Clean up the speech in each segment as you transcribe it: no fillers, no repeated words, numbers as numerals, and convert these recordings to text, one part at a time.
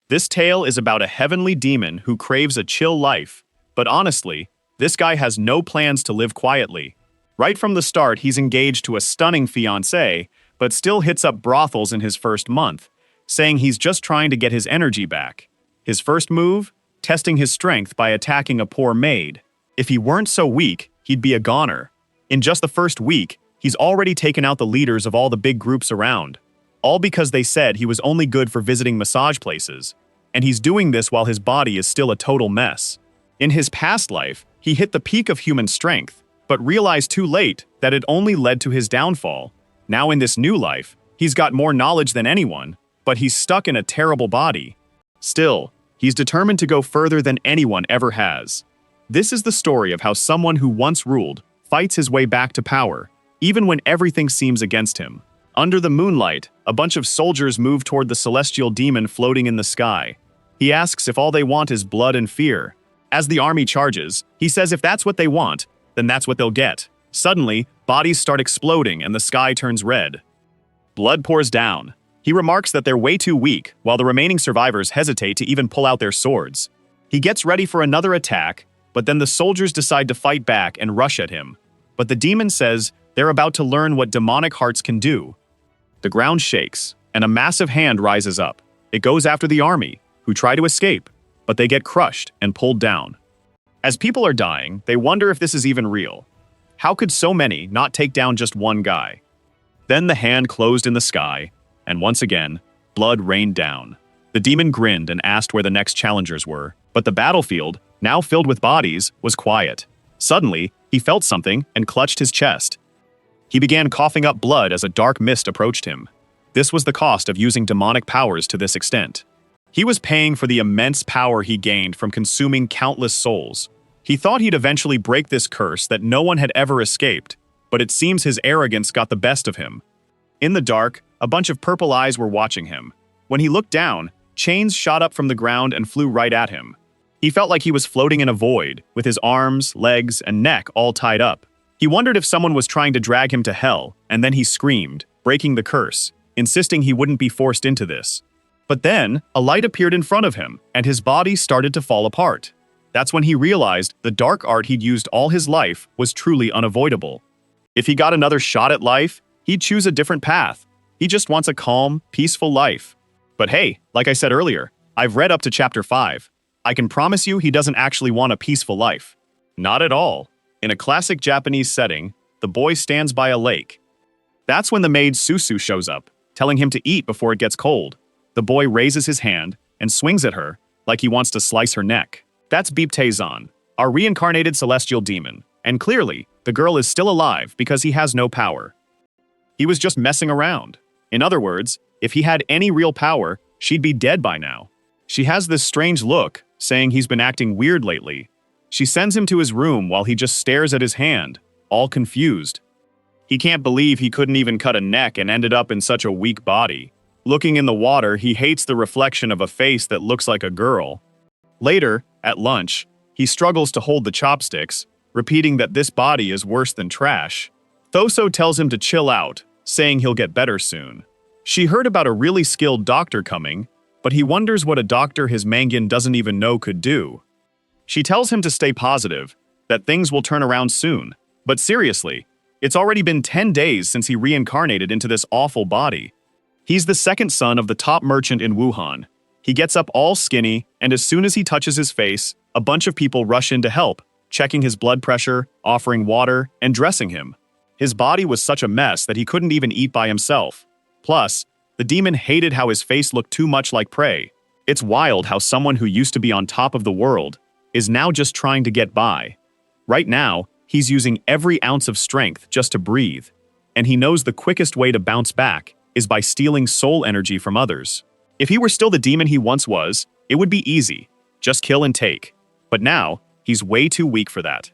This tale is about a heavenly demon who craves a chill life, but honestly, this guy has no plans to live quietly. Right from the start, he's engaged to a stunning fiancée, but still hits up brothels in his first month, saying he's just trying to get his energy back. His first move? Testing his strength by attacking a poor maid. If he weren't so weak, he'd be a goner. In just the first week, he's already taken out the leaders of all the big groups around. All because they said he was only good for visiting massage places. And he's doing this while his body is still a total mess. In his past life, he hit the peak of human strength, but realized too late that it only led to his downfall. Now in this new life, he's got more knowledge than anyone, but he's stuck in a terrible body. Still, he's determined to go further than anyone ever has. This is the story of how someone who once ruled fights his way back to power, even when everything seems against him. Under the moonlight, a bunch of soldiers move toward the celestial demon floating in the sky. He asks if all they want is blood and fear. As the army charges, he says if that's what they want, then that's what they'll get. Suddenly, bodies start exploding and the sky turns red. Blood pours down. He remarks that they're way too weak, while the remaining survivors hesitate to even pull out their swords. He gets ready for another attack, but then the soldiers decide to fight back and rush at him. But the demon says they're about to learn what demonic hearts can do. The ground shakes, and a massive hand rises up. It goes after the army, who try to escape, but they get crushed and pulled down. As people are dying, they wonder if this is even real. How could so many not take down just one guy? Then the hand closed in the sky, and once again, blood rained down. The demon grinned and asked where the next challengers were, but the battlefield, now filled with bodies, was quiet. Suddenly, he felt something and clutched his chest. He began coughing up blood as a dark mist approached him. This was the cost of using demonic powers to this extent. He was paying for the immense power he gained from consuming countless souls. He thought he'd eventually break this curse that no one had ever escaped, but it seems his arrogance got the best of him. In the dark, a bunch of purple eyes were watching him. When he looked down, chains shot up from the ground and flew right at him. He felt like he was floating in a void, with his arms, legs, and neck all tied up. He wondered if someone was trying to drag him to hell, and then he screamed, breaking the curse, insisting he wouldn't be forced into this. But then, a light appeared in front of him, and his body started to fall apart. That's when he realized the dark art he'd used all his life was truly unavoidable. If he got another shot at life, he'd choose a different path. He just wants a calm, peaceful life. But hey, like I said earlier, I've read up to chapter 5. I can promise you he doesn't actually want a peaceful life. Not at all. In a classic Japanese setting, the boy stands by a lake. That's when the maid Susu shows up, telling him to eat before it gets cold. The boy raises his hand and swings at her like he wants to slice her neck. That's Bipte-zan, our reincarnated celestial demon, and clearly, the girl is still alive because he has no power. He was just messing around. In other words, if he had any real power, she'd be dead by now. She has this strange look, saying he's been acting weird lately. She sends him to his room while he just stares at his hand, all confused. He can't believe he couldn't even cut a neck and ended up in such a weak body. Looking in the water, he hates the reflection of a face that looks like a girl. Later, at lunch, he struggles to hold the chopsticks, repeating that this body is worse than trash. Thoso tells him to chill out, saying he'll get better soon. She heard about a really skilled doctor coming, but he wonders what a doctor his Mangyan doesn't even know could do. She tells him to stay positive, that things will turn around soon. But seriously, it's already been 10 days since he reincarnated into this awful body. He's the second son of the top merchant in Wuhan. He gets up all skinny, and as soon as he touches his face, a bunch of people rush in to help, checking his blood pressure, offering water, and dressing him. His body was such a mess that he couldn't even eat by himself. Plus, the demon hated how his face looked too much like prey. It's wild how someone who used to be on top of the world is now just trying to get by. Right now, he's using every ounce of strength just to breathe, and he knows the quickest way to bounce back is by stealing soul energy from others. If he were still the demon he once was, it would be easy, just kill and take. But now, he's way too weak for that.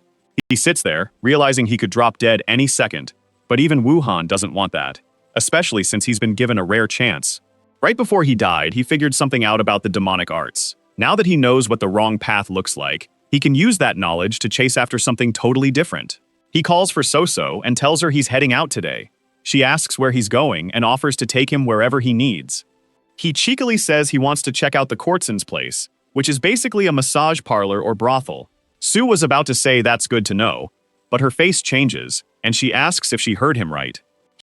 He sits there, realizing he could drop dead any second, but even Wuhan doesn't want that, especially since he's been given a rare chance. Right before he died, he figured something out about the demonic arts. Now that he knows what the wrong path looks like, he can use that knowledge to chase after something totally different. He calls for Soso and tells her he's heading out today. She asks where he's going and offers to take him wherever he needs. He cheekily says he wants to check out the Courtson's place, which is basically a massage parlor or brothel. Sue was about to say that's good to know, but her face changes, and she asks if she heard him right.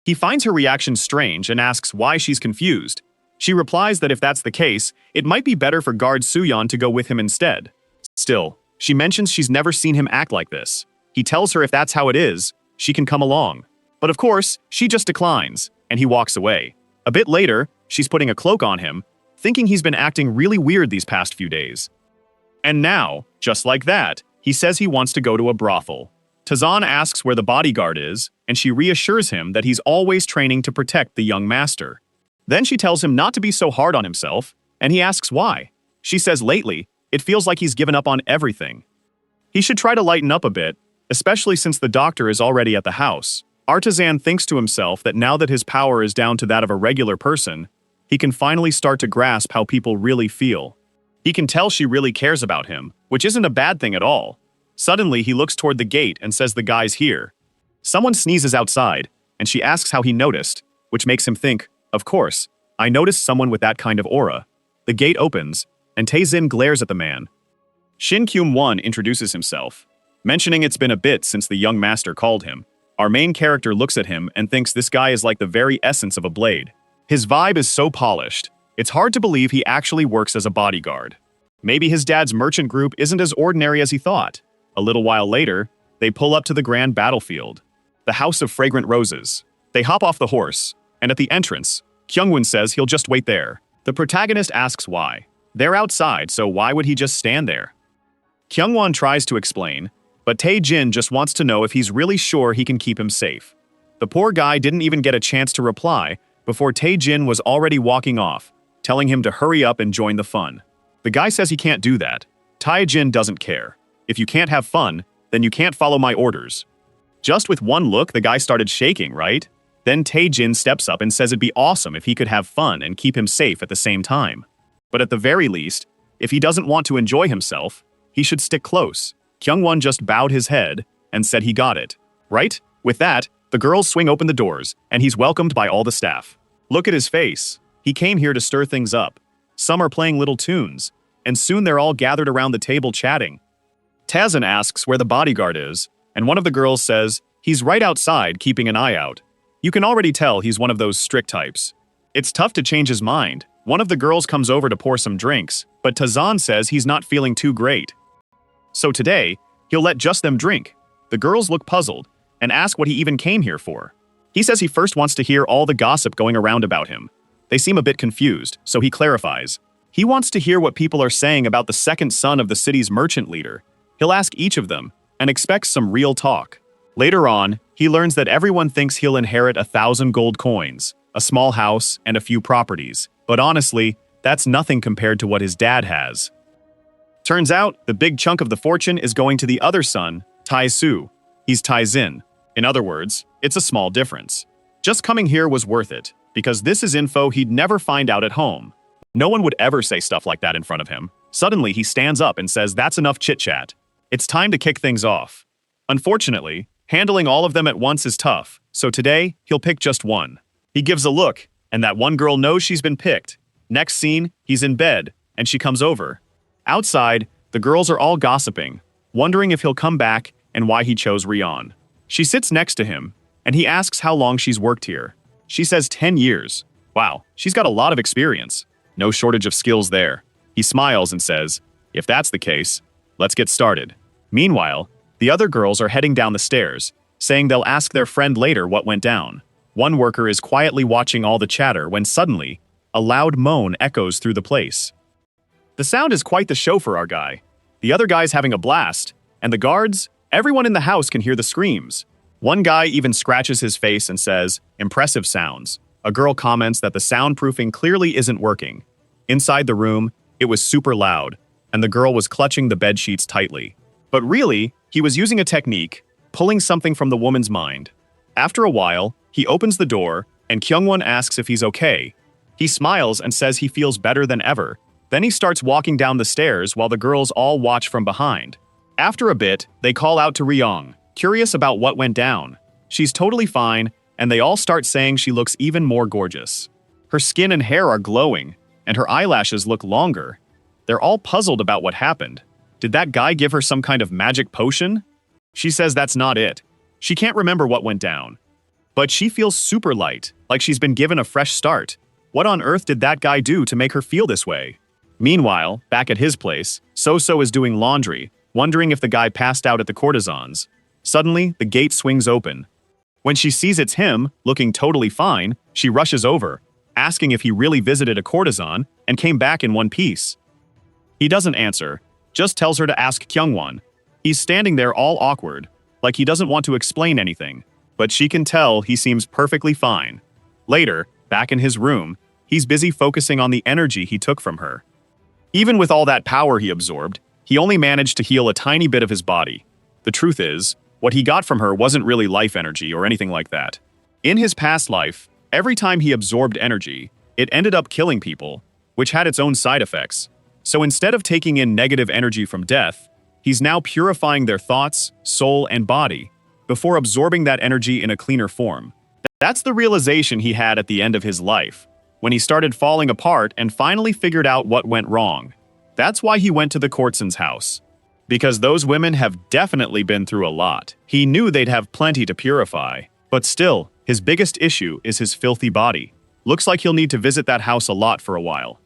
He finds her reaction strange and asks why she's confused. She replies that if that's the case, it might be better for guard Suyeon to go with him instead. Still, she mentions she's never seen him act like this. He tells her if that's how it is, she can come along. But of course, she just declines, and he walks away. A bit later, she's putting a cloak on him, thinking he's been acting really weird these past few days. And now, just like that, he says he wants to go to a brothel. Tazan asks where the bodyguard is, and she reassures him that he's always training to protect the young master. Then she tells him not to be so hard on himself, and he asks why. She says lately, it feels like he's given up on everything. He should try to lighten up a bit, especially since the doctor is already at the house. Artisan thinks to himself that now that his power is down to that of a regular person, he can finally start to grasp how people really feel. He can tell she really cares about him, which isn't a bad thing at all. Suddenly, he looks toward the gate and says the guy's here. Someone sneezes outside, and she asks how he noticed, which makes him think, of course, I noticed someone with that kind of aura. The gate opens, and Tae-jin glares at the man. Shin Kyum-won introduces himself, mentioning it's been a bit since the young master called him. Our main character looks at him and thinks this guy is like the very essence of a blade. His vibe is so polished, it's hard to believe he actually works as a bodyguard. Maybe his dad's merchant group isn't as ordinary as he thought. A little while later, they pull up to the grand battlefield, the House of Fragrant Roses. They hop off the horse, and at the entrance, Kyungwon says he'll just wait there. The protagonist asks why. They're outside, so why would he just stand there? Kyungwon tries to explain, but Tae-jin just wants to know if he's really sure he can keep him safe. The poor guy didn't even get a chance to reply before Tae-jin was already walking off, telling him to hurry up and join the fun. The guy says he can't do that. Tae-jin doesn't care. If you can't have fun, then you can't follow my orders. Just with one look, the guy started shaking, right? Then Tae-jin steps up and says it'd be awesome if he could have fun and keep him safe at the same time. But at the very least, if he doesn't want to enjoy himself, he should stick close. Kyungwon just bowed his head and said he got it. Right? With that, the girls swing open the doors, and he's welcomed by all the staff. Look at his face. He came here to stir things up. Some are playing little tunes, and soon they're all gathered around the table chatting. Tazan asks where the bodyguard is, and one of the girls says he's right outside keeping an eye out. You can already tell he's one of those strict types. It's tough to change his mind. One of the girls comes over to pour some drinks, but Tazan says he's not feeling too great. So today, he'll let just them drink. The girls look puzzled and ask what he even came here for. He says he first wants to hear all the gossip going around about him. They seem a bit confused, so he clarifies. He wants to hear what people are saying about the second son of the city's merchant leader. He'll ask each of them and expects some real talk. Later on, he learns that everyone thinks he'll inherit 1,000 gold coins, a small house, and a few properties. But honestly, that's nothing compared to what his dad has. Turns out, the big chunk of the fortune is going to the other son, Tae-soo. He's Tae-jin. In other words, it's a small difference. Just coming here was worth it, because this is info he'd never find out at home. No one would ever say stuff like that in front of him. Suddenly, he stands up and says that's enough chit-chat. It's time to kick things off. Unfortunately, handling all of them at once is tough, so today, he'll pick just one. He gives a look, and that one girl knows she's been picked. Next scene, he's in bed, and she comes over. Outside, the girls are all gossiping, wondering if he'll come back and why he chose Rion. She sits next to him, and he asks how long she's worked here. She says 10 years. Wow, she's got a lot of experience. No shortage of skills there. He smiles and says, if that's the case, let's get started. Meanwhile, the other girls are heading down the stairs, saying they'll ask their friend later what went down. One worker is quietly watching all the chatter when suddenly, a loud moan echoes through the place. The sound is quite the show for our guy. The other guy's having a blast, and the guards, everyone in the house can hear the screams. One guy even scratches his face and says, impressive sounds. A girl comments that the soundproofing clearly isn't working. Inside the room, it was super loud, and the girl was clutching the bed sheets tightly. But really, he was using a technique, pulling something from the woman's mind. After a while, he opens the door, and Kyungwon asks if he's okay. He smiles and says he feels better than ever. Then he starts walking down the stairs while the girls all watch from behind. After a bit, they call out to Ryong, curious about what went down. She's totally fine, and they all start saying she looks even more gorgeous. Her skin and hair are glowing, and her eyelashes look longer. They're all puzzled about what happened. Did that guy give her some kind of magic potion? She says that's not it. She can't remember what went down. But she feels super light, like she's been given a fresh start. What on earth did that guy do to make her feel this way? Meanwhile, back at his place, So-So is doing laundry, wondering if the guy passed out at the courtesans. Suddenly, the gate swings open. When she sees it's him, looking totally fine, she rushes over, asking if he really visited a courtesan and came back in one piece. He doesn't answer, just tells her to ask Kyungwon. He's standing there all awkward, like he doesn't want to explain anything, but she can tell he seems perfectly fine. Later, back in his room, he's busy focusing on the energy he took from her. Even with all that power he absorbed, he only managed to heal a tiny bit of his body. The truth is, what he got from her wasn't really life energy or anything like that. In his past life, every time he absorbed energy, it ended up killing people, which had its own side effects. So instead of taking in negative energy from death, he's now purifying their thoughts, soul, and body before absorbing that energy in a cleaner form. That's the realization he had at the end of his life, when he started falling apart and finally figured out what went wrong. That's why he went to the courtesan's house. Because those women have definitely been through a lot. He knew they'd have plenty to purify. But still, his biggest issue is his filthy body. Looks like he'll need to visit that house a lot for a while.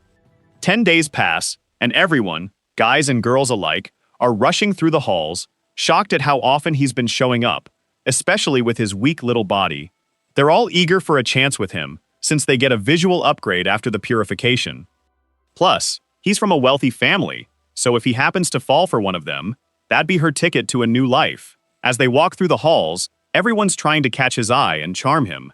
10 days pass, and everyone, guys and girls alike, are rushing through the halls, shocked at how often he's been showing up, especially with his weak little body. They're all eager for a chance with him, since they get a visual upgrade after the purification. Plus, he's from a wealthy family, so if he happens to fall for one of them, that'd be her ticket to a new life. As they walk through the halls, everyone's trying to catch his eye and charm him.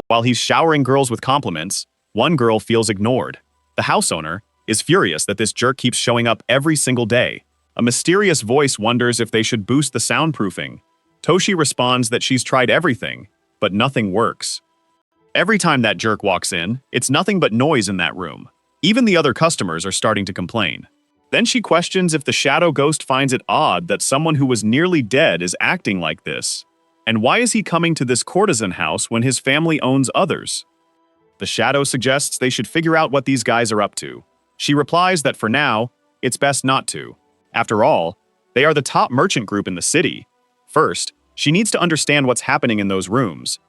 While he's showering girls with compliments, one girl feels ignored. The house owner is furious that this jerk keeps showing up every single day. A mysterious voice wonders if they should boost the soundproofing. Toshi responds that she's tried everything, but nothing works. Every time that jerk walks in, it's nothing but noise in that room. Even the other customers are starting to complain. Then she questions if the shadow ghost finds it odd that someone who was nearly dead is acting like this. And why is he coming to this courtesan house when his family owns others? The shadow suggests they should figure out what these guys are up to. She replies that for now, it's best not to. After all, they are the top merchant group in the city. First, she needs to understand what's happening in those rooms.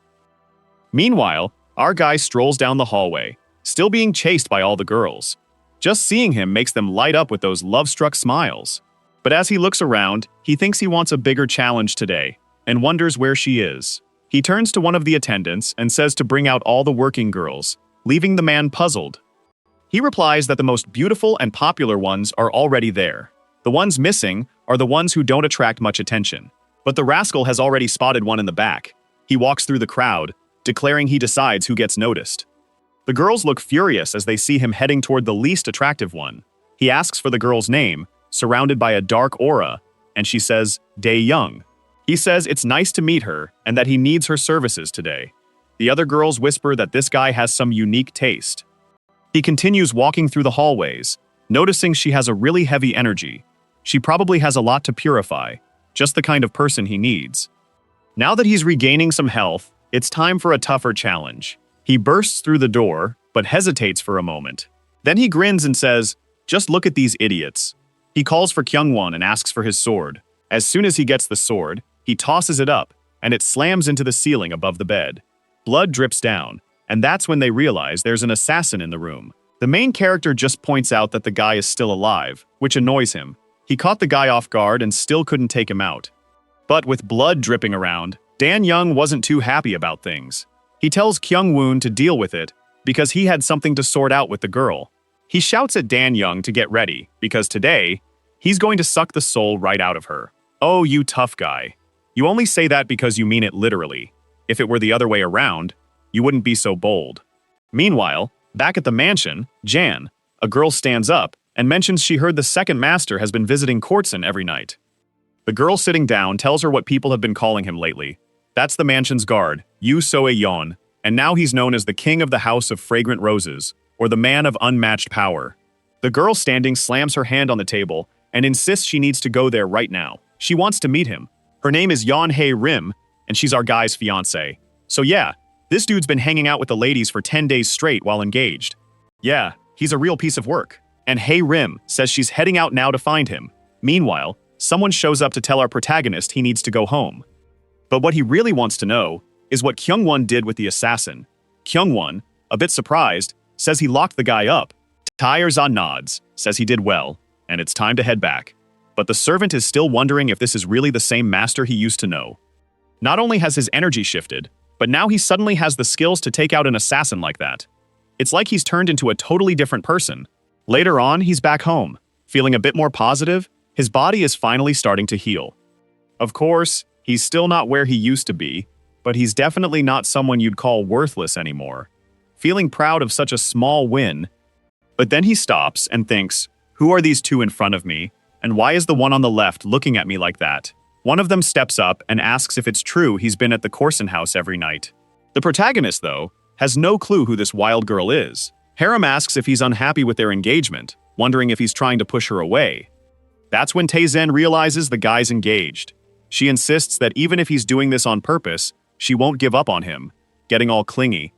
Meanwhile, our guy strolls down the hallway, still being chased by all the girls. Just seeing him makes them light up with those love-struck smiles. But as he looks around, he thinks he wants a bigger challenge today, and wonders where she is. He turns to one of the attendants and says to bring out all the working girls, leaving the man puzzled. He replies that the most beautiful and popular ones are already there. The ones missing are the ones who don't attract much attention. But the rascal has already spotted one in the back. He walks through the crowd, declaring he decides who gets noticed. The girls look furious as they see him heading toward the least attractive one. He asks for the girl's name, surrounded by a dark aura, and she says, Dae Young. He says it's nice to meet her and that he needs her services today. The other girls whisper that this guy has some unique taste. He continues walking through the hallways, noticing she has a really heavy energy. She probably has a lot to purify, just the kind of person he needs. Now that he's regaining some health, it's time for a tougher challenge. He bursts through the door, but hesitates for a moment. Then he grins and says, just look at these idiots. He calls for Kyungwon and asks for his sword. As soon as he gets the sword, he tosses it up, and it slams into the ceiling above the bed. Blood drips down, and that's when they realize there's an assassin in the room. The main character just points out that the guy is still alive, which annoys him. He caught the guy off guard and still couldn't take him out. But with blood dripping around, Dan Young wasn't too happy about things. He tells Kyung-woon to deal with it because he had something to sort out with the girl. He shouts at Dan Young to get ready because today, he's going to suck the soul right out of her. Oh, you tough guy. You only say that because you mean it literally. If it were the other way around, you wouldn't be so bold. Meanwhile, back at the mansion, Jan, a girl stands up and mentions she heard the second master has been visiting Courtson every night. The girl sitting down tells her what people have been calling him lately. That's the mansion's guard, Yu Soe-yeon, and now he's known as the King of the House of Fragrant Roses, or the Man of Unmatched Power. The girl standing slams her hand on the table and insists she needs to go there right now. She wants to meet him. Her name is Yeon Hae Rim, and she's our guy's fiancé. So yeah, This dude's been hanging out with the ladies for 10 days straight while engaged. Yeah, he's a real piece of work. And Hey Rim says she's heading out now to find him. Meanwhile, someone shows up to tell our protagonist he needs to go home. But what he really wants to know is what Kyungwon did with the assassin. Kyungwon, a bit surprised, says he locked the guy up. Tae-zan nods, says he did well, and it's time to head back. But the servant is still wondering if this is really the same master he used to know. Not only has his energy shifted, but now he suddenly has the skills to take out an assassin like that. It's like he's turned into a totally different person. Later on, he's back home, feeling a bit more positive. His body is finally starting to heal. Of course, he's still not where he used to be, but he's definitely not someone you'd call worthless anymore. Feeling proud of such a small win, but then he stops and thinks, who are these two in front of me, and why is the one on the left looking at me like that? One of them steps up and asks if it's true he's been at the Corson house every night. The protagonist, though, has no clue who this wild girl is. Harem asks if he's unhappy with their engagement, wondering if he's trying to push her away. That's when Tae-zan realizes the guy's engaged. She insists that even if he's doing this on purpose, she won't give up on him, getting all clingy.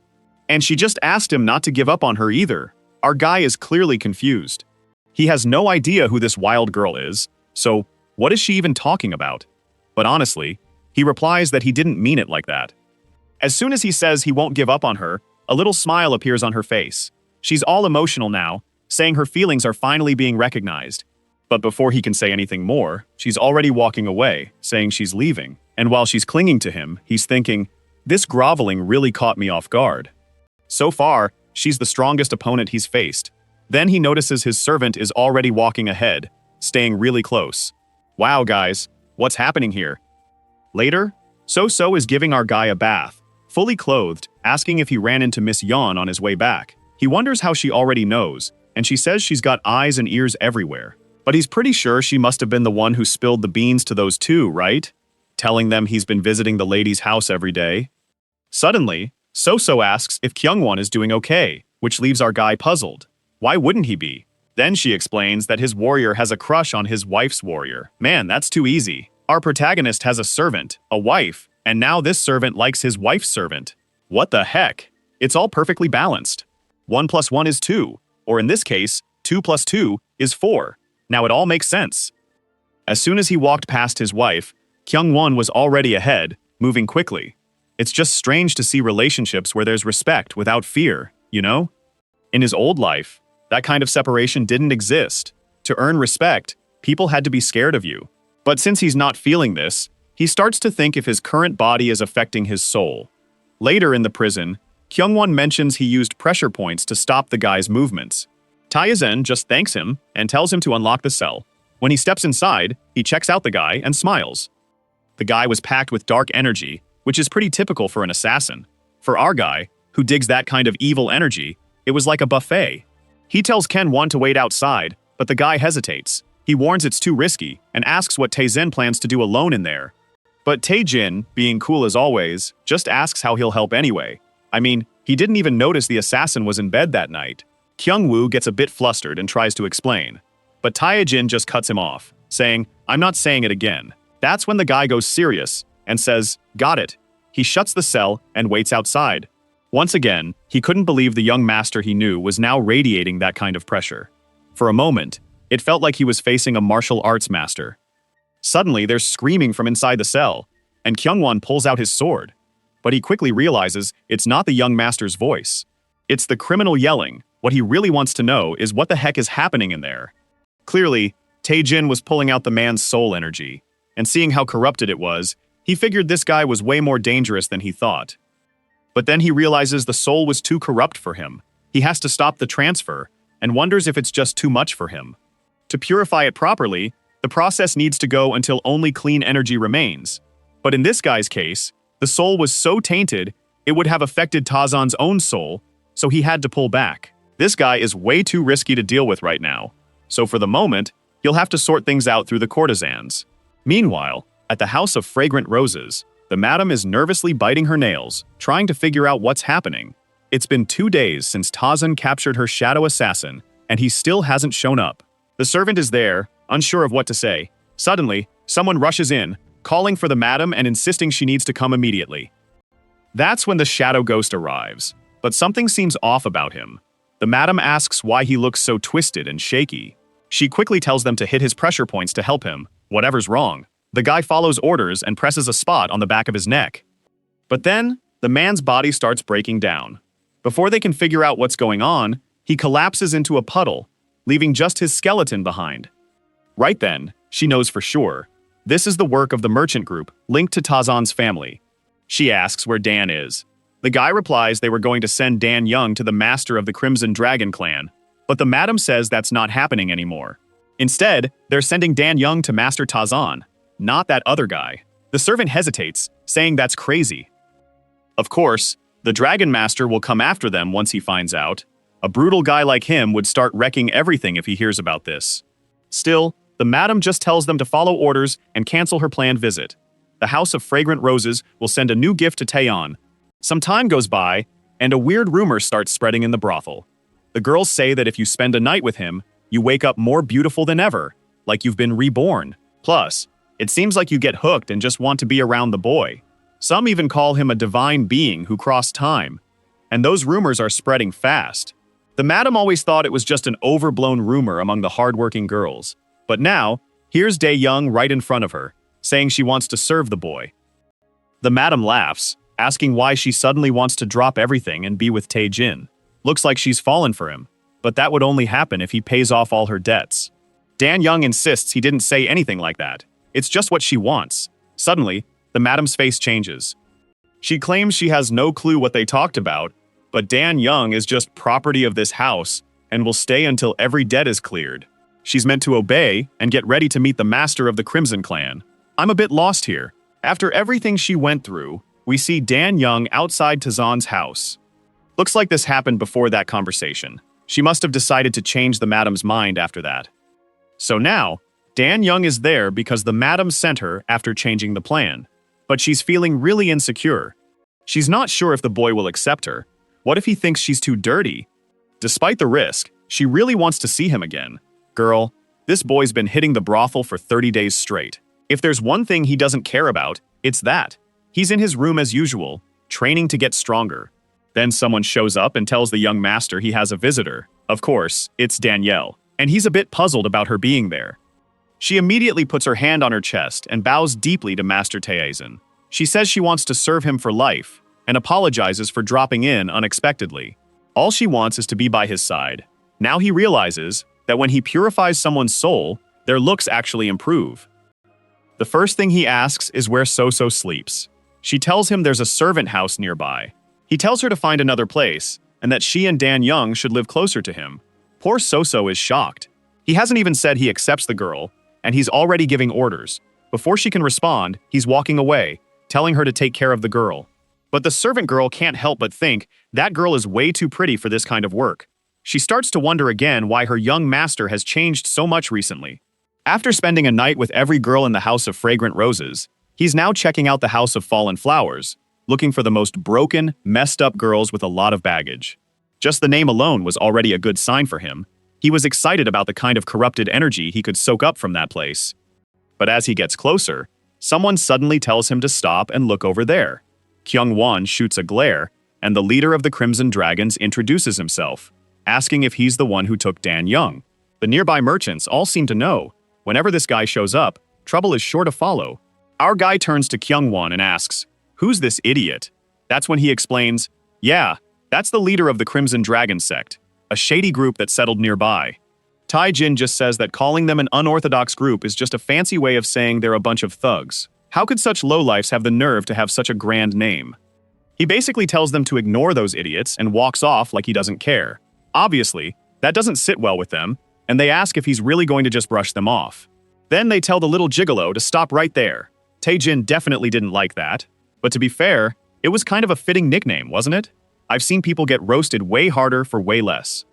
And she just asked him not to give up on her either. Our guy is clearly confused. He has no idea who this wild girl is, so what is she even talking about? But honestly, he replies that he didn't mean it like that. As soon as he says he won't give up on her, a little smile appears on her face. She's all emotional now, saying her feelings are finally being recognized. But before he can say anything more, she's already walking away, saying she's leaving. And while she's clinging to him, he's thinking, this groveling really caught me off guard. So far, she's the strongest opponent he's faced. Then he notices his servant is already walking ahead, staying really close. Wow, guys, what's happening here? Later, So is giving our guy a bath, fully clothed, asking if he ran into Miss Yeon on his way back. He wonders how she already knows, and she says she's got eyes and ears everywhere. But he's pretty sure she must have been the one who spilled the beans to those two, right? Telling them he's been visiting the lady's house every day. Suddenly, So asks if Kyungwon is doing okay, which leaves our guy puzzled. Why wouldn't he be? Then she explains that his warrior has a crush on his wife's warrior. Man, that's too easy. Our protagonist has a servant, a wife, and now this servant likes his wife's servant. What the heck? It's all perfectly balanced. 1 + 1 is 2, or in this case, 2 + 2 is 4. Now it all makes sense. As soon as he walked past his wife, Kyungwon was already ahead, moving quickly. It's just strange to see relationships where there's respect without fear, you know? In his old life, that kind of separation didn't exist. To earn respect, people had to be scared of you. But since he's not feeling this, he starts to think if his current body is affecting his soul. Later in the prison, Kyungwon mentions he used pressure points to stop the guy's movements. Tae-zan just thanks him and tells him to unlock the cell. When he steps inside, he checks out the guy and smiles. The guy was packed with dark energy, which is pretty typical for an assassin. For our guy, who digs that kind of evil energy, it was like a buffet. He tells Ken-won to wait outside, but the guy hesitates. He warns it's too risky and asks what Tae-zan plans to do alone in there. But Tae-jin, being cool as always, just asks how he'll help anyway. I mean, he didn't even notice the assassin was in bed that night. Kyungwoo gets a bit flustered and tries to explain. But Tae-jin just cuts him off, saying, I'm not saying it again. That's when the guy goes serious and says, got it. He shuts the cell and waits outside. Once again, he couldn't believe the young master he knew was now radiating that kind of pressure. For a moment, it felt like he was facing a martial arts master. Suddenly, there's screaming from inside the cell, and Kyungwon pulls out his sword. But he quickly realizes it's not the young master's voice. It's the criminal yelling. What he really wants to know is what the heck is happening in there. Clearly, Tae-jin was pulling out the man's soul energy, and seeing how corrupted it was, he figured this guy was way more dangerous than he thought. But then he realizes the soul was too corrupt for him. He has to stop the transfer, and wonders if it's just too much for him. To purify it properly, the process needs to go until only clean energy remains. But in this guy's case, the soul was so tainted, it would have affected Tae-zan's own soul, so he had to pull back. This guy is way too risky to deal with right now, so for the moment, he'll have to sort things out through the courtesans. Meanwhile, at the House of Fragrant Roses, the madam is nervously biting her nails, trying to figure out what's happening. It's been 2 days since Tae-zan captured her shadow assassin, and he still hasn't shown up. The servant is there, unsure of what to say. Suddenly, someone rushes in, calling for the madam and insisting she needs to come immediately. That's when the shadow ghost arrives, but something seems off about him. The madam asks why he looks so twisted and shaky. She quickly tells them to hit his pressure points to help him. Whatever's wrong. The guy follows orders and presses a spot on the back of his neck. But then, the man's body starts breaking down. Before they can figure out what's going on, he collapses into a puddle, leaving just his skeleton behind. Right then, she knows for sure. This is the work of the merchant group linked to Tazan's family. She asks where Dan is. The guy replies they were going to send Dan Young to the master of the Crimson Dragon clan, but the madam says that's not happening anymore. Instead, they're sending Dan Young to Master Tazan, not that other guy. The servant hesitates, saying that's crazy. Of course, the Dragon Master will come after them once he finds out. A brutal guy like him would start wrecking everything if he hears about this. Still, the madam just tells them to follow orders and cancel her planned visit. The House of Fragrant Roses will send a new gift to Taeyeon. Some time goes by, and a weird rumor starts spreading in the brothel. The girls say that if you spend a night with him, you wake up more beautiful than ever, like you've been reborn. Plus, it seems like you get hooked and just want to be around the boy. Some even call him a divine being who crossed time. And those rumors are spreading fast. The madam always thought it was just an overblown rumor among the hardworking girls. But now, here's Dae Young right in front of her, saying she wants to serve the boy. The madam laughs, asking why she suddenly wants to drop everything and be with Tae-jin. Looks like she's fallen for him, but that would only happen if he pays off all her debts. Dan Young insists he didn't say anything like that. It's just what she wants. Suddenly, the madam's face changes. She claims she has no clue what they talked about, but Dan Young is just property of this house and will stay until every debt is cleared. She's meant to obey and get ready to meet the master of the Crimson Clan. I'm a bit lost here. After everything she went through, we see Dan Young outside Tazan's house. Looks like this happened before that conversation. She must have decided to change the madam's mind after that. So now, Dan Young is there because the madam sent her after changing the plan. But she's feeling really insecure. She's not sure if the boy will accept her. What if he thinks she's too dirty? Despite the risk, she really wants to see him again. Girl, this boy's been hitting the brothel for 30 days straight. If there's one thing he doesn't care about, it's that. He's in his room as usual, training to get stronger. Then someone shows up and tells the young master he has a visitor. Of course, it's Danielle, and he's a bit puzzled about her being there. She immediately puts her hand on her chest and bows deeply to Master Taeyeon. She says she wants to serve him for life, and apologizes for dropping in unexpectedly. All she wants is to be by his side. Now he realizes that when he purifies someone's soul, their looks actually improve. The first thing he asks is where So-So sleeps. She tells him there's a servant house nearby. He tells her to find another place, and that she and Dan Young should live closer to him. Poor So-So is shocked. He hasn't even said he accepts the girl, and he's already giving orders. Before she can respond, he's walking away, telling her to take care of the girl. But the servant girl can't help but think that girl is way too pretty for this kind of work. She starts to wonder again why her young master has changed so much recently. After spending a night with every girl in the House of Fragrant Roses, he's now checking out the House of Fallen Flowers, looking for the most broken, messed up girls with a lot of baggage. Just the name alone was already a good sign for him. He was excited about the kind of corrupted energy he could soak up from that place. But as he gets closer, someone suddenly tells him to stop and look over there. Kyung-won shoots a glare, and the leader of the Crimson Dragons introduces himself, asking if he's the one who took Dan Young. The nearby merchants all seem to know. Whenever this guy shows up, trouble is sure to follow. Our guy turns to Kyung-won and asks, "Who's this idiot?" That's when he explains, "Yeah, that's the leader of the Crimson Dragon sect, a shady group that settled nearby." Tae-jin just says that calling them an unorthodox group is just a fancy way of saying they're a bunch of thugs. How could such lowlifes have the nerve to have such a grand name? He basically tells them to ignore those idiots and walks off like he doesn't care. Obviously, that doesn't sit well with them, and they ask if he's really going to just brush them off. Then they tell the little gigolo to stop right there. Tae-jin definitely didn't like that. But to be fair, it was kind of a fitting nickname, wasn't it? I've seen people get roasted way harder for way less.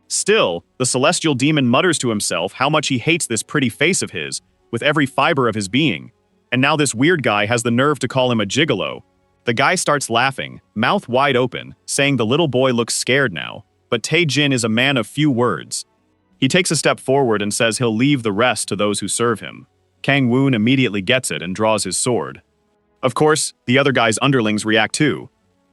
Still, the celestial demon mutters to himself how much he hates this pretty face of his, with every fiber of his being. And now this weird guy has the nerve to call him a gigolo. The guy starts laughing, mouth wide open, saying the little boy looks scared now, but Tae-jin is a man of few words. He takes a step forward and says he'll leave the rest to those who serve him. Kang-woon immediately gets it and draws his sword. Of course, the other guy's underlings react too.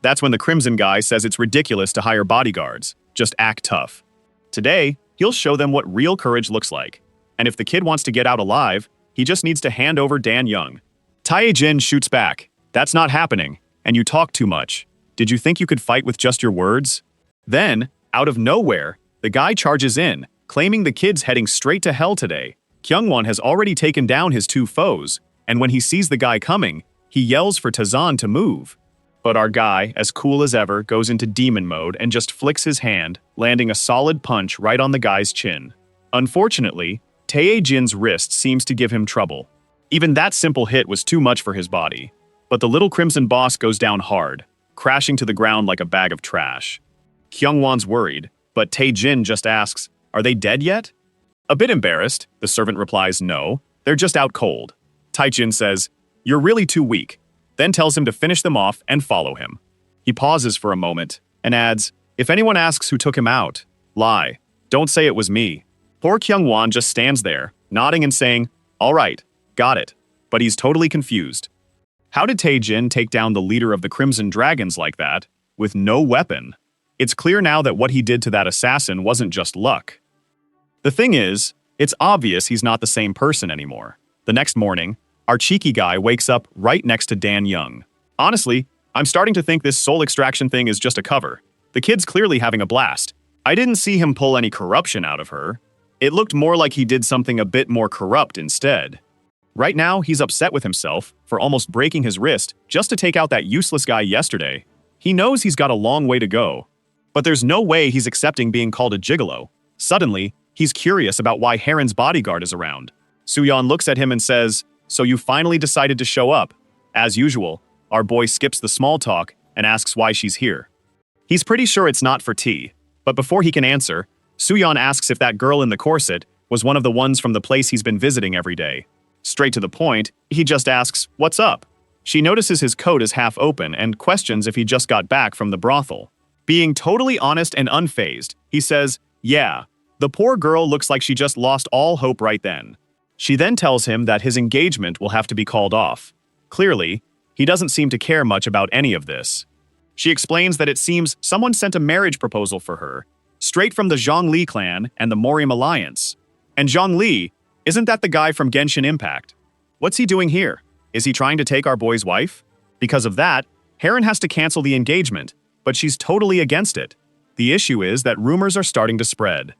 That's when the Crimson guy says it's ridiculous to hire bodyguards. Just act tough. Today, he'll show them what real courage looks like. And if the kid wants to get out alive, he just needs to hand over Dan Young. Tae-jin shoots back. That's not happening, and you talk too much. Did you think you could fight with just your words? Then, out of nowhere, the guy charges in, claiming the kid's heading straight to hell today. Kyungwon has already taken down his two foes, and when he sees the guy coming, he yells for Tazan to move. But our guy, as cool as ever, goes into demon mode and just flicks his hand, landing a solid punch right on the guy's chin. Unfortunately, Tae-jin's wrist seems to give him trouble. Even that simple hit was too much for his body. But the little Crimson boss goes down hard, crashing to the ground like a bag of trash. Kyungwon's worried, but Tae-jin just asks, "Are they dead yet?" A bit embarrassed, the servant replies, "No, they're just out cold." Tae-jin says, "You're really too weak," then tells him to finish them off and follow him. He pauses for a moment and adds, "If anyone asks who took him out, lie. Don't say it was me." Poor Kyungwon just stands there, nodding and saying, "All right, got it," but he's totally confused. How did Tae-jin take down the leader of the Crimson Dragons like that, with no weapon? It's clear now that what he did to that assassin wasn't just luck. The thing is, it's obvious he's not the same person anymore. The next morning, our cheeky guy wakes up right next to Dan Young. Honestly, I'm starting to think this soul extraction thing is just a cover. The kid's clearly having a blast. I didn't see him pull any corruption out of her. It looked more like he did something a bit more corrupt instead. Right now, he's upset with himself for almost breaking his wrist just to take out that useless guy yesterday. He knows he's got a long way to go. But there's no way he's accepting being called a gigolo. Suddenly, he's curious about why Heron's bodyguard is around. Soo-yeon looks at him and says, "So you finally decided to show up." As usual, our boy skips the small talk and asks why she's here. He's pretty sure it's not for tea, but before he can answer, Soo-yeon asks if that girl in the corset was one of the ones from the place he's been visiting every day. Straight to the point, he just asks, "What's up?" She notices his coat is half open and questions if he just got back from the brothel. Being totally honest and unfazed, he says, "Yeah, the poor girl looks like she just lost all hope right then." She then tells him that his engagement will have to be called off. Clearly, he doesn't seem to care much about any of this. She explains that it seems someone sent a marriage proposal for her, straight from the Zhongli clan and the Morium Alliance. And Zhongli, isn't that the guy from Genshin Impact? What's he doing here? Is he trying to take our boy's wife? Because of that, Heron has to cancel the engagement, but she's totally against it. The issue is that rumors are starting to spread.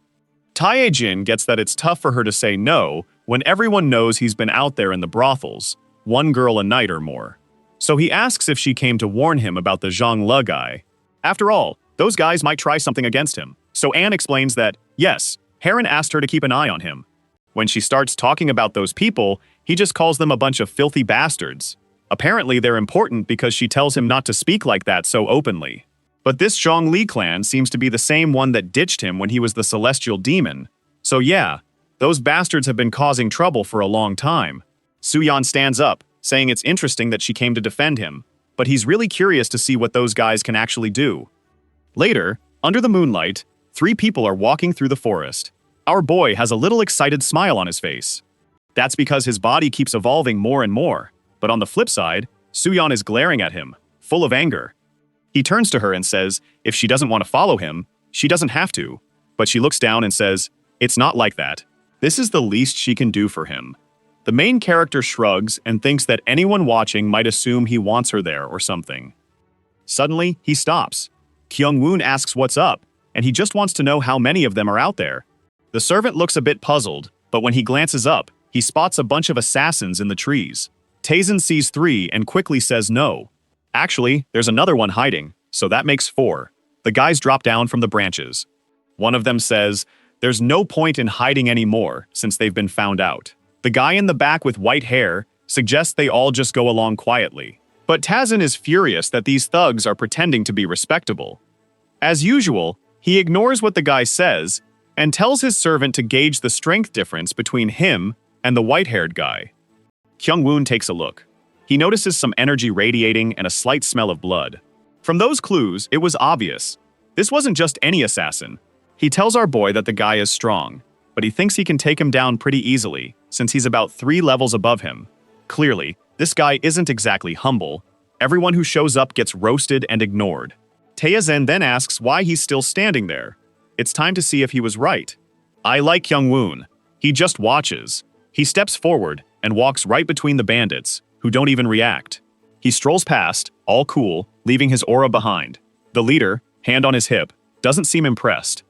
Tae-jin gets that it's tough for her to say no when everyone knows he's been out there in the brothels, one girl a night or more. So he asks if she came to warn him about the Zhongli guy. After all, those guys might try something against him. So Anne explains that, yes, Heron asked her to keep an eye on him. When she starts talking about those people, he just calls them a bunch of filthy bastards. Apparently they're important because she tells him not to speak like that so openly. But this Zhongli clan seems to be the same one that ditched him when he was the celestial demon. So yeah, those bastards have been causing trouble for a long time. Soo-yeon stands up, saying it's interesting that she came to defend him, but he's really curious to see what those guys can actually do. Later, under the moonlight, 3 people are walking through the forest. Our boy has a little excited smile on his face. That's because his body keeps evolving more and more. But on the flip side, Soo-yeon is glaring at him, full of anger. He turns to her and says if she doesn't want to follow him, she doesn't have to. But she looks down and says, "It's not like that." This is the least she can do for him. The main character shrugs and thinks that anyone watching might assume he wants her there or something. Suddenly, he stops. Kyung-woon asks what's up, and he just wants to know how many of them are out there. The servant looks a bit puzzled, but when he glances up, he spots a bunch of assassins in the trees. Tae-jin sees 3 and quickly says no. Actually, there's another one hiding, so that makes 4. The guys drop down from the branches. One of them says, "There's no point in hiding anymore since they've been found out." The guy in the back with white hair suggests they all just go along quietly. But Tae-jin is furious that these thugs are pretending to be respectable. As usual, he ignores what the guy says and tells his servant to gauge the strength difference between him and the white-haired guy. Kyung-woon takes a look. He notices some energy radiating and a slight smell of blood. From those clues, it was obvious. This wasn't just any assassin. He tells our boy that the guy is strong, but he thinks he can take him down pretty easily, since he's about 3 levels above him. Clearly, this guy isn't exactly humble, Everyone who shows up gets roasted and ignored. Taezen then asks why he's still standing there. It's time to see if he was right. I like Kyung-woon. He just watches. He steps forward and walks right between the bandits, who don't even react. He strolls past, all cool, leaving his aura behind. The leader, hand on his hip, doesn't seem impressed.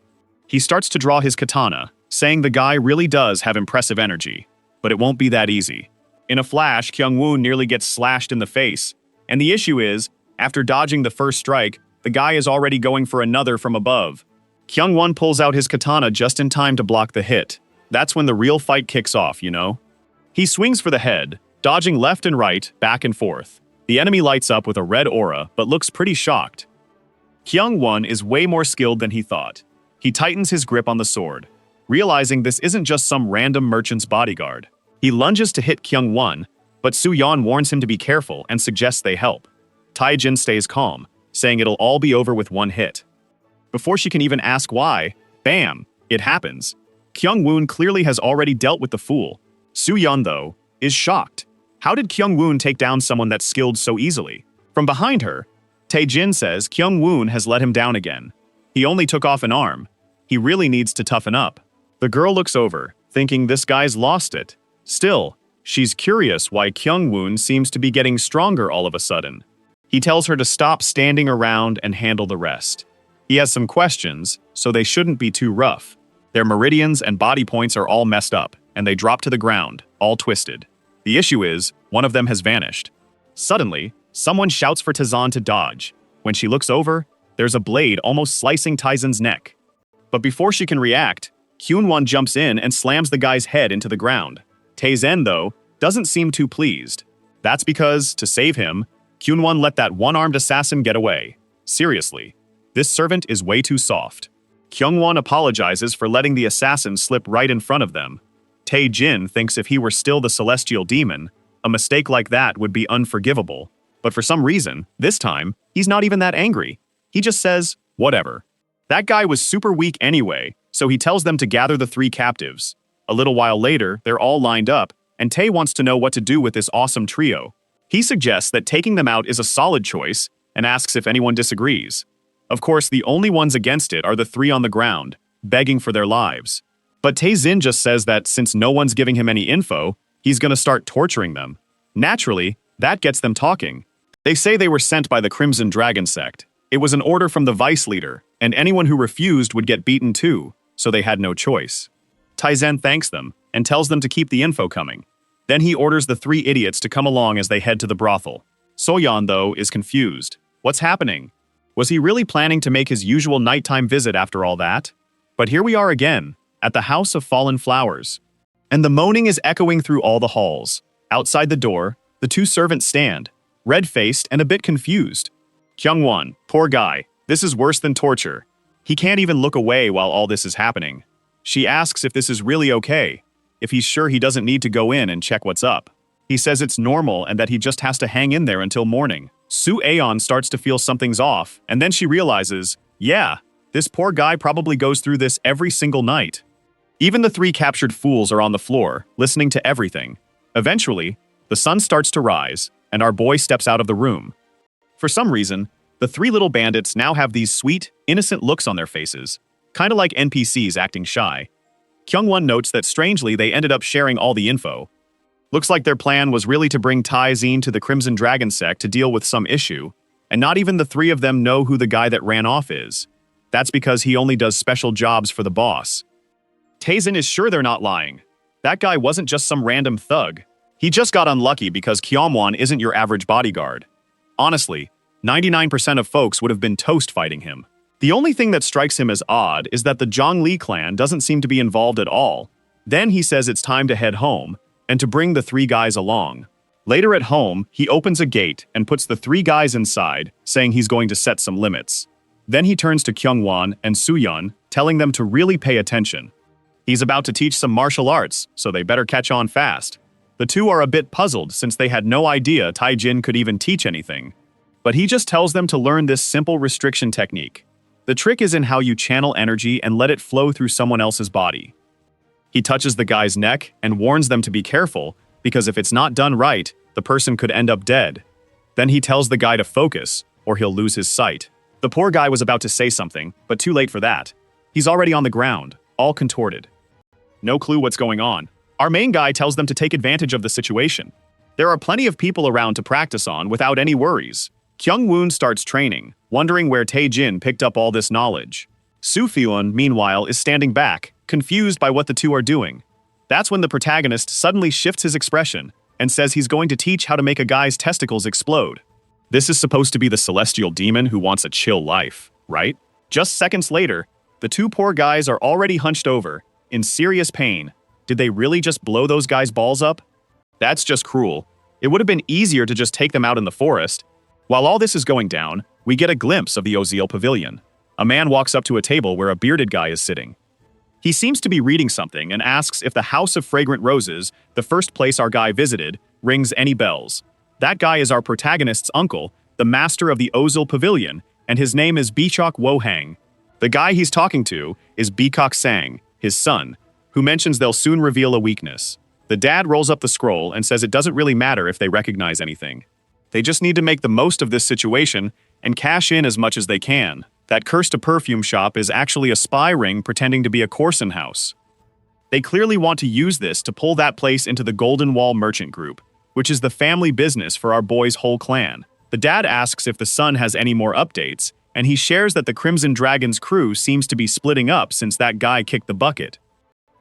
He starts to draw his katana, saying the guy really does have impressive energy. But it won't be that easy. In a flash, Kyung-woon nearly gets slashed in the face. And the issue is, after dodging the first strike, the guy is already going for another from above. Kyung-won pulls out his katana just in time to block the hit. That's when the real fight kicks off, you know? He swings for the head, dodging left and right, back and forth. The enemy lights up with a red aura, but looks pretty shocked. Kyung-won is way more skilled than he thought. He tightens his grip on the sword, realizing this isn't just some random merchant's bodyguard. He lunges to hit Kyung-won, but Su-yeon warns him to be careful and suggests they help. Tae-jin stays calm, saying it'll all be over with one hit. Before she can even ask why, bam, it happens. Kyung-woon clearly has already dealt with the fool. Su-yeon, though, is shocked. How did Kyung-woon take down someone that's skilled so easily? From behind her, Tae-jin says Kyung-woon has let him down again. He only took off an arm. He really needs to toughen up. The girl looks over, thinking this guy's lost it. Still, she's curious why Kyung-woon seems to be getting stronger all of a sudden. He tells her to stop standing around and handle the rest. He has some questions, so they shouldn't be too rough. Their meridians and body points are all messed up, and they drop to the ground, all twisted. The issue is, one of them has vanished. Suddenly, someone shouts for Taezan to dodge. When she looks over, there's a blade almost slicing Taezen's neck. But before she can react, Kyung-won jumps in and slams the guy's head into the ground. Taezen, though, doesn't seem too pleased. That's because, to save him, Kyung-won let that one-armed assassin get away. Seriously, this servant is way too soft. Kyung-won apologizes for letting the assassin slip right in front of them. Tae-jin thinks if he were still the celestial demon, a mistake like that would be unforgivable. But for some reason, this time, he's not even that angry. He just says, whatever. That guy was super weak anyway, so he tells them to gather the 3 captives. A little while later, they're all lined up, and Tae wants to know what to do with this awesome trio. He suggests that taking them out is a solid choice, and asks if anyone disagrees. Of course, the only ones against it are the 3 on the ground, begging for their lives. But Tae-jin just says that since no one's giving him any info, he's gonna start torturing them. Naturally, that gets them talking. They say they were sent by the Crimson Dragon sect. It was an order from the vice leader, and anyone who refused would get beaten too, so they had no choice. Taezen thanks them, and tells them to keep the info coming. Then he orders the 3 idiots to come along as they head to the brothel. So-yeon, though, is confused. What's happening? Was he really planning to make his usual nighttime visit after all that? But here we are again, at the House of Fallen Flowers. And the moaning is echoing through all the halls. Outside the door, the 2 servants stand, red-faced and a bit confused. Kyung-won, poor guy, this is worse than torture. He can't even look away while all this is happening. She asks if this is really okay, if he's sure he doesn't need to go in and check what's up. He says it's normal and that he just has to hang in there until morning. Su-yeon starts to feel something's off, and then she realizes, yeah, this poor guy probably goes through this every single night. Even the 3 captured fools are on the floor, listening to everything. Eventually, the sun starts to rise, and our boy steps out of the room. For some reason, the 3 little bandits now have these sweet, innocent looks on their faces, kinda like NPCs acting shy. Kyung-won notes that strangely they ended up sharing all the info. Looks like their plan was really to bring Tae-jin to the Crimson Dragon sect to deal with some issue, and not even the 3 of them know who the guy that ran off is. That's because he only does special jobs for the boss. Tae-jin is sure they're not lying. That guy wasn't just some random thug. He just got unlucky because Kyung-won isn't your average bodyguard. Honestly, 99% of folks would have been toast fighting him. The only thing that strikes him as odd is that the Zhongli clan doesn't seem to be involved at all. Then he says it's time to head home, and to bring the 3 guys along. Later at home, he opens a gate and puts the 3 guys inside, saying he's going to set some limits. Then he turns to Kyung-won and Su-yeon, telling them to really pay attention. He's about to teach some martial arts, so they better catch on fast. The 2 are a bit puzzled since they had no idea Tae-jin could even teach anything. But he just tells them to learn this simple restriction technique. The trick is in how you channel energy and let it flow through someone else's body. He touches the guy's neck and warns them to be careful, because if it's not done right, the person could end up dead. Then he tells the guy to focus, or he'll lose his sight. The poor guy was about to say something, but too late for that. He's already on the ground, all contorted. No clue what's going on. Our main guy tells them to take advantage of the situation. There are plenty of people around to practice on without any worries. Kyung-woon starts training, wondering where Tae-jin picked up all this knowledge. Soo-fyun, meanwhile, is standing back, confused by what the two are doing. That's when the protagonist suddenly shifts his expression and says he's going to teach how to make a guy's testicles explode. This is supposed to be the celestial demon who wants a chill life, right? Just seconds later, the two poor guys are already hunched over, in serious pain. Did they really just blow those guys' balls up? That's just cruel. It would have been easier to just take them out in the forest. While all this is going down, we get a glimpse of the Oziel Pavilion. A man walks up to a table where a bearded guy is sitting. He seems to be reading something and asks if the House of Fragrant Roses, the first place our guy visited, rings any bells. That guy is our protagonist's uncle, the master of the Oziel Pavilion, and his name is Bichok Wohang. The guy he's talking to is Bikok Sang, his son, who mentions they'll soon reveal a weakness. The dad rolls up the scroll and says it doesn't really matter if they recognize anything. They just need to make the most of this situation and cash in as much as they can. That cursed perfume shop is actually a spy ring pretending to be a Corson house. They clearly want to use this to pull that place into the Golden Wall Merchant Group, which is the family business for our boy's whole clan. The dad asks if the son has any more updates, and he shares that the Crimson Dragon's crew seems to be splitting up since that guy kicked the bucket.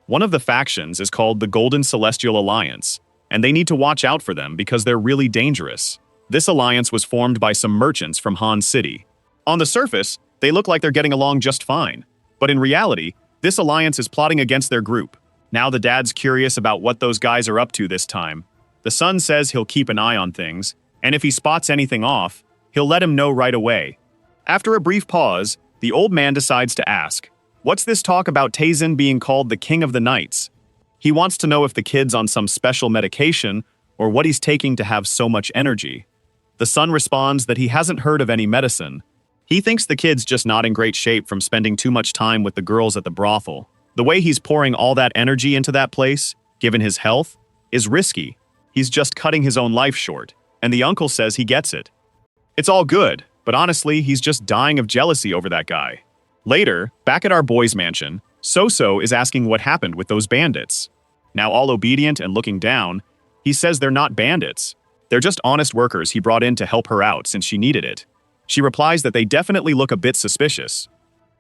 One of the factions is called the Golden Celestial Alliance, and they need to watch out for them because they're really dangerous. This alliance was formed by some merchants from Han City. On the surface, they look like they're getting along just fine, but in reality, this alliance is plotting against their group. Now the dad's curious about what those guys are up to this time. The son says he'll keep an eye on things, and if he spots anything off, he'll let him know right away. After a brief pause, the old man decides to ask, "What's this talk about Tae-jin being called the King of the Knights?" He wants to know if the kid's on some special medication or what he's taking to have so much energy. The son responds that he hasn't heard of any medicine. He thinks the kid's just not in great shape from spending too much time with the girls at the brothel. The way he's pouring all that energy into that place, given his health, is risky. He's just cutting his own life short, and the uncle says he gets it. It's all good, but honestly, he's just dying of jealousy over that guy. Later, back at our boy's mansion, So-So is asking what happened with those bandits. Now all obedient and looking down, he says they're not bandits. They're just honest workers he brought in to help her out since she needed it. She replies that they definitely look a bit suspicious.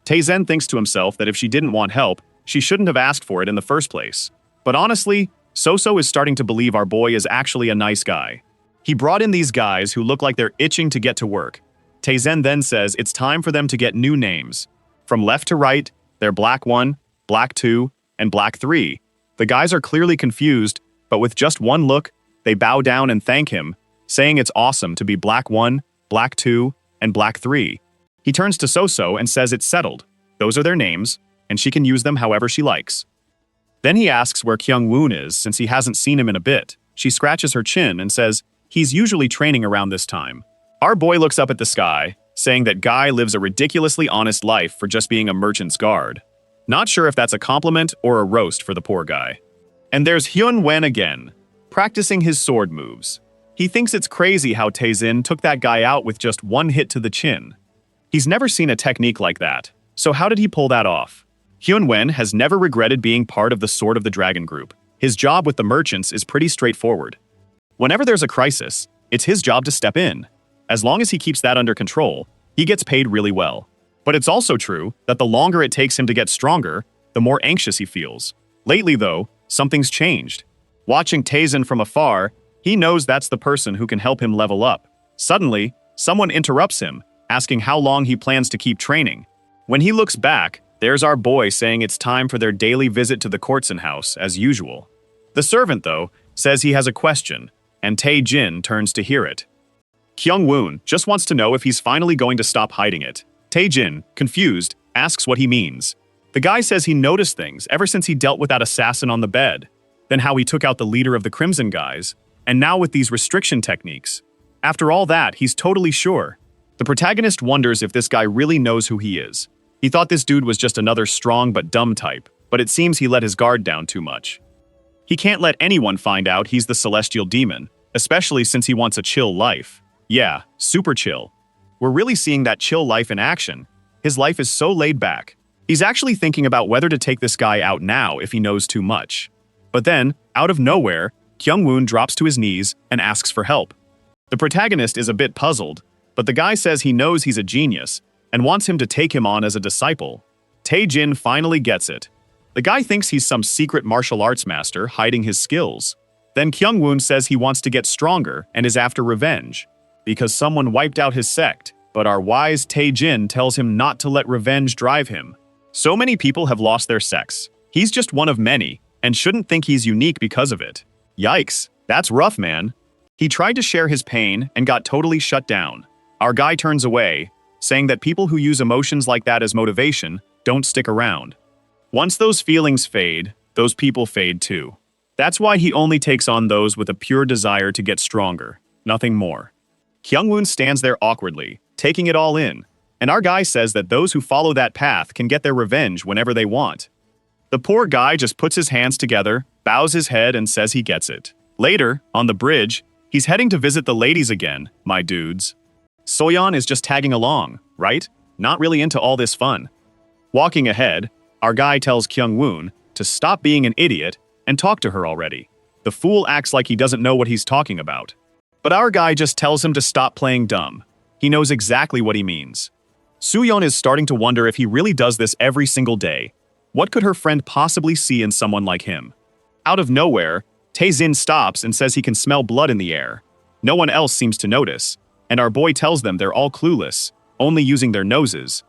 Tae-jin thinks to himself that if she didn't want help, she shouldn't have asked for it in the first place. But honestly, So-So is starting to believe our boy is actually a nice guy. He brought in these guys who look like they're itching to get to work. Tae-jin then says it's time for them to get new names. From left to right, they're Black 1, Black 2, and Black 3. The guys are clearly confused, but with just one look, they bow down and thank him, saying it's awesome to be Black 1, Black 2, and Black 3. He turns to So-So and says it's settled. Those are their names, and she can use them however she likes. Then he asks where Kyung-woon is since he hasn't seen him in a bit. She scratches her chin and says he's usually training around this time. Our boy looks up at the sky, saying that Guy lives a ridiculously honest life for just being a merchant's guard. Not sure if that's a compliment or a roast for the poor guy. And there's Hyun-wen again, practicing his sword moves. He thinks it's crazy how Tae-jin took that guy out with just one hit to the chin. He's never seen a technique like that, so how did he pull that off? Hyun-wen has never regretted being part of the Sword of the Dragon group. His job with the merchants is pretty straightforward. Whenever there's a crisis, it's his job to step in. As long as he keeps that under control, he gets paid really well. But it's also true that the longer it takes him to get stronger, the more anxious he feels. Lately, though, something's changed. Watching Tae-jin from afar, he knows that's the person who can help him level up. Suddenly, someone interrupts him, asking how long he plans to keep training. When he looks back, there's our boy saying it's time for their daily visit to the Corson house, as usual. The servant, though, says he has a question, and Tae-jin turns to hear it. Kyung-woon just wants to know if he's finally going to stop hiding it. Tae-jin, confused, asks what he means. The guy says he noticed things ever since he dealt with that assassin on the bed, then how he took out the leader of the Crimson guys, and now with these restriction techniques. After all that, he's totally sure. The protagonist wonders if this guy really knows who he is. He thought this dude was just another strong but dumb type, but it seems he let his guard down too much. He can't let anyone find out he's the celestial demon, especially since he wants a chill life. Yeah, super chill. We're really seeing that chill life in action. His life is so laid back. He's actually thinking about whether to take this guy out now if he knows too much. But then, out of nowhere, Kyung-woon drops to his knees and asks for help. The protagonist is a bit puzzled, but the guy says he knows he's a genius and wants him to take him on as a disciple. Tae-jin finally gets it. The guy thinks he's some secret martial arts master hiding his skills. Then Kyung-woon says he wants to get stronger and is after revenge, because someone wiped out his sect, but our wise Tae-jin tells him not to let revenge drive him. So many people have lost their sects. He's just one of many, and shouldn't think he's unique because of it. Yikes, that's rough, man. He tried to share his pain and got totally shut down. Our guy turns away, saying that people who use emotions like that as motivation don't stick around. Once those feelings fade, those people fade too. That's why he only takes on those with a pure desire to get stronger, nothing more. Kyung-woon stands there awkwardly, taking it all in, and our guy says that those who follow that path can get their revenge whenever they want. The poor guy just puts his hands together, bows his head, and says he gets it. Later, on the bridge, he's heading to visit the ladies again, my dudes. Soyeon is just tagging along, right? Not really into all this fun. Walking ahead, our guy tells Kyung-woon to stop being an idiot and talk to her already. The fool acts like he doesn't know what he's talking about. But our guy just tells him to stop playing dumb. He knows exactly what he means. Suyeon is starting to wonder if he really does this every single day. What could her friend possibly see in someone like him? Out of nowhere, Tae-jin stops and says he can smell blood in the air. No one else seems to notice, and our boy tells them they're all clueless, only using their noses.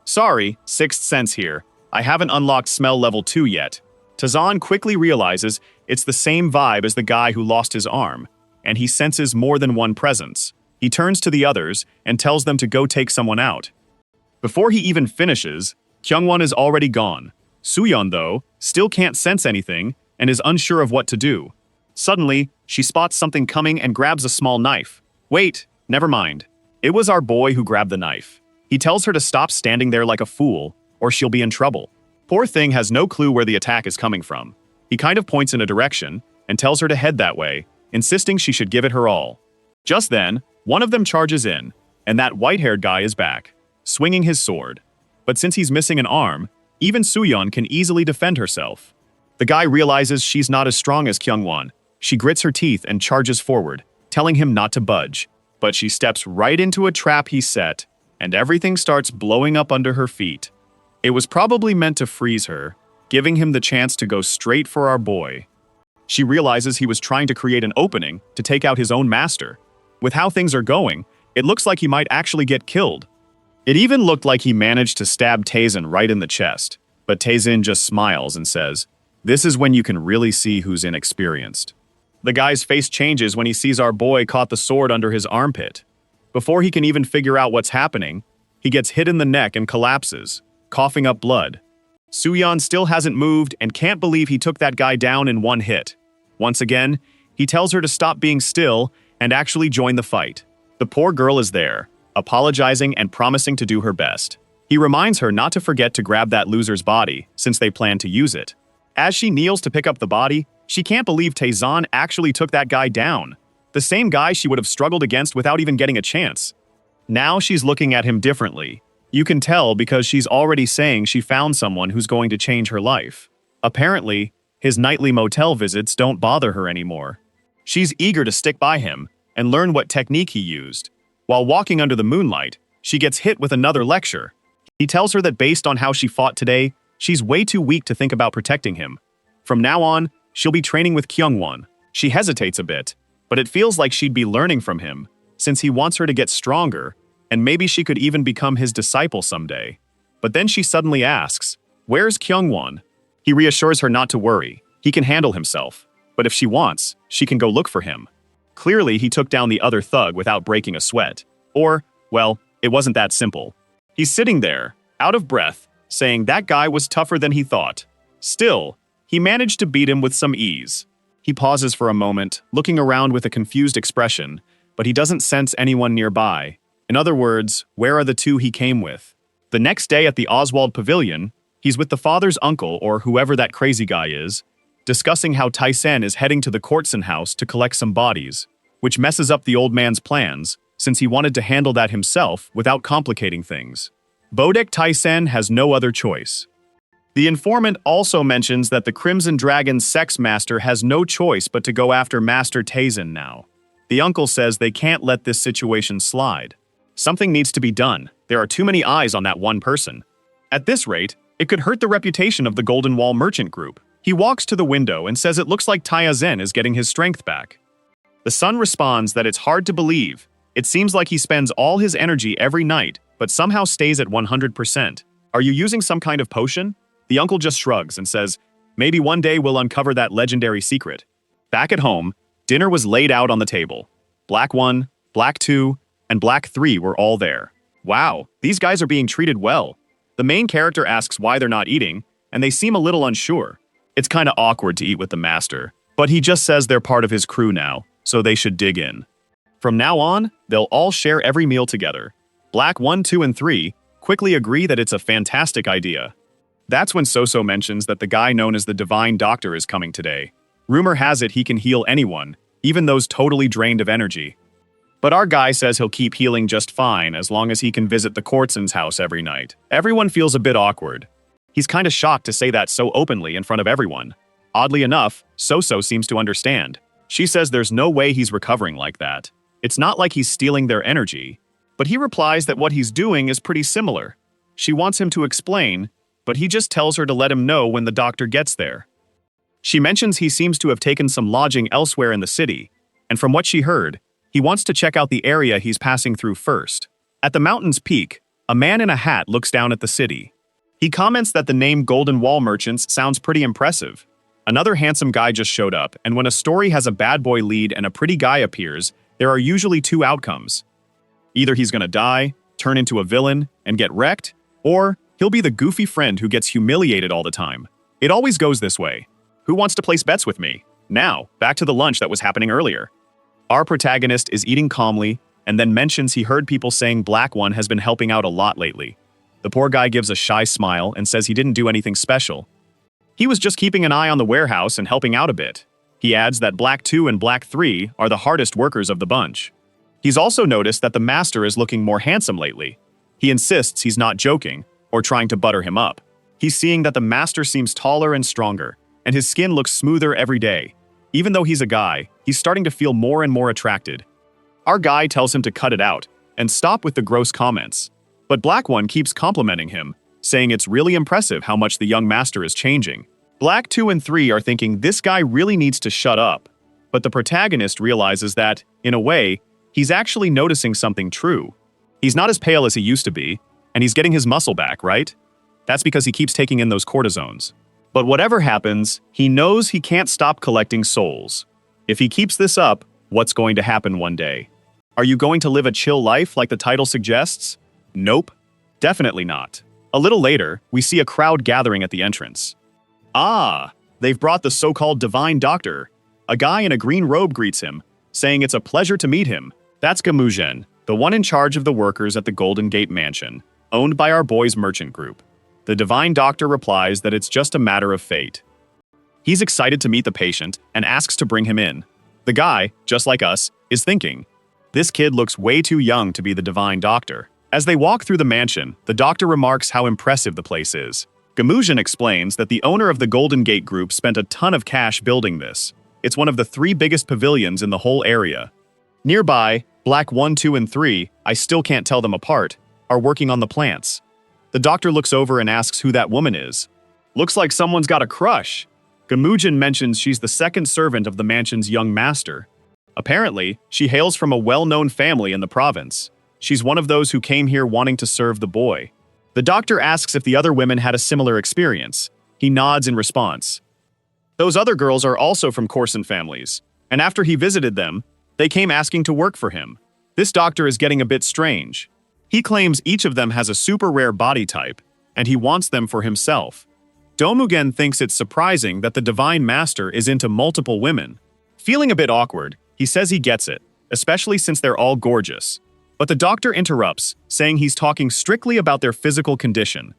Sorry, sixth sense here. I haven't unlocked smell level 2 yet. Tazan quickly realizes it's the same vibe as the guy who lost his arm, and he senses more than one presence. He turns to the others and tells them to go take someone out. Before he even finishes, Kyung-won is already gone. Suyeon, though, still can't sense anything and is unsure of what to do. Suddenly, she spots something coming and grabs a small knife. Wait, never mind. It was our boy who grabbed the knife. He tells her to stop standing there like a fool, or she'll be in trouble. Poor thing has no clue where the attack is coming from. He kind of points in a direction and tells her to head that way, insisting she should give it her all. Just then, one of them charges in, and that white-haired guy is back, swinging his sword. But since he's missing an arm, even Suyeon can easily defend herself. The guy realizes she's not as strong as Kyung-won. She grits her teeth and charges forward, telling him not to budge. But she steps right into a trap he set, and everything starts blowing up under her feet. It was probably meant to freeze her, giving him the chance to go straight for our boy. She realizes he was trying to create an opening to take out his own master. With how things are going, it looks like he might actually get killed. It even looked like he managed to stab Tae-jin right in the chest, but Tae-jin just smiles and says, "This is when you can really see who's inexperienced." The guy's face changes when he sees our boy caught the sword under his armpit. Before he can even figure out what's happening, he gets hit in the neck and collapses, coughing up blood. Suyeon still hasn't moved and can't believe he took that guy down in one hit. Once again, he tells her to stop being still and actually join the fight. The poor girl is there, apologizing and promising to do her best. He reminds her not to forget to grab that loser's body, since they plan to use it. As she kneels to pick up the body, she can't believe Tae-jin actually took that guy down. The same guy she would have struggled against without even getting a chance. Now she's looking at him differently. You can tell because she's already saying she found someone who's going to change her life. Apparently, his nightly motel visits don't bother her anymore. She's eager to stick by him and learn what technique he used. While walking under the moonlight, she gets hit with another lecture. He tells her that based on how she fought today, she's way too weak to think about protecting him. From now on, she'll be training with Kyung-won. She hesitates a bit, but it feels like she'd be learning from him, since he wants her to get stronger, and maybe she could even become his disciple someday. But then she suddenly asks, "Where's Kyung-won?" He reassures her not to worry. He can handle himself. But if she wants, she can go look for him. Clearly, he took down the other thug without breaking a sweat. Or, well, it wasn't that simple. He's sitting there, out of breath, saying that guy was tougher than he thought. Still, he managed to beat him with some ease. He pauses for a moment, looking around with a confused expression, but he doesn't sense anyone nearby. In other words, where are the two he came with? The next day at the Oswald Pavilion, he's with the father's uncle, or whoever that crazy guy is, discussing how Taisen is heading to the Courtson house to collect some bodies, which messes up the old man's plans, since he wanted to handle that himself without complicating things. Bodek Taisen has no other choice. The informant also mentions that the Crimson Dragon's sex master has no choice but to go after Master Taisen now. The uncle says they can't let this situation slide. Something needs to be done. There are too many eyes on that one person. At this rate, it could hurt the reputation of the Golden Wall Merchant Group. He walks to the window and says it looks like Taizen is getting his strength back. The son responds that it's hard to believe. It seems like he spends all his energy every night, but somehow stays at 100%. Are you using some kind of potion? The uncle just shrugs and says, maybe one day we'll uncover that legendary secret. Back at home, dinner was laid out on the table. Black 1, Black 2, and Black 3 were all there. Wow, these guys are being treated well. The main character asks why they're not eating, and they seem a little unsure. It's kinda awkward to eat with the master, but he just says they're part of his crew now, so they should dig in. From now on, they'll all share every meal together. Black 1, 2, and 3 quickly agree that it's a fantastic idea. That's when Soso mentions that the guy known as the Divine Doctor is coming today. Rumor has it he can heal anyone, even those totally drained of energy. But our guy says he'll keep healing just fine as long as he can visit the Kortsen's house every night. Everyone feels a bit awkward. He's kinda shocked to say that so openly in front of everyone. Oddly enough, Soso seems to understand. She says there's no way he's recovering like that. It's not like he's stealing their energy. But he replies that what he's doing is pretty similar. She wants him to explain, but he just tells her to let him know when the doctor gets there. She mentions he seems to have taken some lodging elsewhere in the city, and from what she heard, he wants to check out the area he's passing through first. At the mountain's peak, a man in a hat looks down at the city. He comments that the name Golden Wall Merchants sounds pretty impressive. Another handsome guy just showed up, and when a story has a bad boy lead and a pretty guy appears, there are usually two outcomes. Either he's gonna die, turn into a villain, and get wrecked, or he'll be the goofy friend who gets humiliated all the time. It always goes this way. Who wants to place bets with me? Now, back to the lunch that was happening earlier. Our protagonist is eating calmly, and then mentions he heard people saying Black 1 has been helping out a lot lately. The poor guy gives a shy smile and says he didn't do anything special. He was just keeping an eye on the warehouse and helping out a bit. He adds that Black 2 and Black 3 are the hardest workers of the bunch. He's also noticed that the master is looking more handsome lately. He insists he's not joking, or trying to butter him up. He's seeing that the master seems taller and stronger, and his skin looks smoother every day. Even though he's a guy, he's starting to feel more and more attracted. Our guy tells him to cut it out, and stop with the gross comments. But Black 1 keeps complimenting him, saying it's really impressive how much the young master is changing. Black 2 and 3 are thinking this guy really needs to shut up. But the protagonist realizes that, in a way, he's actually noticing something true. He's not as pale as he used to be, and he's getting his muscle back, right? That's because he keeps taking in those cortisones. But whatever happens, he knows he can't stop collecting souls. If he keeps this up, what's going to happen one day? Are you going to live a chill life like the title suggests? Nope, definitely not. A little later, we see a crowd gathering at the entrance. Ah, they've brought the so-called Divine Doctor. A guy in a green robe greets him, saying it's a pleasure to meet him. That's Gamujen, the one in charge of the workers at the Golden Gate Mansion, owned by our boys' merchant group. The Divine Doctor replies that it's just a matter of fate. He's excited to meet the patient and asks to bring him in. The guy, just like us, is thinking, this kid looks way too young to be the Divine Doctor. As they walk through the mansion, the doctor remarks how impressive the place is. Gamujen explains that the owner of the Golden Gate Group spent a ton of cash building this. It's one of the 3 biggest pavilions in the whole area. Nearby, Black 1, 2, and 3, I still can't tell them apart, are working on the plants. The doctor looks over and asks who that woman is. Looks like someone's got a crush. Gamujen mentions she's the second servant of the mansion's young master. Apparently, she hails from a well-known family in the province. She's one of those who came here wanting to serve the boy. The doctor asks if the other women had a similar experience. He nods in response. Those other girls are also from Korsen families, and after he visited them, they came asking to work for him. This doctor is getting a bit strange. He claims each of them has a super rare body type, and he wants them for himself. Domugen thinks it's surprising that the Divine Master is into multiple women. Feeling a bit awkward, he says he gets it, especially since they're all gorgeous. But the doctor interrupts, saying he's talking strictly about their physical condition.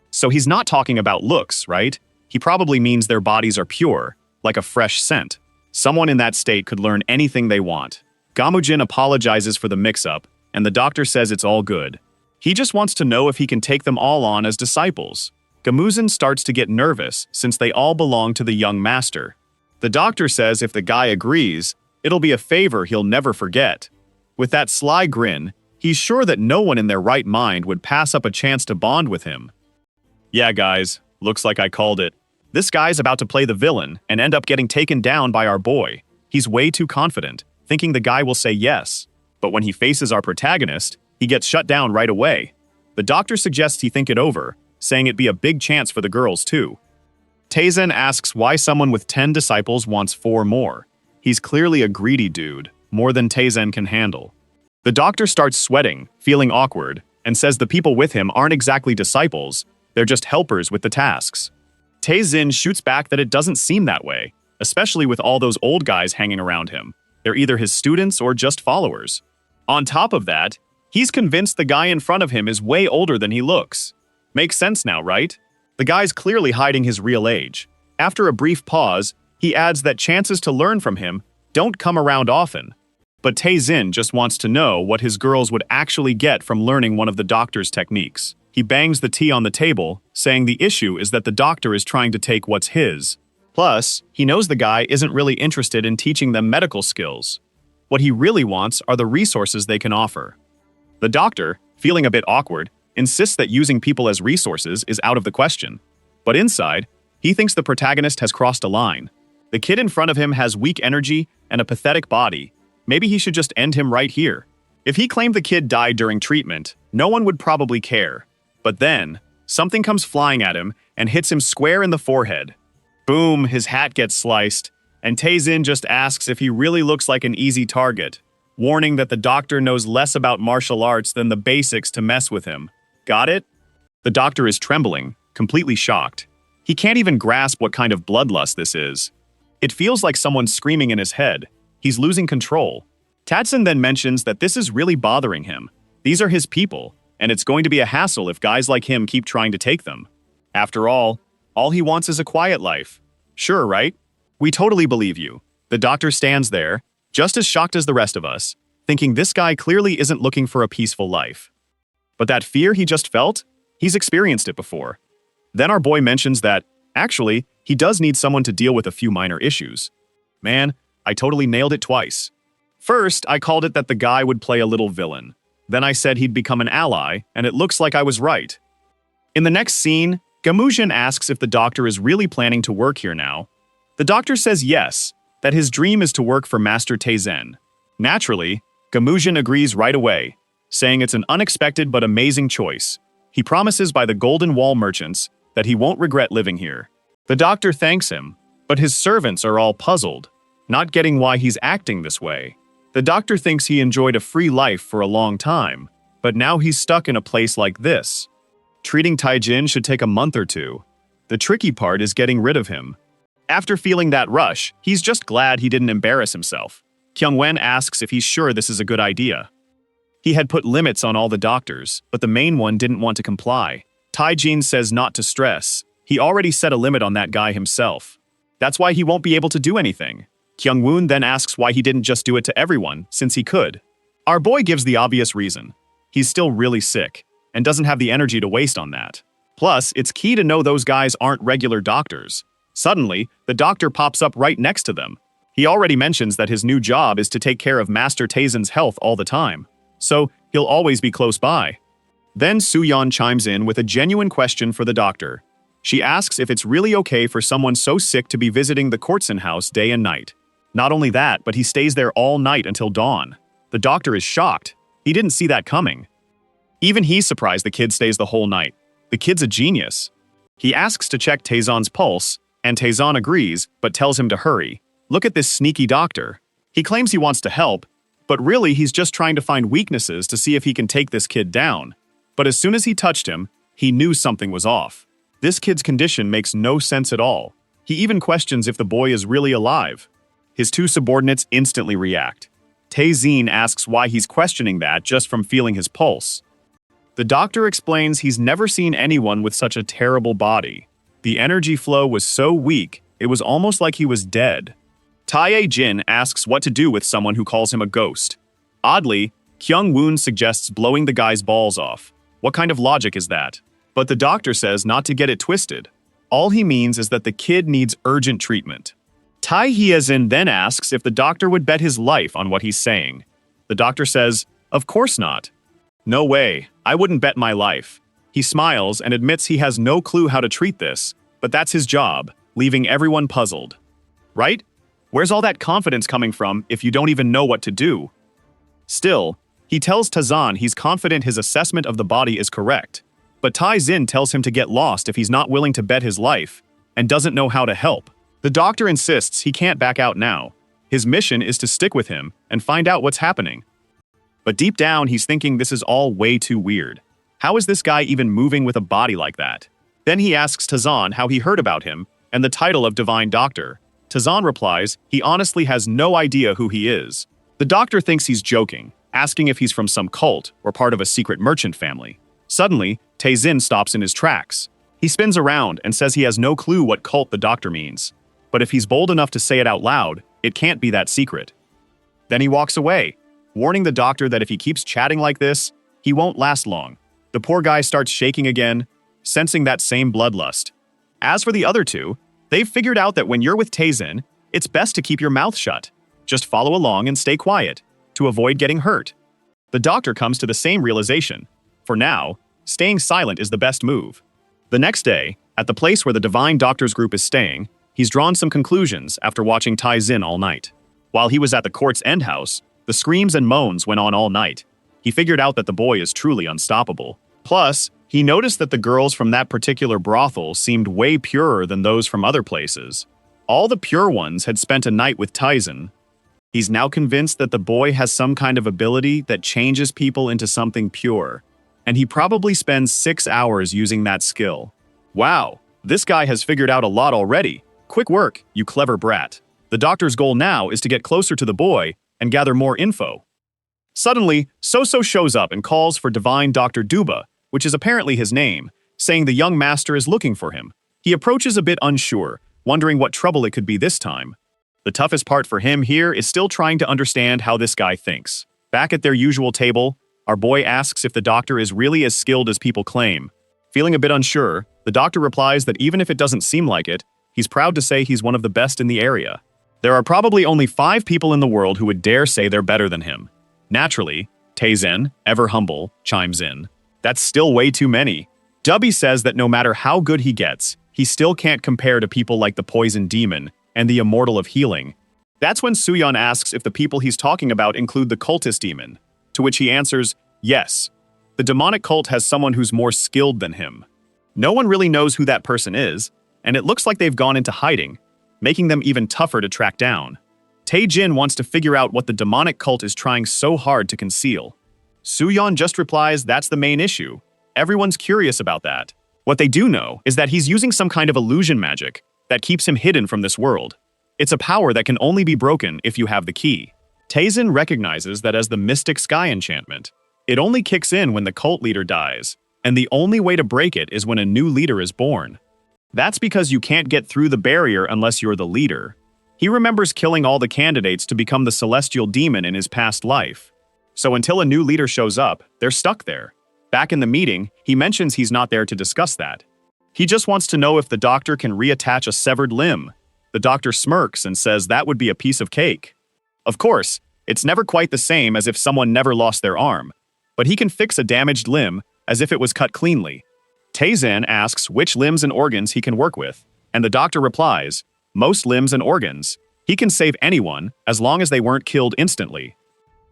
So he's not talking about looks, right? He probably means their bodies are pure, like a fresh scent. Someone in that state could learn anything they want. Gamujin apologizes for the mix-up, and the doctor says it's all good. He just wants to know if he can take them all on as disciples. Gamuzin starts to get nervous since they all belong to the young master. The doctor says if the guy agrees, it'll be a favor he'll never forget. With that sly grin, he's sure that no one in their right mind would pass up a chance to bond with him. Yeah, guys, looks like I called it. This guy's about to play the villain and end up getting taken down by our boy. He's way too confident, thinking the guy will say yes. But when he faces our protagonist, he gets shut down right away. The doctor suggests he think it over, saying it'd be a big chance for the girls too. Taisen asks why someone with 10 disciples wants 4 more. He's clearly a greedy dude, more than Taisen can handle. The doctor starts sweating, feeling awkward, and says the people with him aren't exactly disciples, they're just helpers with the tasks. Taisen shoots back that it doesn't seem that way, especially with all those old guys hanging around him. They're either his students or just followers. On top of that, he's convinced the guy in front of him is way older than he looks. Makes sense now, right? The guy's clearly hiding his real age. After a brief pause, he adds that chances to learn from him don't come around often. But Taisen just wants to know what his girls would actually get from learning one of the doctor's techniques. He bangs the tea on the table, saying the issue is that the doctor is trying to take what's his. Plus, he knows the guy isn't really interested in teaching them medical skills. What he really wants are the resources they can offer. The doctor, feeling a bit awkward, insists that using people as resources is out of the question. But inside, he thinks the protagonist has crossed a line. The kid in front of him has weak energy and a pathetic body. Maybe he should just end him right here. If he claimed the kid died during treatment, no one would probably care. But then, something comes flying at him and hits him square in the forehead. Boom, his hat gets sliced, and Taisen just asks if he really looks like an easy target, warning that the doctor knows less about martial arts than the basics to mess with him. Got it? The doctor is trembling, completely shocked. He can't even grasp what kind of bloodlust this is. It feels like someone's screaming in his head. He's losing control. Tatsun then mentions that this is really bothering him. These are his people, and it's going to be a hassle if guys like him keep trying to take them. After all he wants is a quiet life. Sure, right? We totally believe you. The doctor stands there, just as shocked as the rest of us, thinking this guy clearly isn't looking for a peaceful life. But that fear he just felt, he's experienced it before. Then our boy mentions that, actually, he does need someone to deal with a few minor issues. Man, I totally nailed it twice. First, I called it that the guy would play a little villain. Then I said he'd become an ally, and it looks like I was right. In the next scene, Gamujin asks if the doctor is really planning to work here now. The doctor says yes, that his dream is to work for Master Taisen. Naturally, Gamujin agrees right away, saying it's an unexpected but amazing choice. He promises by the Golden Wall merchants that he won't regret living here. The doctor thanks him, but his servants are all puzzled, not getting why he's acting this way. The doctor thinks he enjoyed a free life for a long time, but now he's stuck in a place like this. Treating Taijin should take a month or two. The tricky part is getting rid of him. After feeling that rush, he's just glad he didn't embarrass himself. Kyungwen asks if he's sure this is a good idea. He had put limits on all the doctors, but the main one didn't want to comply. Taijin says not to stress. He already set a limit on that guy himself. That's why he won't be able to do anything. Kyungwoon then asks why he didn't just do it to everyone, since he could. Our boy gives the obvious reason. He's still really sick, and doesn't have the energy to waste on that. Plus, it's key to know those guys aren't regular doctors. Suddenly, the doctor pops up right next to them. He already mentions that his new job is to take care of Master Taisen's health all the time, so he'll always be close by. Then Suyeon chimes in with a genuine question for the doctor. She asks if it's really okay for someone so sick to be visiting the Kortsen house day and night. Not only that, but he stays there all night until dawn. The doctor is shocked. He didn't see that coming. Even he's surprised the kid stays the whole night. The kid's a genius. He asks to check Taesan's pulse, and Taesan agrees, but tells him to hurry. Look at this sneaky doctor. He claims he wants to help, but really he's just trying to find weaknesses to see if he can take this kid down. But as soon as he touched him, he knew something was off. This kid's condition makes no sense at all. He even questions if the boy is really alive. His two subordinates instantly react. Taezin asks why he's questioning that just from feeling his pulse. The doctor explains he's never seen anyone with such a terrible body. The energy flow was so weak, it was almost like he was dead. Tae Jin asks what to do with someone who calls him a ghost. Oddly, Kyung Woon suggests blowing the guy's balls off. What kind of logic is that? But the doctor says not to get it twisted. All he means is that the kid needs urgent treatment. Tae Hyejin then asks if the doctor would bet his life on what he's saying. The doctor says, "Of course not." "No way, I wouldn't bet my life." He smiles and admits he has no clue how to treat this, but that's his job, leaving everyone puzzled. Right? Where's all that confidence coming from if you don't even know what to do? Still, he tells Tazan he's confident his assessment of the body is correct, but Tai Zin tells him to get lost if he's not willing to bet his life, and doesn't know how to help. The doctor insists he can't back out now. His mission is to stick with him and find out what's happening. But deep down, he's thinking this is all way too weird. How is this guy even moving with a body like that? Then he asks Tazan how he heard about him and the title of Divine Doctor. Tazan replies he honestly has no idea who he is. The doctor thinks he's joking, asking if he's from some cult or part of a secret merchant family. Suddenly, Tae-Zin stops in his tracks. He spins around and says he has no clue what cult the doctor means. But if he's bold enough to say it out loud, it can't be that secret. Then he walks away, warning the doctor that if he keeps chatting like this, he won't last long. The poor guy starts shaking again, sensing that same bloodlust. As for the other two, they've figured out that when you're with Tae-Zin, it's best to keep your mouth shut. Just follow along and stay quiet, to avoid getting hurt. The doctor comes to the same realization. For now, staying silent is the best move. The next day, at the place where the Divine Doctor's group is staying, he's drawn some conclusions after watching Tae-Zin all night. While he was at the court's end house, the screams and moans went on all night. He figured out that the boy is truly unstoppable. Plus, he noticed that the girls from that particular brothel seemed way purer than those from other places. All the pure ones had spent a night with Tae-Zin. He's now convinced that the boy has some kind of ability that changes people into something pure, and he probably spends 6 hours using that skill. Wow, this guy has figured out a lot already. Quick work, you clever brat. The doctor's goal now is to get closer to the boy and gather more info. Suddenly, Soso shows up and calls for Divine Dr. Duba, which is apparently his name, saying the young master is looking for him. He approaches a bit unsure, wondering what trouble it could be this time. The toughest part for him here is still trying to understand how this guy thinks. Back at their usual table, our boy asks if the doctor is really as skilled as people claim. Feeling a bit unsure, the doctor replies that even if it doesn't seem like it, he's proud to say he's one of the best in the area. There are probably only 5 people in the world who would dare say they're better than him. Naturally, Tae-Zin, ever humble, chimes in. That's still way too many. Dubby says that no matter how good he gets, he still can't compare to people like the Poison Demon and the Immortal of Healing. That's when Suyeon asks if the people he's talking about include the Cultist Demon, to which he answers, yes. The demonic cult has someone who's more skilled than him. No one really knows who that person is, and it looks like they've gone into hiding, making them even tougher to track down. Tae-Jin wants to figure out what the demonic cult is trying so hard to conceal. Suyeon just replies that's the main issue. Everyone's curious about that. What they do know is that he's using some kind of illusion magic that keeps him hidden from this world. It's a power that can only be broken if you have the key. Tae-Zin recognizes that as the Mystic Sky enchantment. It only kicks in when the cult leader dies, and the only way to break it is when a new leader is born. That's because you can't get through the barrier unless you're the leader. He remembers killing all the candidates to become the celestial demon in his past life. So until a new leader shows up, they're stuck there. Back in the meeting, he mentions he's not there to discuss that. He just wants to know if the doctor can reattach a severed limb. The doctor smirks and says that would be a piece of cake. Of course, it's never quite the same as if someone never lost their arm, but he can fix a damaged limb as if it was cut cleanly. Tae-Zin asks which limbs and organs he can work with, and the doctor replies, most limbs and organs. He can save anyone as long as they weren't killed instantly.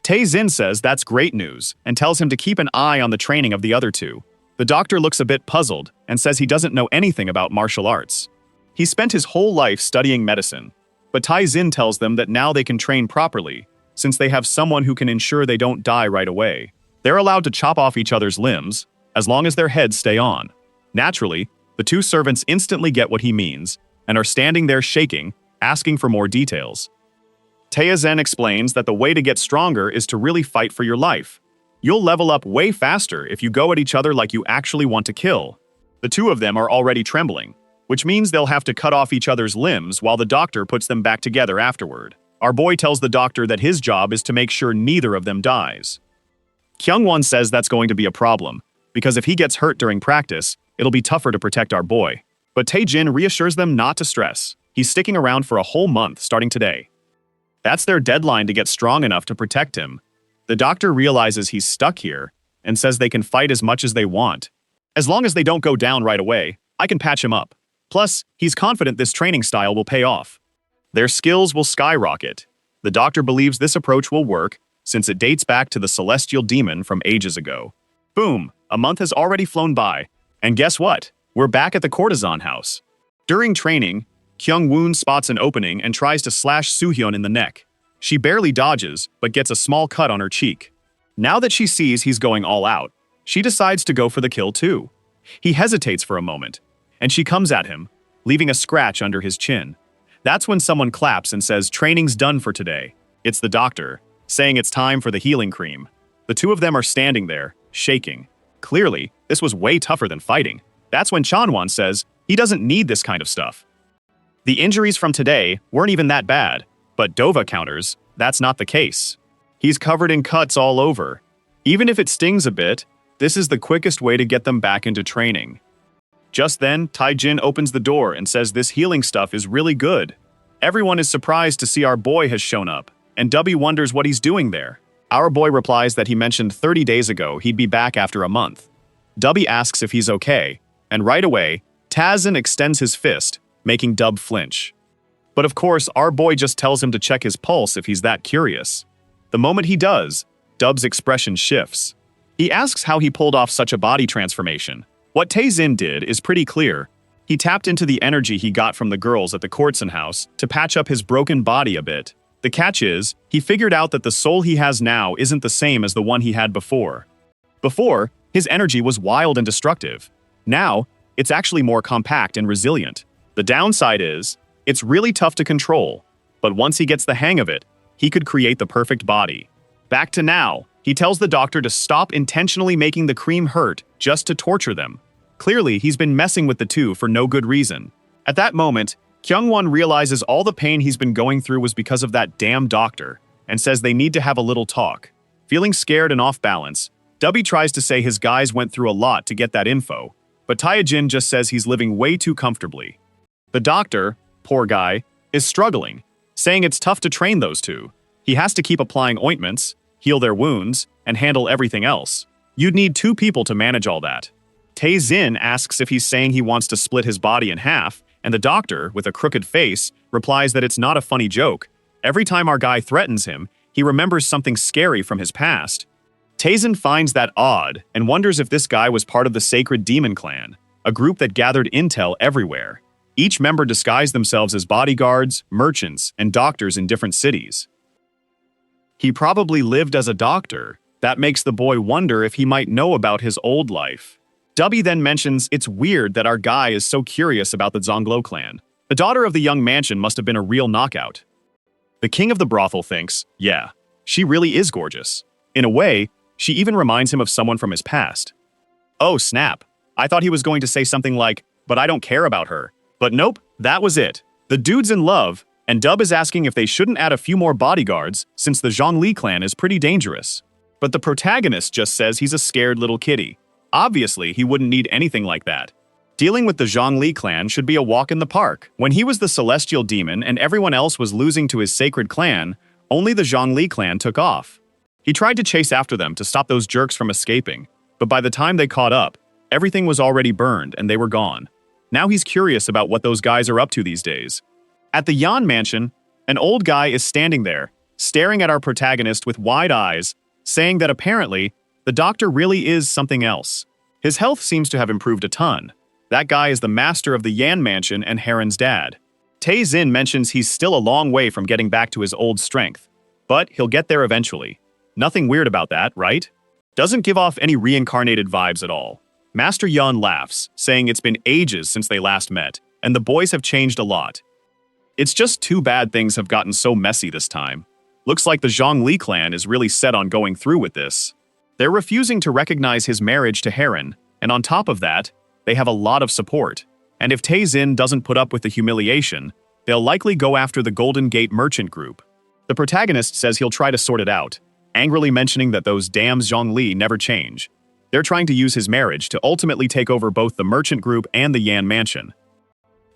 Tae-Zin says that's great news and tells him to keep an eye on the training of the other two. The doctor looks a bit puzzled and says he doesn't know anything about martial arts. He spent his whole life studying medicine, but Tae-Zin tells them that now they can train properly, since they have someone who can ensure they don't die right away. They're allowed to chop off each other's limbs, as long as their heads stay on. Naturally, the two servants instantly get what he means, and are standing there shaking, asking for more details. Tae-Zin explains that the way to get stronger is to really fight for your life. You'll level up way faster if you go at each other like you actually want to kill. The two of them are already trembling. which means they'll have to cut off each other's limbs while the doctor puts them back together afterward. Our boy tells the doctor that his job is to make sure neither of them dies. Kyungwon says that's going to be a problem, because if he gets hurt during practice, it'll be tougher to protect our boy. But Tae-jin reassures them not to stress. He's sticking around for a whole month starting today. That's their deadline to get strong enough to protect him. The doctor realizes he's stuck here and says they can fight as much as they want. As long as they don't go down right away, I can patch him up. Plus, he's confident this training style will pay off. Their skills will skyrocket. The doctor believes this approach will work since it dates back to the celestial demon from ages ago. Boom, a month has already flown by. And guess what? We're back at the courtesan house. During training, Kyung-woon spots an opening and tries to slash Soo-hyun in the neck. She barely dodges, but gets a small cut on her cheek. Now that she sees he's going all out, she decides to go for the kill too. He hesitates for a moment, and she comes at him, leaving a scratch under his chin. That's when someone claps and says, "Training's done for today." It's the doctor, saying it's time for the healing cream. The two of them are standing there, shaking. Clearly, this was way tougher than fighting. That's when Chanwon says he doesn't need this kind of stuff. The injuries from today weren't even that bad, but Dova counters, that's not the case. He's covered in cuts all over. Even if it stings a bit, this is the quickest way to get them back into training. Just then, Tae-jin opens the door and says this healing stuff is really good. Everyone is surprised to see our boy has shown up, and Dubby wonders what he's doing there. Our boy replies that he mentioned 30 days ago he'd be back after a month. Dubby asks if he's okay, and right away, Tazin extends his fist, making Dub flinch. But of course, our boy just tells him to check his pulse if he's that curious. The moment he does, Dub's expression shifts. He asks how he pulled off such a body transformation. What Tae-jin did is pretty clear. He tapped into the energy he got from the girls at the courtesan house to patch up his broken body a bit. The catch is, he figured out that the soul he has now isn't the same as the one he had before. Before, his energy was wild and destructive. Now, it's actually more compact and resilient. The downside is, it's really tough to control, but once he gets the hang of it, he could create the perfect body. Back to now, he tells the doctor to stop intentionally making the cream hurt just to torture them. Clearly, he's been messing with the two for no good reason. At that moment, Kyungwon realizes all the pain he's been going through was because of that damn doctor, and says they need to have a little talk. Feeling scared and off balance, Dubby tries to say his guys went through a lot to get that info, but Tae-jin just says he's living way too comfortably. The doctor, poor guy, is struggling, saying it's tough to train those two. He has to keep applying ointments, heal their wounds, and handle everything else. You'd need two people to manage all that. Tae-jin asks if he's saying he wants to split his body in half, and the doctor, with a crooked face, replies that it's not a funny joke. Every time our guy threatens him, he remembers something scary from his past. Tae-jin finds that odd and wonders if this guy was part of the Sacred Demon Clan, a group that gathered intel everywhere. Each member disguised themselves as bodyguards, merchants, and doctors in different cities. He probably lived as a doctor. That makes the boy wonder if he might know about his old life. Dubby then mentions it's weird that our guy is so curious about the Zonglo clan. The daughter of the young mansion must have been a real knockout. The king of the brothel thinks, yeah, she really is gorgeous. In a way, she even reminds him of someone from his past. Oh snap, I thought he was going to say something like, but I don't care about her. But nope, that was it. The dude's in love, and Dub is asking if they shouldn't add a few more bodyguards since the Zhongli clan is pretty dangerous. But the protagonist just says he's a scared little kitty. Obviously, he wouldn't need anything like that. Dealing with the Zhongli clan should be a walk in the park. When he was the celestial demon and everyone else was losing to his sacred clan, only the Zhongli clan took off. He tried to chase after them to stop those jerks from escaping, but by the time they caught up, everything was already burned and they were gone. Now he's curious about what those guys are up to these days. At the Yan mansion, an old guy is standing there, staring at our protagonist with wide eyes, saying that apparently, the doctor really is something else. His health seems to have improved a ton. That guy is the master of the Yan mansion and Heron's dad. Tae-jin mentions he's still a long way from getting back to his old strength, but he'll get there eventually. Nothing weird about that, right? Doesn't give off any reincarnated vibes at all. Master Yan laughs, saying it's been ages since they last met, and the boys have changed a lot. It's just too bad things have gotten so messy this time. Looks like the Zhongli clan is really set on going through with this. They're refusing to recognize his marriage to Heron, and on top of that, they have a lot of support. And if Tae-jin doesn't put up with the humiliation, they'll likely go after the Golden Gate merchant group. The protagonist says he'll try to sort it out, angrily mentioning that those damn Zhongli never change. They're trying to use his marriage to ultimately take over both the merchant group and the Yan mansion.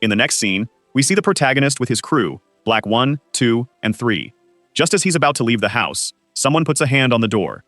In the next scene, we see the protagonist with his crew, Black 1, 2, and 3. Just as he's about to leave the house, someone puts a hand on the door.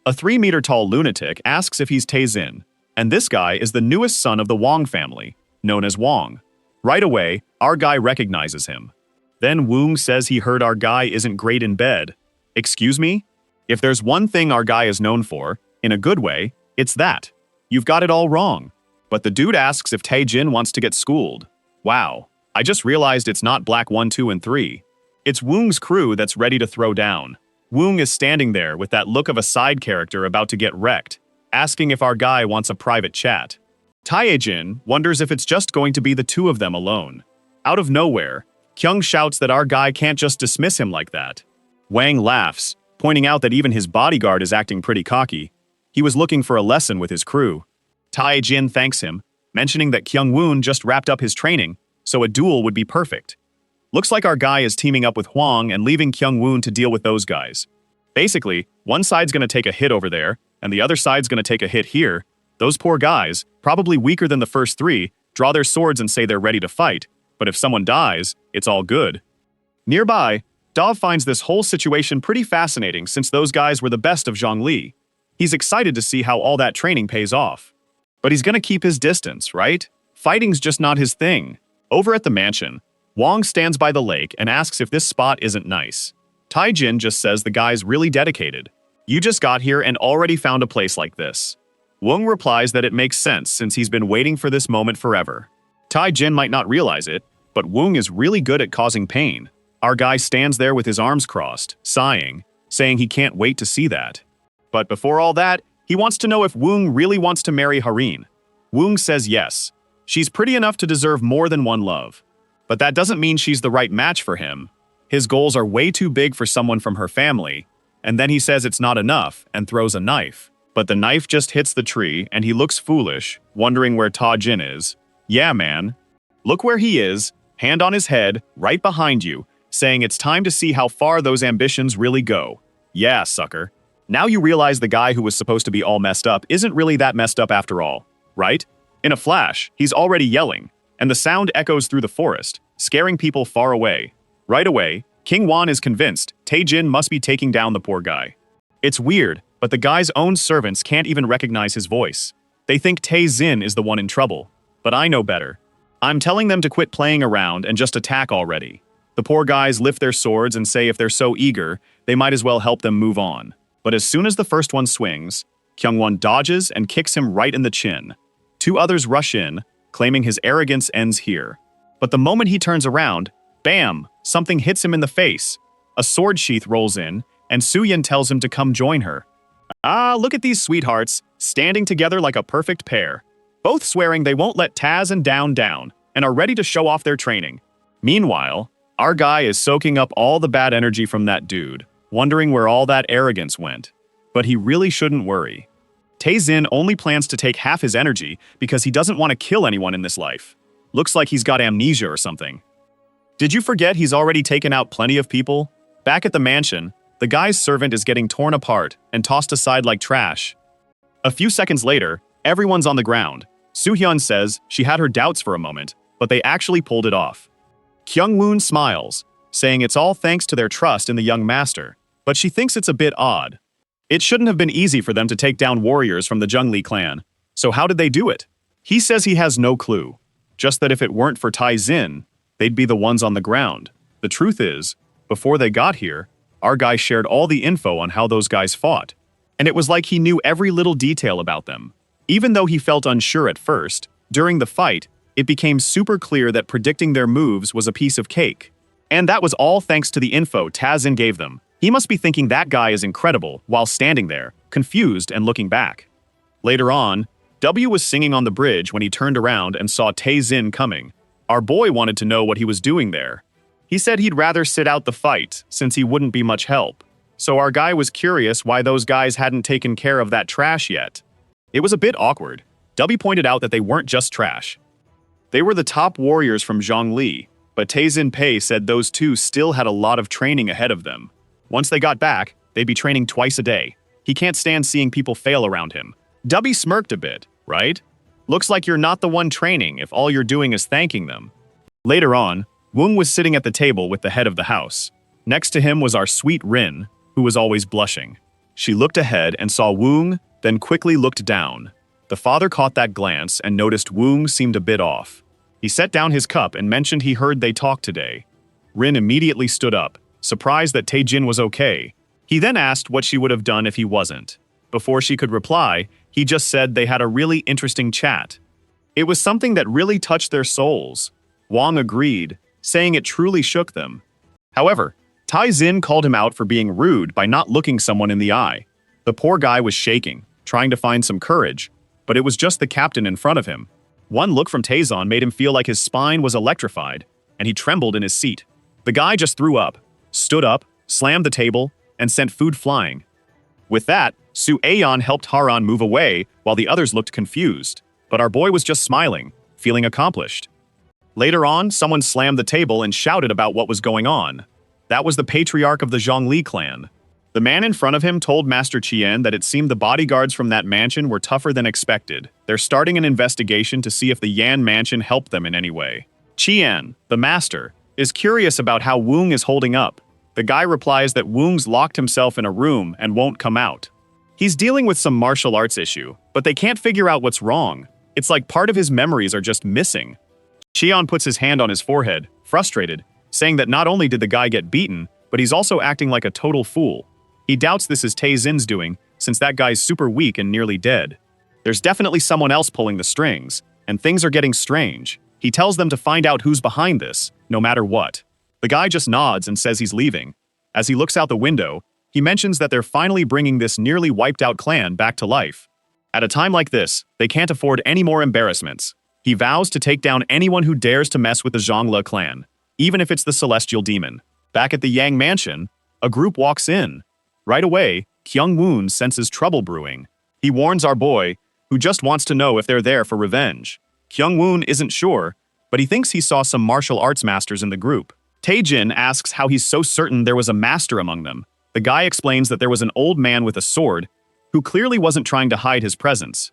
A 3-meter-tall lunatic asks if he's Tae-jin, and this guy is the newest son of the Wong family, known as Wong. Right away, our guy recognizes him. Then Woong says he heard our guy isn't great in bed. Excuse me? If there's one thing our guy is known for, in a good way, it's that. You've got it all wrong. But the dude asks if Tae-jin wants to get schooled. Wow, I just realized it's not Black 1, 2, and 3. It's Woong's crew that's ready to throw down. Woong is standing there with that look of a side character about to get wrecked, asking if our guy wants a private chat. Tae-jin wonders if it's just going to be the two of them alone. Out of nowhere, Kyung shouts that our guy can't just dismiss him like that. Wang laughs, pointing out that even his bodyguard is acting pretty cocky. He was looking for a lesson with his crew. Tae-jin thanks him, mentioning that Kyung-woon just wrapped up his training, so a duel would be perfect. Looks like our guy is teaming up with Hwang and leaving Kyung-woon to deal with those guys. Basically, one side's gonna take a hit over there, and the other side's gonna take a hit here. Those poor guys, probably weaker than the first 3, draw their swords and say they're ready to fight, but if someone dies, it's all good. Nearby, Dov finds this whole situation pretty fascinating since those guys were the best of Zhongli. He's excited to see how all that training pays off. But he's gonna keep his distance, right? Fighting's just not his thing. Over at the mansion, Wong stands by the lake and asks if this spot isn't nice. Tae-jin just says the guy's really dedicated. You just got here and already found a place like this. Wong replies that it makes sense since he's been waiting for this moment forever. Tae-jin might not realize it, but Wong is really good at causing pain. Our guy stands there with his arms crossed, sighing, saying he can't wait to see that. But before all that, he wants to know if Wong really wants to marry Hareen. Wong says yes. She's pretty enough to deserve more than one love. But that doesn't mean she's the right match for him. His goals are way too big for someone from her family, and then he says it's not enough and throws a knife. But the knife just hits the tree and he looks foolish, wondering where Tae-jin is. Yeah, man. Look where he is, hand on his head, right behind you, saying it's time to see how far those ambitions really go. Yeah, sucker. Now you realize the guy who was supposed to be all messed up isn't really that messed up after all, right? In a flash, he's already yelling, and the sound echoes through the forest, scaring people far away. Right away, King Wan is convinced Tae-jin must be taking down the poor guy. It's weird, but the guy's own servants can't even recognize his voice. They think Tae-jin is the one in trouble, but I know better. I'm telling them to quit playing around and just attack already. The poor guys lift their swords and say if they're so eager, they might as well help them move on. But as soon as the first one swings, Kyung-won dodges and kicks him right in the chin. 2 others rush in, claiming his arrogance ends here. But the moment he turns around, bam, something hits him in the face. A sword sheath rolls in, and Soo-yin tells him to come join her. Ah, look at these sweethearts, standing together like a perfect pair. Both swearing they won't let Taz and down, and are ready to show off their training. Meanwhile, our guy is soaking up all the bad energy from that dude, wondering where all that arrogance went. But he really shouldn't worry. Tae-jin only plans to take half his energy because he doesn't want to kill anyone in this life. Looks like he's got amnesia or something. Did you forget he's already taken out plenty of people? Back at the mansion, the guy's servant is getting torn apart and tossed aside like trash. A few seconds later, everyone's on the ground. Soo-hyun says she had her doubts for a moment, but they actually pulled it off. Kyung-woon smiles, saying it's all thanks to their trust in the young master, but she thinks it's a bit odd. It shouldn't have been easy for them to take down warriors from the Zhongli clan, so how did they do it? He says he has no clue, just that if it weren't for Tae-jin, they'd be the ones on the ground. The truth is, before they got here, our guy shared all the info on how those guys fought, and it was like he knew every little detail about them. Even though he felt unsure at first, during the fight, it became super clear that predicting their moves was a piece of cake. And that was all thanks to the info Tae-jin gave them. He must be thinking that guy is incredible while standing there, confused and looking back. Later on, W was singing on the bridge when he turned around and saw Tae-jin coming. Our boy wanted to know what he was doing there. He said he'd rather sit out the fight, since he wouldn't be much help. So our guy was curious why those guys hadn't taken care of that trash yet. It was a bit awkward. W pointed out that they weren't just trash. They were the top warriors from Zhongli, but Taizin Pei said those two still had a lot of training ahead of them. Once they got back, they'd be training twice a day. He can't stand seeing people fail around him. Dubby smirked a bit, right? Looks like you're not the one training if all you're doing is thanking them. Later on, Wung was sitting at the table with the head of the house. Next to him was our sweet Rin, who was always blushing. She looked ahead and saw Wung, then quickly looked down. The father caught that glance and noticed Wung seemed a bit off. He set down his cup and mentioned he heard they talked today. Rin immediately stood up, surprised that Taejin was okay. He then asked what she would have done if he wasn't. Before she could reply, he just said they had a really interesting chat. It was something that really touched their souls. Wang agreed, saying it truly shook them. However, Taizin called him out for being rude by not looking someone in the eye. The poor guy was shaking, trying to find some courage, but it was just the captain in front of him. One look from Taizon made him feel like his spine was electrified, and he trembled in his seat. The guy just threw up, stood up, slammed the table, and sent food flying. With that, Su Aeon helped Haran move away while the others looked confused, but our boy was just smiling, feeling accomplished. Later on, someone slammed the table and shouted about what was going on. That was the patriarch of the Zhongli clan. The man in front of him told Master Qian that it seemed the bodyguards from that mansion were tougher than expected. They're starting an investigation to see if the Yan mansion helped them in any way. Qian, the master, is curious about how Wung is holding up. The guy replies that Wung's locked himself in a room and won't come out. He's dealing with some martial arts issue, but they can't figure out what's wrong. It's like part of his memories are just missing. Qian puts his hand on his forehead, frustrated, saying that not only did the guy get beaten, but he's also acting like a total fool. He doubts this is Taezin's doing, since that guy's super weak and nearly dead. There's definitely someone else pulling the strings, and things are getting strange. He tells them to find out who's behind this, no matter what. The guy just nods and says he's leaving. As he looks out the window, he mentions that they're finally bringing this nearly wiped-out clan back to life. At a time like this, they can't afford any more embarrassments. He vows to take down anyone who dares to mess with the Zhongli clan, even if it's the Celestial Demon. Back at the Yang Mansion, a group walks in. Right away, Kyung-woon senses trouble brewing. He warns our boy, who just wants to know if they're there for revenge. Kyung-woon isn't sure, but he thinks he saw some martial arts masters in the group. Taejin asks how he's so certain there was a master among them. The guy explains that there was an old man with a sword, who clearly wasn't trying to hide his presence.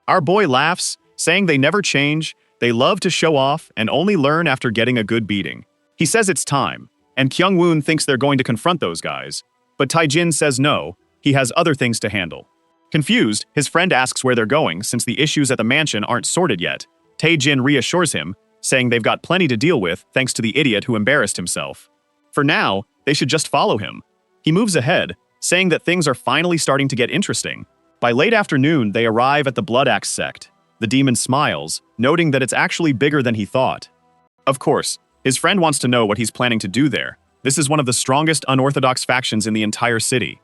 Our boy laughs, saying they never change, they love to show off, and only learn after getting a good beating. He says it's time, and Kyung-woon thinks they're going to confront those guys. But Taejin says no, he has other things to handle. Confused, his friend asks where they're going since the issues at the mansion aren't sorted yet. Taejin reassures him, saying they've got plenty to deal with thanks to the idiot who embarrassed himself. For now, they should just follow him. He moves ahead, saying that things are finally starting to get interesting. By late afternoon, they arrive at the Blood Axe sect. The demon smiles, noting that it's actually bigger than he thought. Of course, his friend wants to know what he's planning to do there. This is one of the strongest unorthodox factions in the entire city.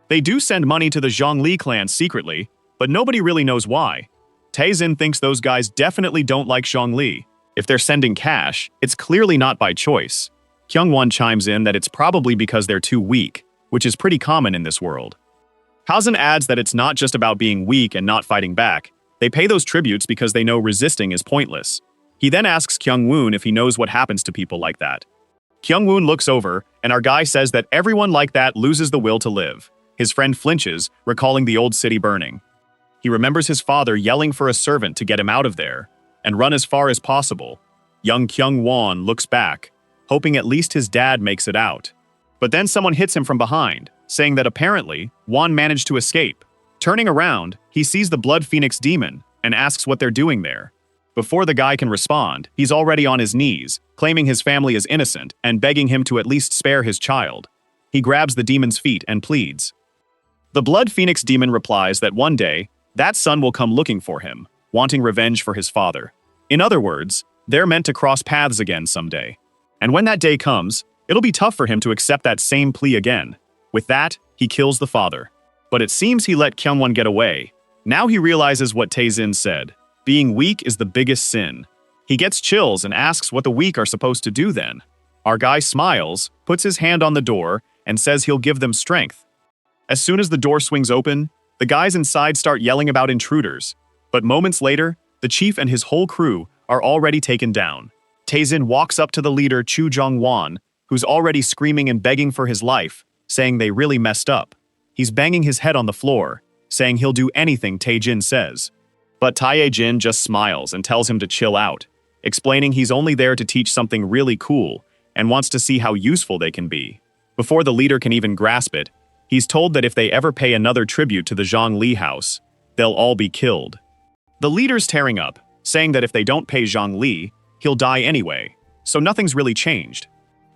They do send money to the Zhongli clan secretly, but nobody really knows why. Taizin thinks those guys definitely don't like Zhongli. If they're sending cash, it's clearly not by choice. Kyungwon chimes in that it's probably because they're too weak, which is pretty common in this world. Hazen adds that it's not just about being weak and not fighting back. They pay those tributes because they know resisting is pointless. He then asks Kyung-woon if he knows what happens to people like that. Kyung-woon looks over, and our guy says that everyone like that loses the will to live. His friend flinches, recalling the old city burning. He remembers his father yelling for a servant to get him out of there, and run as far as possible. Young Kyung-won looks back, hoping at least his dad makes it out. But then someone hits him from behind, saying that apparently, Won managed to escape. Turning around, he sees the Blood Phoenix demon, and asks what they're doing there. Before the guy can respond, he's already on his knees, claiming his family is innocent and begging him to at least spare his child. He grabs the demon's feet and pleads. The Blood Phoenix demon replies that one day, that son will come looking for him, wanting revenge for his father. In other words, they're meant to cross paths again someday. And when that day comes, it'll be tough for him to accept that same plea again. With that, he kills the father. But it seems he let Kyungwon get away. Now he realizes what Taezin said. Being weak is the biggest sin. He gets chills and asks what the weak are supposed to do then. Our guy smiles, puts his hand on the door, and says he'll give them strength. As soon as the door swings open, the guys inside start yelling about intruders. But moments later, the chief and his whole crew are already taken down. Taizin walks up to the leader Chu Zhongwan, who's already screaming and begging for his life, saying they really messed up. He's banging his head on the floor, saying he'll do anything Taijin says. But Taijin just smiles and tells him to chill out, explaining he's only there to teach something really cool and wants to see how useful they can be. Before the leader can even grasp it, he's told that if they ever pay another tribute to the Zhongli house, they'll all be killed. The leader's tearing up, saying that if they don't pay Zhongli, he'll die anyway, so nothing's really changed.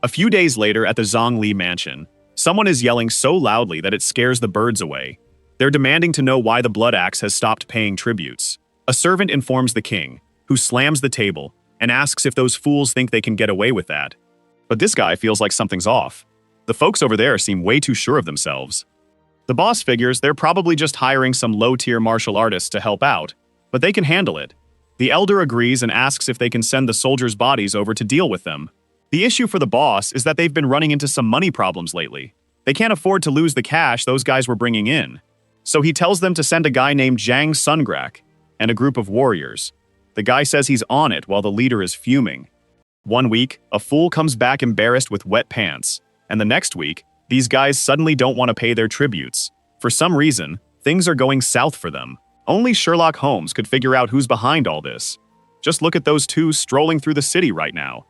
A few days later at the Zhongli mansion, someone is yelling so loudly that it scares the birds away. They're demanding to know why the Blood Axe has stopped paying tributes. A servant informs the king, who slams the table and asks if those fools think they can get away with that. But this guy feels like something's off. The folks over there seem way too sure of themselves. The boss figures they're probably just hiring some low-tier martial artists to help out, but they can handle it. The elder agrees and asks if they can send the soldiers' bodies over to deal with them. The issue for the boss is that they've been running into some money problems lately. They can't afford to lose the cash those guys were bringing in. So he tells them to send a guy named Zhang Sungrak and a group of warriors. The guy says he's on it while the leader is fuming. One week, a fool comes back embarrassed with wet pants, and the next week, these guys suddenly don't want to pay their tributes. For some reason, things are going south for them. Only Sherlock Holmes could figure out who's behind all this. Just look at those two strolling through the city right now.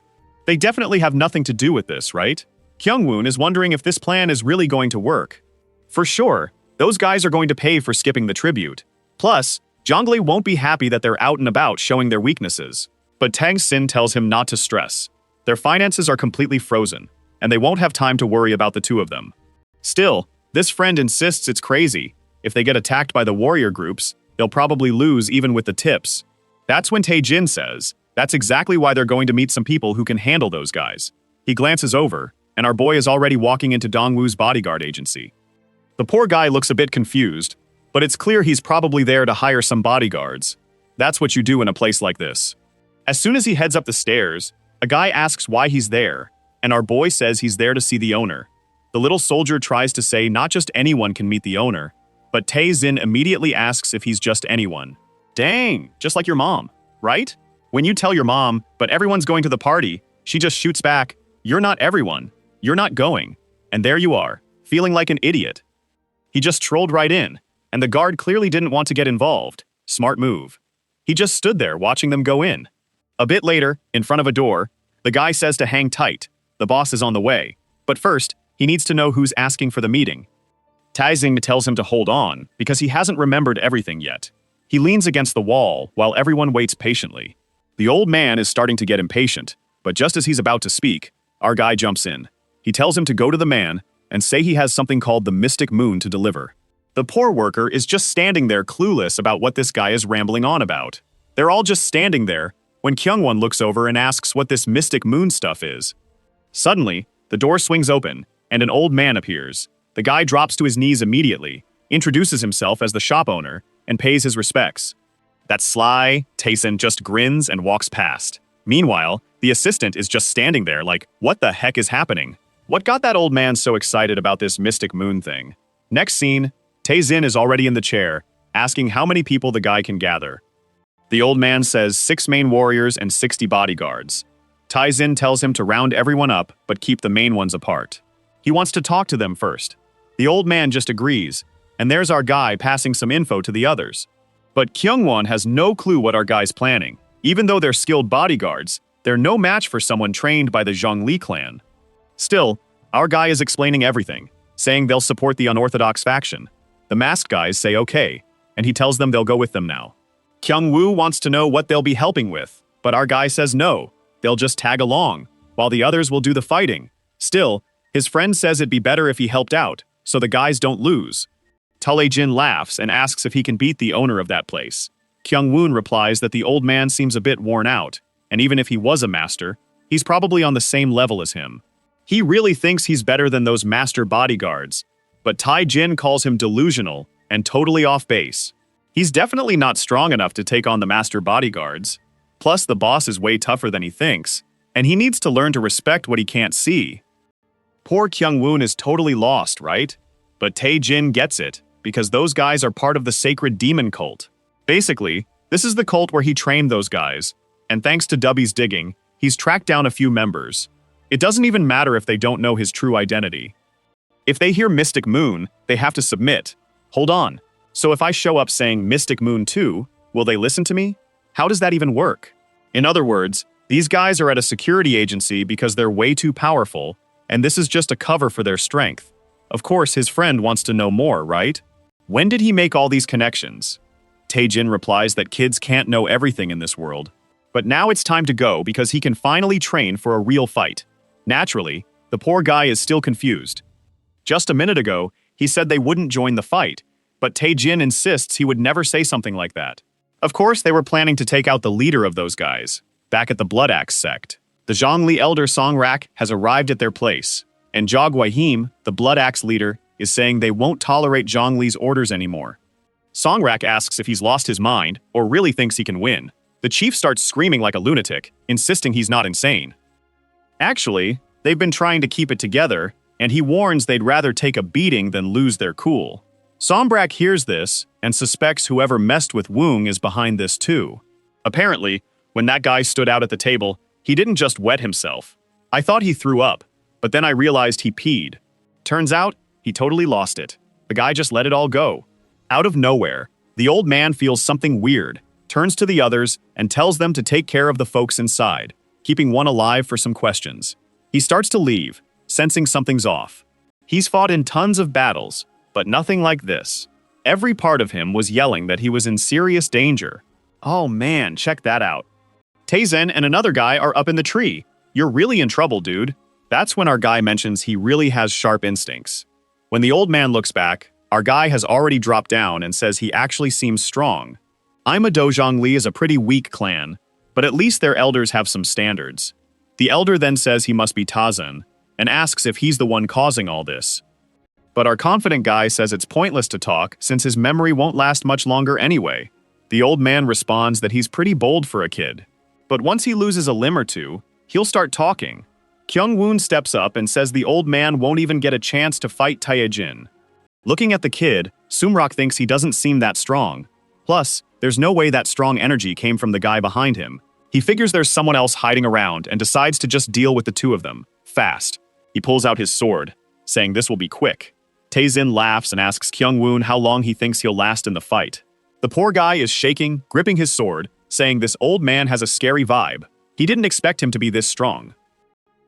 They definitely have nothing to do with this, right? Kyungwoon is wondering if this plan is really going to work. For sure, those guys are going to pay for skipping the tribute. Plus, Zhongli won't be happy that they're out and about showing their weaknesses. But Tang Xin tells him not to stress. Their finances are completely frozen, and they won't have time to worry about the two of them. Still, this friend insists it's crazy. If they get attacked by the warrior groups, they'll probably lose even with the tips. That's when Taijin says, that's exactly why they're going to meet some people who can handle those guys. He glances over, and our boy is already walking into Dongwoo's bodyguard agency. The poor guy looks a bit confused, but it's clear he's probably there to hire some bodyguards. That's what you do in a place like this. As soon as he heads up the stairs, a guy asks why he's there, and our boy says he's there to see the owner. The little soldier tries to say not just anyone can meet the owner, but Tae-Zin immediately asks if he's just anyone. Dang, just like your mom, right? When you tell your mom, but everyone's going to the party, she just shoots back, you're not everyone, you're not going. And there you are, feeling like an idiot. He just trolled right in, and the guard clearly didn't want to get involved. Smart move. He just stood there watching them go in. A bit later, in front of a door, the guy says to hang tight. The boss is on the way. But first, he needs to know who's asking for the meeting. Taizing tells him to hold on, because he hasn't remembered everything yet. He leans against the wall, while everyone waits patiently. The old man is starting to get impatient, but just as he's about to speak, our guy jumps in. He tells him to go to the man, and say he has something called the Mystic Moon to deliver. The poor worker is just standing there clueless about what this guy is rambling on about. They're all just standing there, when Kyungwon looks over and asks what this Mystic Moon stuff is. Suddenly, the door swings open, and an old man appears. The guy drops to his knees immediately, introduces himself as the shop owner, and pays his respects. That sly Taesin just grins and walks past. Meanwhile, the assistant is just standing there like, what the heck is happening? What got that old man so excited about this Mystic Moon thing? Next scene, Tae-Zin is already in the chair, asking how many people the guy can gather. The old man says 6 main warriors and 60 bodyguards. Tae-Zin tells him to round everyone up, but keep the main ones apart. He wants to talk to them first. The old man just agrees, and there's our guy passing some info to the others. But Kyungwon has no clue what our guy's planning. Even though they're skilled bodyguards, they're no match for someone trained by the Zhongli clan. Still, our guy is explaining everything, saying they'll support the unorthodox faction. The masked guys say okay, and he tells them they'll go with them now. Kyungwoo wants to know what they'll be helping with, but our guy says no, they'll just tag along, while the others will do the fighting. Still, his friend says it'd be better if he helped out, so the guys don't lose. Tae-Jin laughs and asks if he can beat the owner of that place. Kyungwoon replies that the old man seems a bit worn out, and even if he was a master, he's probably on the same level as him. He really thinks he's better than those master bodyguards, but Tae-Jin calls him delusional and totally off base. He's definitely not strong enough to take on the master bodyguards. Plus, the boss is way tougher than he thinks, and he needs to learn to respect what he can't see. Poor Kyungwoon is totally lost, right? But Tae-Jin gets it, because those guys are part of the sacred demon cult. Basically, this is the cult where he trained those guys, and thanks to Dubby's digging, he's tracked down a few members. It doesn't even matter if they don't know his true identity. If they hear Mystic Moon, they have to submit. Hold on. So if I show up saying Mystic Moon 2, will they listen to me? How does that even work? In other words, these guys are at a security agency because they're way too powerful, and this is just a cover for their strength. Of course, his friend wants to know more, right? When did he make all these connections? Taejin replies that kids can't know everything in this world. But now it's time to go because he can finally train for a real fight. Naturally, the poor guy is still confused. Just a minute ago, he said they wouldn't join the fight, but Taejin insists he would never say something like that. Of course, they were planning to take out the leader of those guys, back at the Blood Axe sect. The Zhongli elder Songrak has arrived at their place, and Jogwaihim, the Blood Axe leader, is saying they won't tolerate Zhongli's orders anymore. Songrak asks if he's lost his mind or really thinks he can win. The chief starts screaming like a lunatic, insisting he's not insane. Actually, they've been trying to keep it together, and he warns they'd rather take a beating than lose their cool. Sombrak hears this and suspects whoever messed with Woong is behind this too. Apparently, when that guy stood out at the table, he didn't just wet himself. I thought he threw up, but then I realized he peed. Turns out, he totally lost it. The guy just let it all go. Out of nowhere, the old man feels something weird, turns to the others, and tells them to take care of the folks inside, keeping one alive for some questions. He starts to leave, sensing something's off. He's fought in tons of battles, but nothing like this. Every part of him was yelling that he was in serious danger. Oh man, check that out. Taezen and another guy are up in the tree. You're really in trouble, dude. That's when our guy mentions he really has sharp instincts. When the old man looks back, our guy has already dropped down and says he actually seems strong. Ima Dojongli is a pretty weak clan, but at least their elders have some standards. The elder then says he must be Tazen, and asks if he's the one causing all this. But our confident guy says it's pointless to talk since his memory won't last much longer anyway. The old man responds that he's pretty bold for a kid. But once he loses a limb or two, he'll start talking. Kyung-woon steps up and says the old man won't even get a chance to fight Taejin. Looking at the kid, Sumrak thinks he doesn't seem that strong. Plus, there's no way that strong energy came from the guy behind him. He figures there's someone else hiding around and decides to just deal with the two of them, fast. He pulls out his sword, saying this will be quick. Taejin laughs and asks Kyung-woon how long he thinks he'll last in the fight. The poor guy is shaking, gripping his sword, saying this old man has a scary vibe. He didn't expect him to be this strong.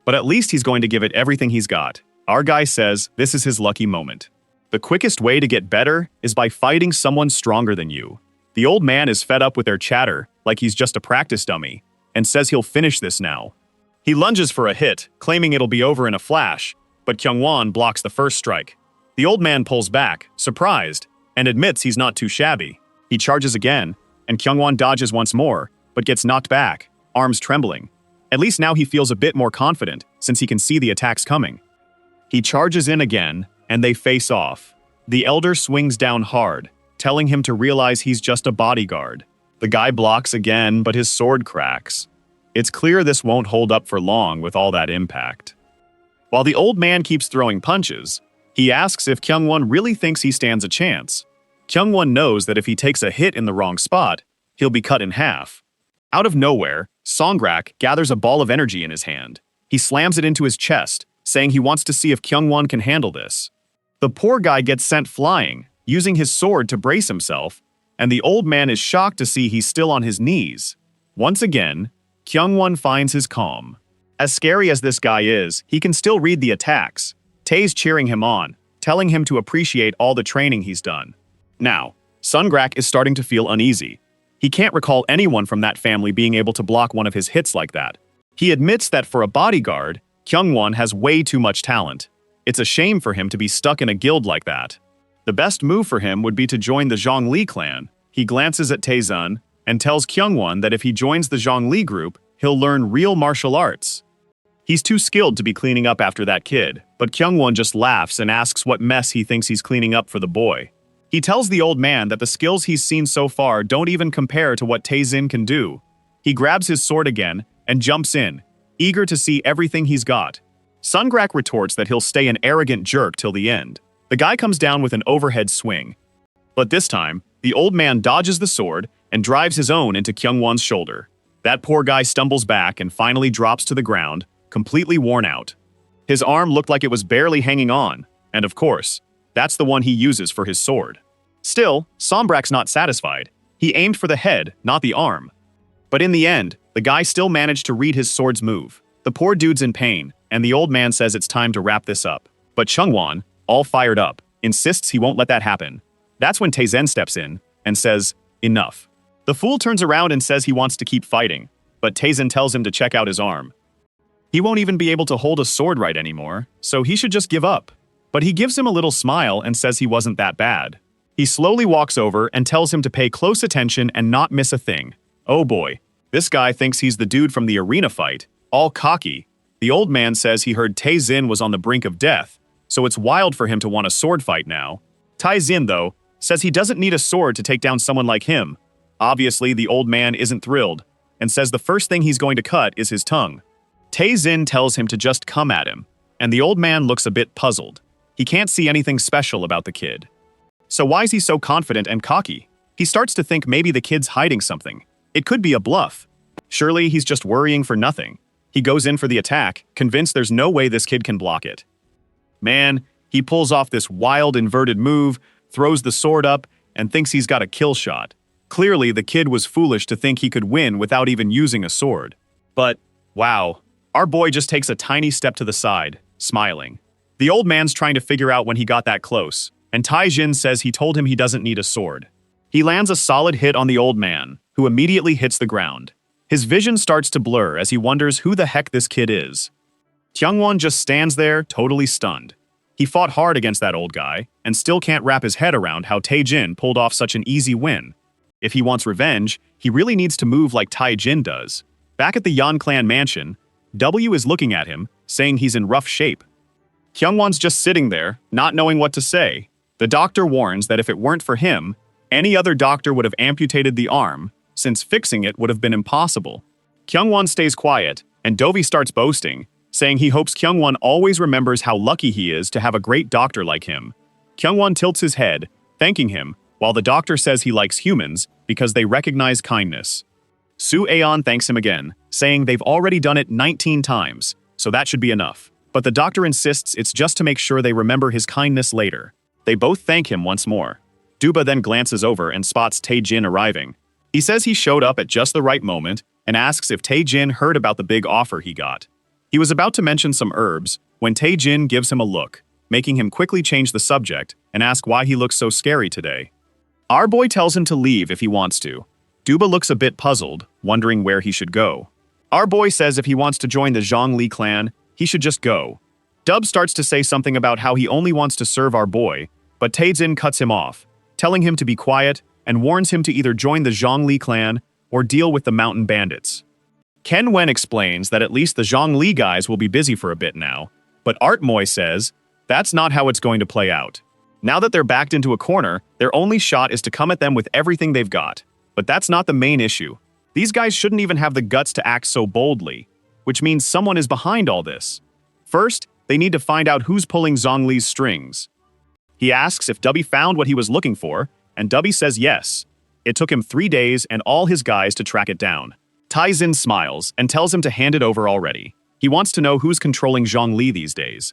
But at least he's going to give it everything he's got. Our guy says this is his lucky moment. The quickest way to get better is by fighting someone stronger than you. The old man is fed up with their chatter, like he's just a practice dummy, and says he'll finish this now. He lunges for a hit, claiming it'll be over in a flash, but Kyung-won blocks the first strike. The old man pulls back, surprised, and admits he's not too shabby. He charges again, and Kyung-won dodges once more, but gets knocked back, arms trembling. At least now he feels a bit more confident, since he can see the attacks coming. He charges in again, and they face off. The elder swings down hard, telling him to realize he's just a bodyguard. The guy blocks again, but his sword cracks. It's clear this won't hold up for long with all that impact. While the old man keeps throwing punches, he asks if Kyung-won really thinks he stands a chance. Kyung-won knows that if he takes a hit in the wrong spot, he'll be cut in half. Out of nowhere, Songrak gathers a ball of energy in his hand. He slams it into his chest, saying he wants to see if Kyung-won can handle this. The poor guy gets sent flying, using his sword to brace himself, and the old man is shocked to see he's still on his knees. Once again, Kyung-won finds his calm. As scary as this guy is, he can still read the attacks. Tae's cheering him on, telling him to appreciate all the training he's done. Now, Sungrak is starting to feel uneasy. He can't recall anyone from that family being able to block one of his hits like that. He admits that for a bodyguard, Kyung-won has way too much talent. It's a shame for him to be stuck in a guild like that. The best move for him would be to join the Zhongli clan. He glances at Taezun and tells Kyung-won that if he joins the Zhongli group, he'll learn real martial arts. He's too skilled to be cleaning up after that kid, but Kyung-won just laughs and asks what mess he thinks he's cleaning up for the boy. He tells the old man that the skills he's seen so far don't even compare to what Taezin can do. He grabs his sword again and jumps in, eager to see everything he's got. Sungrak retorts that he'll stay an arrogant jerk till the end. The guy comes down with an overhead swing. But this time, the old man dodges the sword and drives his own into Kyung-won's shoulder. That poor guy stumbles back and finally drops to the ground, completely worn out. His arm looked like it was barely hanging on, and of course, that's the one he uses for his sword. Still, Sombrak's not satisfied. He aimed for the head, not the arm. But in the end, the guy still managed to read his sword's move. The poor dude's in pain, and the old man says it's time to wrap this up. But Chungwon, all fired up, insists he won't let that happen. That's when Taezen steps in and says, enough. The fool turns around and says he wants to keep fighting, but Taezen tells him to check out his arm. He won't even be able to hold a sword right anymore, so he should just give up. But he gives him a little smile and says he wasn't that bad. He slowly walks over and tells him to pay close attention and not miss a thing. Oh boy, this guy thinks he's the dude from the arena fight, all cocky. The old man says he heard Taezen was on the brink of death, so it's wild for him to want a sword fight now. Taezen, though, says he doesn't need a sword to take down someone like him. Obviously, the old man isn't thrilled, and says the first thing he's going to cut is his tongue. Taezen tells him to just come at him, and the old man looks a bit puzzled. He can't see anything special about the kid. So why is he so confident and cocky? He starts to think maybe the kid's hiding something. It could be a bluff. Surely he's just worrying for nothing. He goes in for the attack, convinced there's no way this kid can block it. Man, he pulls off this wild inverted move, throws the sword up, and thinks he's got a kill shot. Clearly, the kid was foolish to think he could win without even using a sword. But, wow, our boy just takes a tiny step to the side, smiling. The old man's trying to figure out when he got that close, and Taijin says he told him he doesn't need a sword. He lands a solid hit on the old man, who immediately hits the ground. His vision starts to blur as he wonders who the heck this kid is. Kyungwon just stands there, totally stunned. He fought hard against that old guy, and still can't wrap his head around how Taejin pulled off such an easy win. If he wants revenge, he really needs to move like Taejin does. Back at the Yan clan mansion, W is looking at him, saying he's in rough shape. Kyungwon's just sitting there, not knowing what to say. The doctor warns that if it weren't for him, any other doctor would have amputated the arm, since fixing it would have been impossible. Kyungwon stays quiet, and Dovi starts boasting, saying he hopes Kyungwon always remembers how lucky he is to have a great doctor like him. Kyungwon tilts his head, thanking him, while the doctor says he likes humans because they recognize kindness. Su Aeon thanks him again, saying they've already done it 19 times, so that should be enough. But the doctor insists it's just to make sure they remember his kindness later. They both thank him once more. Duba then glances over and spots Taejin arriving. He says he showed up at just the right moment and asks if Taejin heard about the big offer he got. He was about to mention some herbs when Taejin gives him a look, making him quickly change the subject and ask why he looks so scary today. Our boy tells him to leave if he wants to. Duba looks a bit puzzled, wondering where he should go. Our boy says if he wants to join the Zhongli clan, he should just go. Dub starts to say something about how he only wants to serve our boy, but Taejin cuts him off, telling him to be quiet and warns him to either join the Zhongli clan or deal with the mountain bandits. Ken Wen explains that at least the Zhongli guys will be busy for a bit now, but Art Moy says that's not how it's going to play out. Now that they're backed into a corner, their only shot is to come at them with everything they've got. But that's not the main issue. These guys shouldn't even have the guts to act so boldly, which means someone is behind all this. First, they need to find out who's pulling Zhongli's strings. He asks if Dubby found what he was looking for, and Dubby says yes. It took him 3 days and all his guys to track it down. Taizin smiles and tells him to hand it over already. He wants to know who's controlling Zhongli these days.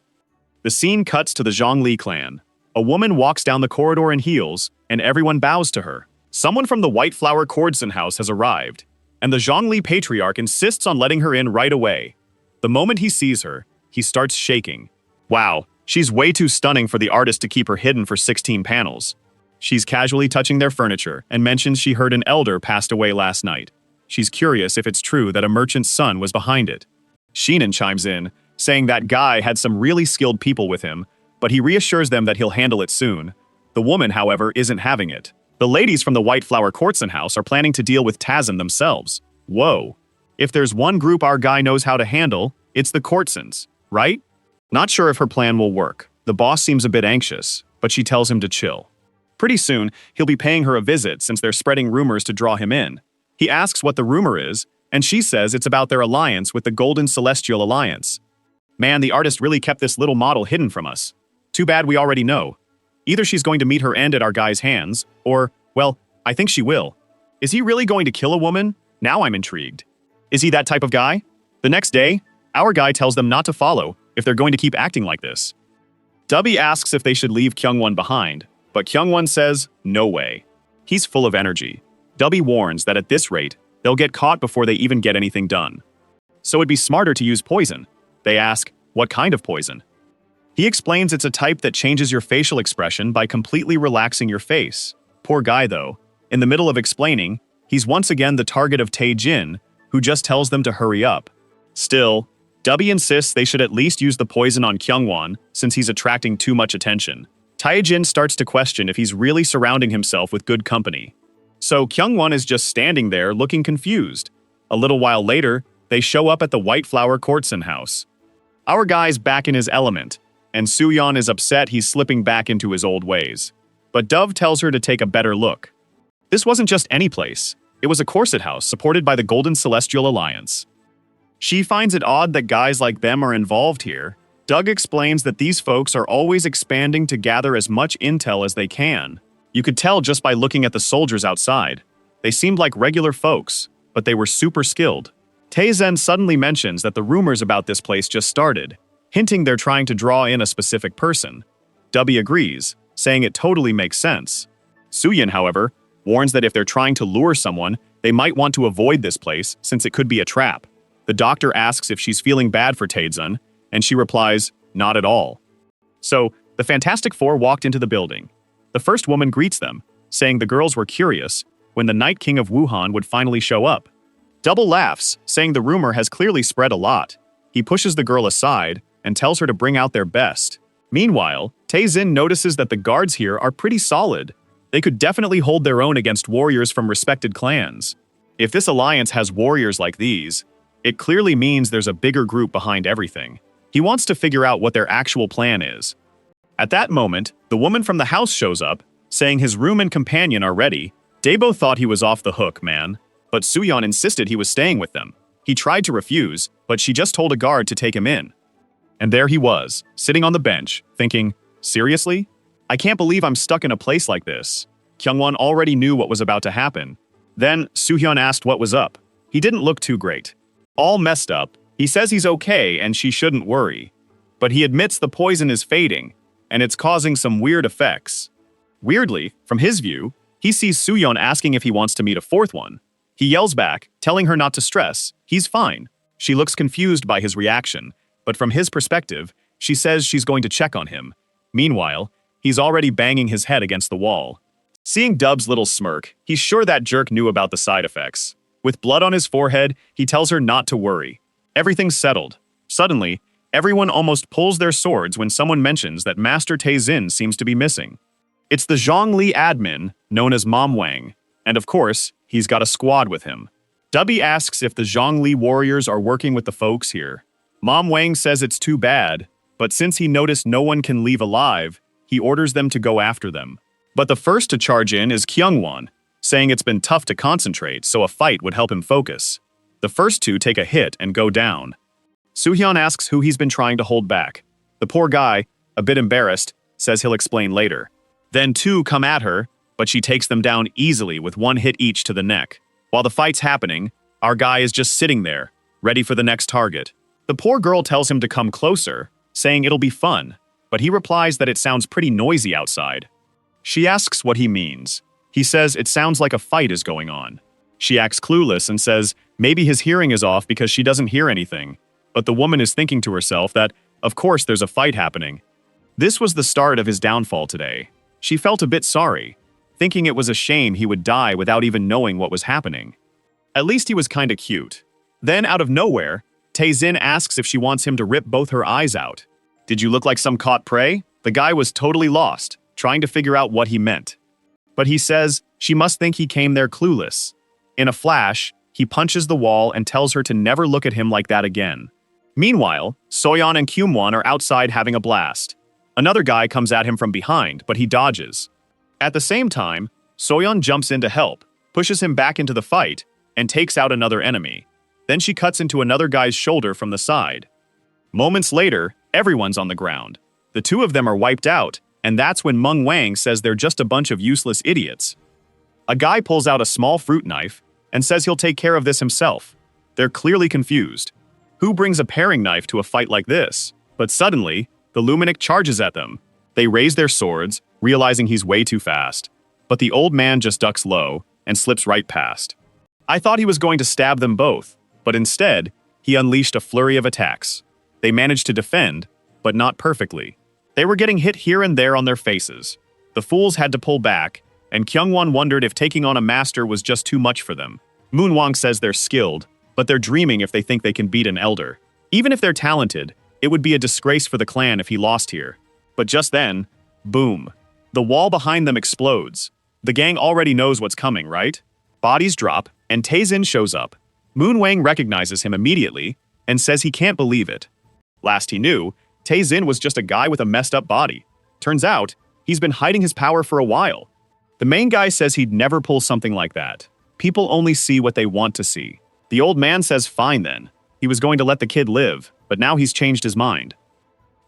The scene cuts to the Zhongli clan. A woman walks down the corridor in heels, and everyone bows to her. Someone from the White Flower Cordson house has arrived, and the Zhongli patriarch insists on letting her in right away. The moment he sees her, he starts shaking. Wow, she's way too stunning for the artist to keep her hidden for 16 panels. She's casually touching their furniture and mentions she heard an elder passed away last night. She's curious if it's true that a merchant's son was behind it. Sheenan chimes in, saying that guy had some really skilled people with him, but he reassures them that he'll handle it soon. The woman, however, isn't having it. The ladies from the White Flower Cordson house are planning to deal with Tazin themselves. Whoa. If there's one group our guy knows how to handle, it's the Cordsons, right? Not sure if her plan will work. The boss seems a bit anxious, but she tells him to chill. Pretty soon, he'll be paying her a visit since they're spreading rumors to draw him in. He asks what the rumor is, and she says it's about their alliance with the Golden Celestial Alliance. Man, the artist really kept this little model hidden from us. Too bad we already know. Either she's going to meet her end at our guy's hands, or, well, I think she will. Is he really going to kill a woman? Now I'm intrigued. Is he that type of guy? The next day, our guy tells them not to follow if they're going to keep acting like this. Dubby asks if they should leave Kyungwon behind, but Kyungwon says, no way. He's full of energy. Dubby warns that at this rate, they'll get caught before they even get anything done. So it'd be smarter to use poison. They ask, what kind of poison? He explains it's a type that changes your facial expression by completely relaxing your face. Poor guy though. In the middle of explaining, he's once again the target of Tae-jin, who just tells them to hurry up. Still, Dubby insists they should at least use the poison on Kyungwon since he's attracting too much attention. Tae-jin starts to question if he's really surrounding himself with good company. So Kyungwon is just standing there looking confused. A little while later, they show up at the White Flower Courtson house. Our guy's back in his element, and Sooyeon is upset he's slipping back into his old ways. But Dove tells her to take a better look. This wasn't just any place. It was a corset house supported by the Golden Celestial Alliance. She finds it odd that guys like them are involved here. Doug explains that these folks are always expanding to gather as much intel as they can. You could tell just by looking at the soldiers outside. They seemed like regular folks, but they were super skilled. Tae-zen suddenly mentions that the rumors about this place just started, hinting they're trying to draw in a specific person. Dubby agrees, saying it totally makes sense. Sooyeon, however, warns that if they're trying to lure someone, they might want to avoid this place since it could be a trap. The doctor asks if she's feeling bad for Tae-zen, and she replies, not at all. So, the Fantastic Four walked into the building. The first woman greets them, saying the girls were curious when the Night King of Wuhan would finally show up. Double laughs, saying the rumor has clearly spread a lot. He pushes the girl aside and tells her to bring out their best. Meanwhile, Tae-jin notices that the guards here are pretty solid. They could definitely hold their own against warriors from respected clans. If this alliance has warriors like these, it clearly means there's a bigger group behind everything. He wants to figure out what their actual plan is. At that moment, the woman from the house shows up, saying his room and companion are ready. Daebo thought he was off the hook, man. But Sooyeon insisted he was staying with them. He tried to refuse, but she just told a guard to take him in. And there he was, sitting on the bench, thinking, seriously? I can't believe I'm stuck in a place like this. Kyungwon already knew what was about to happen. Then, Sooyeon asked what was up. He didn't look too great. All messed up, he says he's okay and she shouldn't worry. But he admits the poison is fading, and it's causing some weird effects. Weirdly, from his view, he sees Sooyeon asking if he wants to meet a fourth one. He yells back, telling her not to stress. He's fine. She looks confused by his reaction, but from his perspective, she says she's going to check on him. Meanwhile, he's already banging his head against the wall. Seeing Dub's little smirk, he's sure that jerk knew about the side effects. With blood on his forehead, he tells her not to worry. Everything's settled. Suddenly, everyone almost pulls their swords when someone mentions that Master Tae-jin seems to be missing. It's the Zhongli admin, known as Mom Wang, and of course, he's got a squad with him. Dubby asks if the Zhongli warriors are working with the folks here. Mom Wang says it's too bad, but since he noticed no one can leave alive, he orders them to go after them. But the first to charge in is Kyungwon, saying it's been tough to concentrate, so a fight would help him focus. The first two take a hit and go down. Sooyeon asks who he's been trying to hold back. The poor guy, a bit embarrassed, says he'll explain later. Then two come at her, but she takes them down easily with one hit each to the neck. While the fight's happening, our guy is just sitting there, ready for the next target. The poor girl tells him to come closer, saying it'll be fun, but he replies that it sounds pretty noisy outside. She asks what he means. He says it sounds like a fight is going on. She acts clueless and says maybe his hearing is off because she doesn't hear anything. But the woman is thinking to herself that, of course, there's a fight happening. This was the start of his downfall today. She felt a bit sorry, thinking it was a shame he would die without even knowing what was happening. At least he was kinda cute. Then, out of nowhere, Tae-jin asks if she wants him to rip both her eyes out. Did you look like some caught prey? The guy was totally lost, trying to figure out what he meant. But he says she must think he came there clueless. In a flash, he punches the wall and tells her to never look at him like that again. Meanwhile, Sooyeon and Kyungwon are outside having a blast. Another guy comes at him from behind, but he dodges. At the same time, Sooyeon jumps in to help, pushes him back into the fight, and takes out another enemy. Then she cuts into another guy's shoulder from the side. Moments later, everyone's on the ground. The two of them are wiped out, and that's when Mung Wang says they're just a bunch of useless idiots. A guy pulls out a small fruit knife and says he'll take care of this himself. They're clearly confused. Who brings a paring knife to a fight like this? But suddenly, the Luminic charges at them. They raise their swords, realizing he's way too fast. But the old man just ducks low and slips right past. I thought he was going to stab them both, but instead, he unleashed a flurry of attacks. They managed to defend, but not perfectly. They were getting hit here and there on their faces. The fools had to pull back, and Kyungwon wondered if taking on a master was just too much for them. Moonwang says they're skilled, but they're dreaming if they think they can beat an elder. Even if they're talented, it would be a disgrace for the clan if he lost here. But just then, boom. The wall behind them explodes. The gang already knows what's coming, right? Bodies drop, and Tae-jin shows up. Moonwang recognizes him immediately and says he can't believe it. Last he knew, Tae-jin was just a guy with a messed up body. Turns out, he's been hiding his power for a while. The main guy says he'd never pull something like that. People only see what they want to see. The old man says fine then. He was going to let the kid live, but now he's changed his mind.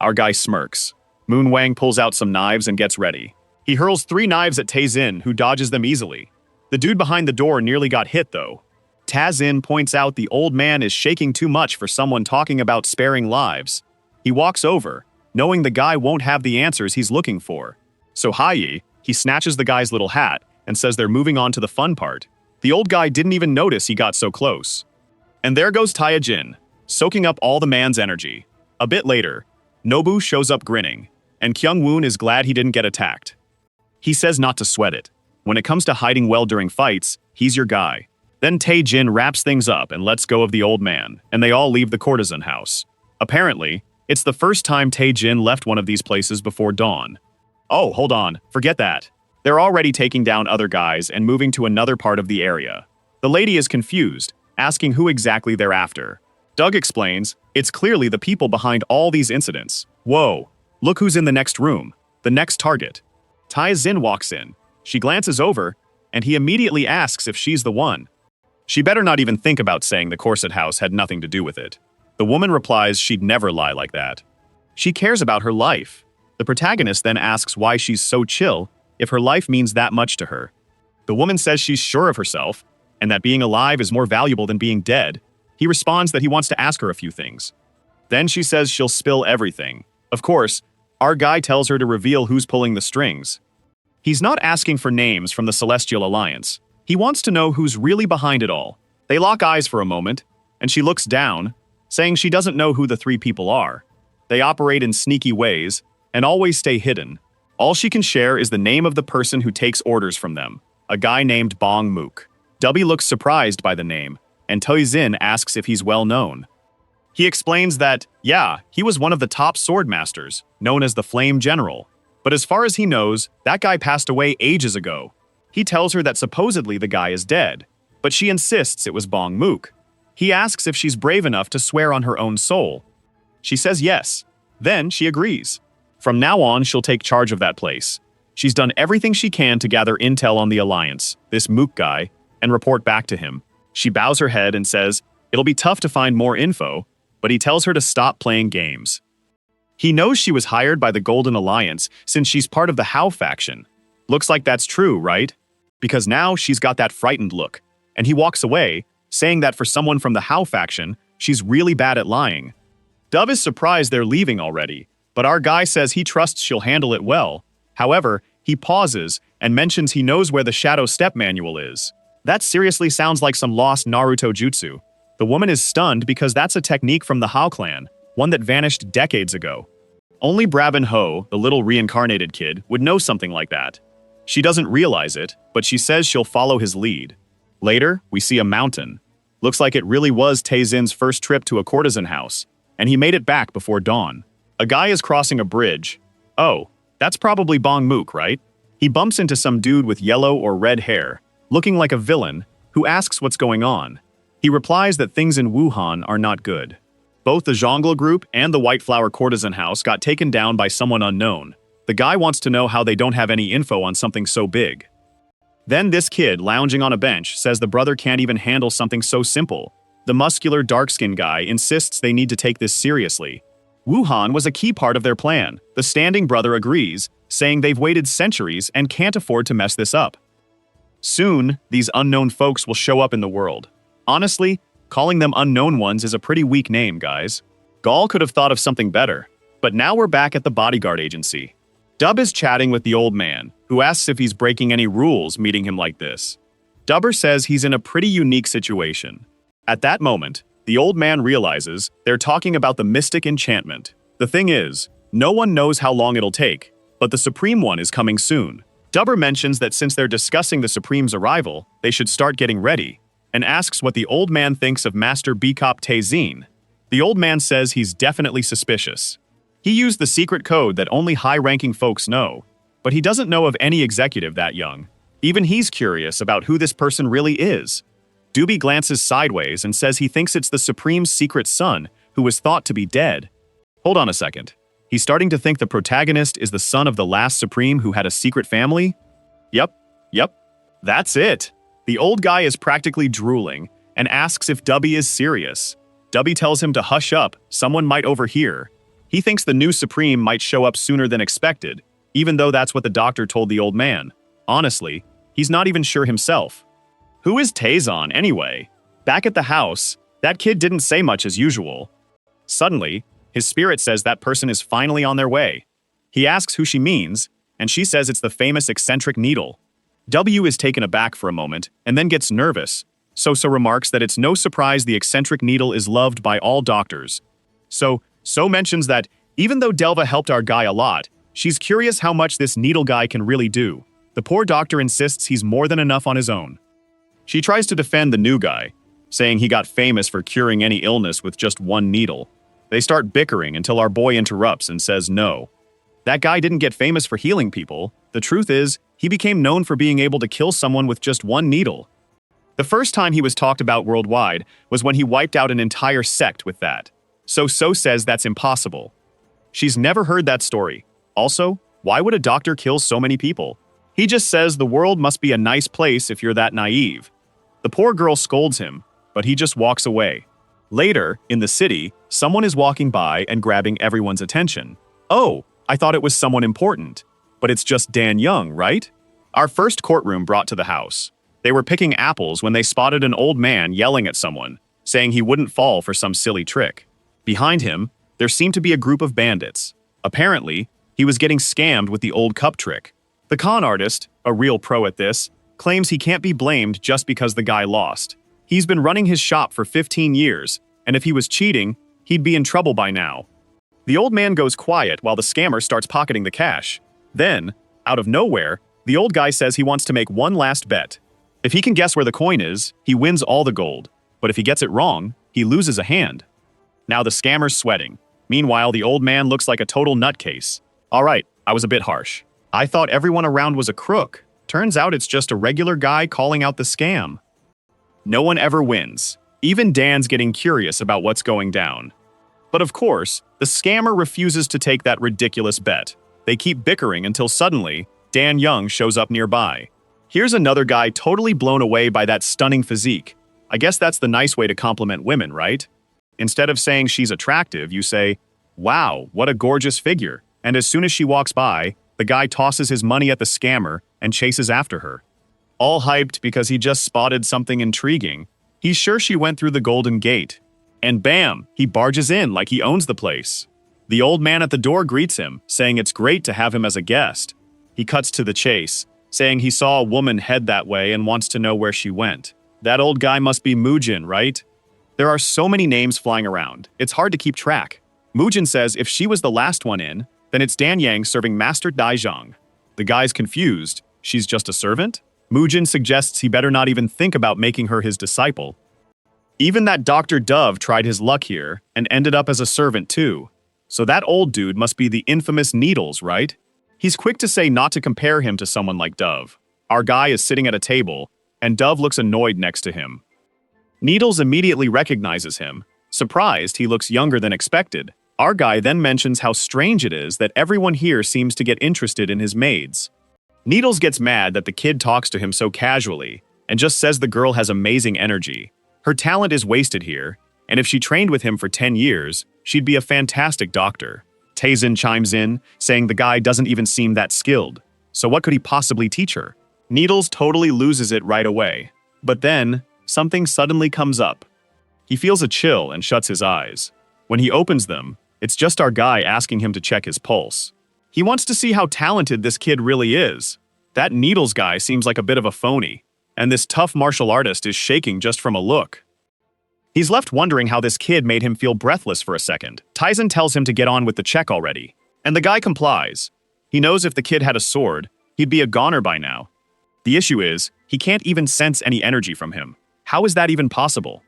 Our guy smirks. Moonwang pulls out some knives and gets ready. He hurls 3 knives at Tae-jin, who dodges them easily. The dude behind the door nearly got hit though. Tae-jin points out the old man is shaking too much for someone talking about sparing lives. He walks over, knowing the guy won't have the answers he's looking for. So Hayi, he snatches the guy's little hat and says they're moving on to the fun part. The old guy didn't even notice he got so close. And there goes Tae-jin, soaking up all the man's energy. A bit later, Nobu shows up grinning, and Kyung-woon is glad he didn't get attacked. He says not to sweat it. When it comes to hiding well during fights, he's your guy. Then Tae-jin wraps things up and lets go of the old man, and they all leave the courtesan house. Apparently, it's the first time Tae-jin left one of these places before dawn. Oh, hold on, forget that. They're already taking down other guys and moving to another part of the area. The lady is confused, asking who exactly they're after. Doug explains, it's clearly the people behind all these incidents. Whoa, look who's in the next room, the next target. Tae-jin walks in. She glances over, and he immediately asks if she's the one. She better not even think about saying the corset house had nothing to do with it. The woman replies she'd never lie like that. She cares about her life. The protagonist then asks why she's so chill if her life means that much to her. The woman says she's sure of herself, and that being alive is more valuable than being dead. He responds that he wants to ask her a few things. Then she says she'll spill everything. Of course, our guy tells her to reveal who's pulling the strings. He's not asking for names from the Celestial Alliance. He wants to know who's really behind it all. They lock eyes for a moment, and she looks down, saying she doesn't know who the 3 people are. They operate in sneaky ways, and always stay hidden. All she can share is the name of the person who takes orders from them, a guy named Bong Mook. Dubby looks surprised by the name, and Tae-jin asks if he's well known. He explains that, yeah, he was one of the top sword masters, known as the Flame General. But as far as he knows, that guy passed away ages ago. He tells her that supposedly the guy is dead, but she insists it was Bong Mook. He asks if she's brave enough to swear on her own soul. She says yes. Then she agrees. From now on, she'll take charge of that place. She's done everything she can to gather intel on the Alliance, this Mook guy, and report back to him. She bows her head and says it'll be tough to find more info, but he tells her to stop playing games. He knows she was hired by the Golden Alliance since she's part of the Hao faction. Looks like that's true, right? Because now she's got that frightened look, and he walks away, saying that for someone from the Hao faction, she's really bad at lying. Dove is surprised they're leaving already, but our guy says he trusts she'll handle it well. However, he pauses and mentions he knows where the Shadow Step Manual is. That seriously sounds like some lost Naruto jutsu. The woman is stunned because that's a technique from the Hao clan, one that vanished decades ago. Only Brabin Ho, the little reincarnated kid, would know something like that. She doesn't realize it, but she says she'll follow his lead. Later, we see a mountain. Looks like it really was Tae-jin's first trip to a courtesan house, and he made it back before dawn. A guy is crossing a bridge. Oh, that's probably Bong Mook, right? He bumps into some dude with yellow or red hair, looking like a villain, who asks what's going on. He replies that things in Wuhan are not good. Both the Zhongli group and the White Flower courtesan house got taken down by someone unknown. The guy wants to know how they don't have any info on something so big. Then this kid, lounging on a bench, says the brother can't even handle something so simple. The muscular, dark-skinned guy insists they need to take this seriously. Wuhan was a key part of their plan. The standing brother agrees, saying they've waited centuries and can't afford to mess this up. Soon, these unknown folks will show up in the world. Honestly, Calling them unknown ones is a pretty weak name, guys. Gall could have thought of something better. But now we're back at the bodyguard agency. Dub is chatting with the old man, who asks if he's breaking any rules meeting him like this. Dubber says he's in a pretty unique situation. At that moment, the old man realizes they're talking about the mystic enchantment. The thing is, no one knows how long it'll take, but the Supreme One is coming soon. Dubber mentions that since they're discussing the Supreme's arrival, they should start getting ready, and asks what the old man thinks of Master Bikop Tezin. The old man says he's definitely suspicious. He used the secret code that only high-ranking folks know, but he doesn't know of any executive that young. Even he's curious about who this person really is. Doobie glances sideways and says he thinks it's the Supreme's secret son, who was thought to be dead. Hold on a second. He's starting to think the protagonist is the son of the last Supreme who had a secret family? Yep. That's it. The old guy is practically drooling and asks if Dubby is serious. Dubby tells him to hush up, someone might overhear. He thinks the new Supreme might show up sooner than expected, even though that's what the doctor told the old man. Honestly, he's not even sure himself. Who is Tezon, anyway? Back at the house, that kid didn't say much as usual. Suddenly, his spirit says that person is finally on their way. He asks who she means, and she says it's the famous eccentric needle. W is taken aback for a moment, and then gets nervous. So remarks that it's no surprise the eccentric needle is loved by all doctors. So mentions that, even though Delva helped our guy a lot, she's curious how much this needle guy can really do. The poor doctor insists he's more than enough on his own. She tries to defend the new guy, saying he got famous for curing any illness with just one needle. They start bickering until our boy interrupts and says no. That guy didn't get famous for healing people. The truth is, he became known for being able to kill someone with just one needle. The first time he was talked about worldwide was when he wiped out an entire sect with that. So says that's impossible. She's never heard that story. Also, why would a doctor kill so many people? He just says the world must be a nice place if you're that naive. The poor girl scolds him, but he just walks away. Later, in the city, someone is walking by and grabbing everyone's attention. Oh, I thought it was someone important. But it's just Dan Young, right? Our first courtroom brought to the house. They were picking apples when they spotted an old man yelling at someone, saying he wouldn't fall for some silly trick. Behind him, there seemed to be a group of bandits. Apparently, he was getting scammed with the old cup trick. The con artist, a real pro at this, claims he can't be blamed just because the guy lost. He's been running his shop for 15 years, and if he was cheating, he'd be in trouble by now. The old man goes quiet while the scammer starts pocketing the cash. Then, out of nowhere, the old guy says he wants to make one last bet. If he can guess where the coin is, he wins all the gold. But if he gets it wrong, he loses a hand. Now the scammer's sweating. Meanwhile, the old man looks like a total nutcase. All right, I was a bit harsh. I thought everyone around was a crook. Turns out it's just a regular guy calling out the scam. No one ever wins. Even Dan's getting curious about what's going down. But of course, the scammer refuses to take that ridiculous bet. They keep bickering until suddenly, Dan Young shows up nearby. Here's another guy totally blown away by that stunning physique. I guess that's the nice way to compliment women, right? Instead of saying she's attractive, you say, wow, what a gorgeous figure. And as soon as she walks by, the guy tosses his money at the scammer and chases after her. All hyped because he just spotted something intriguing. He's sure she went through the Golden Gate. And bam, he barges in like he owns the place. The old man at the door greets him, saying it's great to have him as a guest. He cuts to the chase, saying he saw a woman head that way and wants to know where she went. That old guy must be Mujin, right? There are so many names flying around, it's hard to keep track. Mujin says if she was the last one in, then it's Dan Yang serving Master Daizhang. The guy's confused. She's just a servant? Mujin suggests he better not even think about making her his disciple. Even that Dr. Dove tried his luck here and ended up as a servant too. So that old dude must be the infamous Needles, right? He's quick to say not to compare him to someone like Dove. Our guy is sitting at a table, and Dove looks annoyed next to him. Needles immediately recognizes him. Surprised, he looks younger than expected. Our guy then mentions how strange it is that everyone here seems to get interested in his maids. Needles gets mad that the kid talks to him so casually, and just says the girl has amazing energy. Her talent is wasted here, and if she trained with him for 10 years, she'd be a fantastic doctor. Tezin chimes in, saying the guy doesn't even seem that skilled. So what could he possibly teach her? Needles totally loses it right away. But then, something suddenly comes up. He feels a chill and shuts his eyes. When he opens them, it's just our guy asking him to check his pulse. He wants to see how talented this kid really is. That Needles guy seems like a bit of a phony, and this tough martial artist is shaking just from a look. He's left wondering how this kid made him feel breathless for a second. Taizen tells him to get on with the check already, and the guy complies. He knows if the kid had a sword, he'd be a goner by now. The issue is, he can't even sense any energy from him. How is that even possible?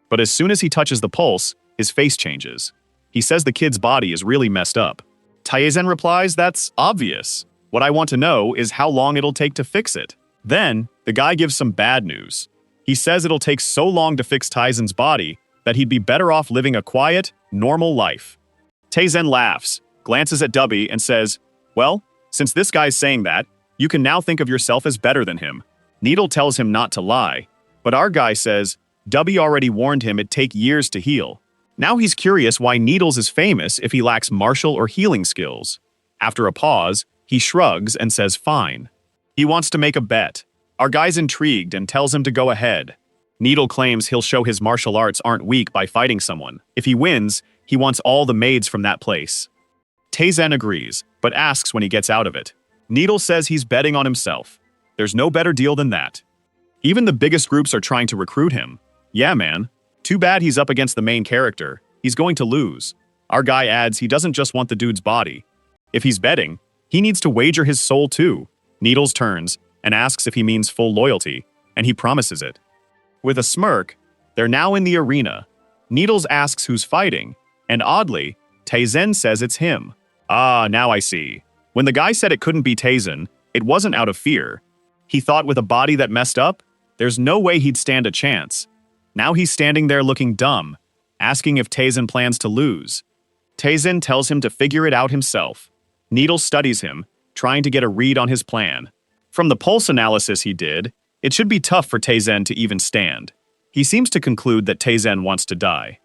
But as soon as he touches the pulse, his face changes. He says the kid's body is really messed up. Taizen replies, "That's obvious. What I want to know is how long it'll take to fix it." Then, the guy gives some bad news. He says it'll take so long to fix Taizen's body that he'd be better off living a quiet, normal life. Taizen laughs, glances at Dubby, and says, "Well, since this guy's saying that, you can now think of yourself as better than him." Needle tells him not to lie, but our guy says Dubby already warned him it'd take years to heal. Now he's curious why Needles is famous if he lacks martial or healing skills. After a pause, he shrugs and says fine. He wants to make a bet. Our guy's intrigued and tells him to go ahead. Needle claims he'll show his martial arts aren't weak by fighting someone. If he wins, he wants all the maids from that place. Taizen agrees, but asks when he gets out of it. Needle says he's betting on himself. There's no better deal than that. Even the biggest groups are trying to recruit him. Yeah, man. Too bad he's up against the main character. He's going to lose. Our guy adds he doesn't just want the dude's body. If he's betting, he needs to wager his soul too. Needles turns and asks if he means full loyalty, and he promises it. With a smirk, they're now in the arena. Needles asks who's fighting, and oddly, Taizen says it's him. Ah, now I see. When the guy said it couldn't be Taizen, it wasn't out of fear. He thought with a body that messed up, there's no way he'd stand a chance. Now he's standing there looking dumb, asking if Taizen plans to lose. Taizen tells him to figure it out himself. Needles studies him, trying to get a read on his plan. From the pulse analysis he did, it should be tough for Taizen to even stand. He seems to conclude that Taizen wants to die.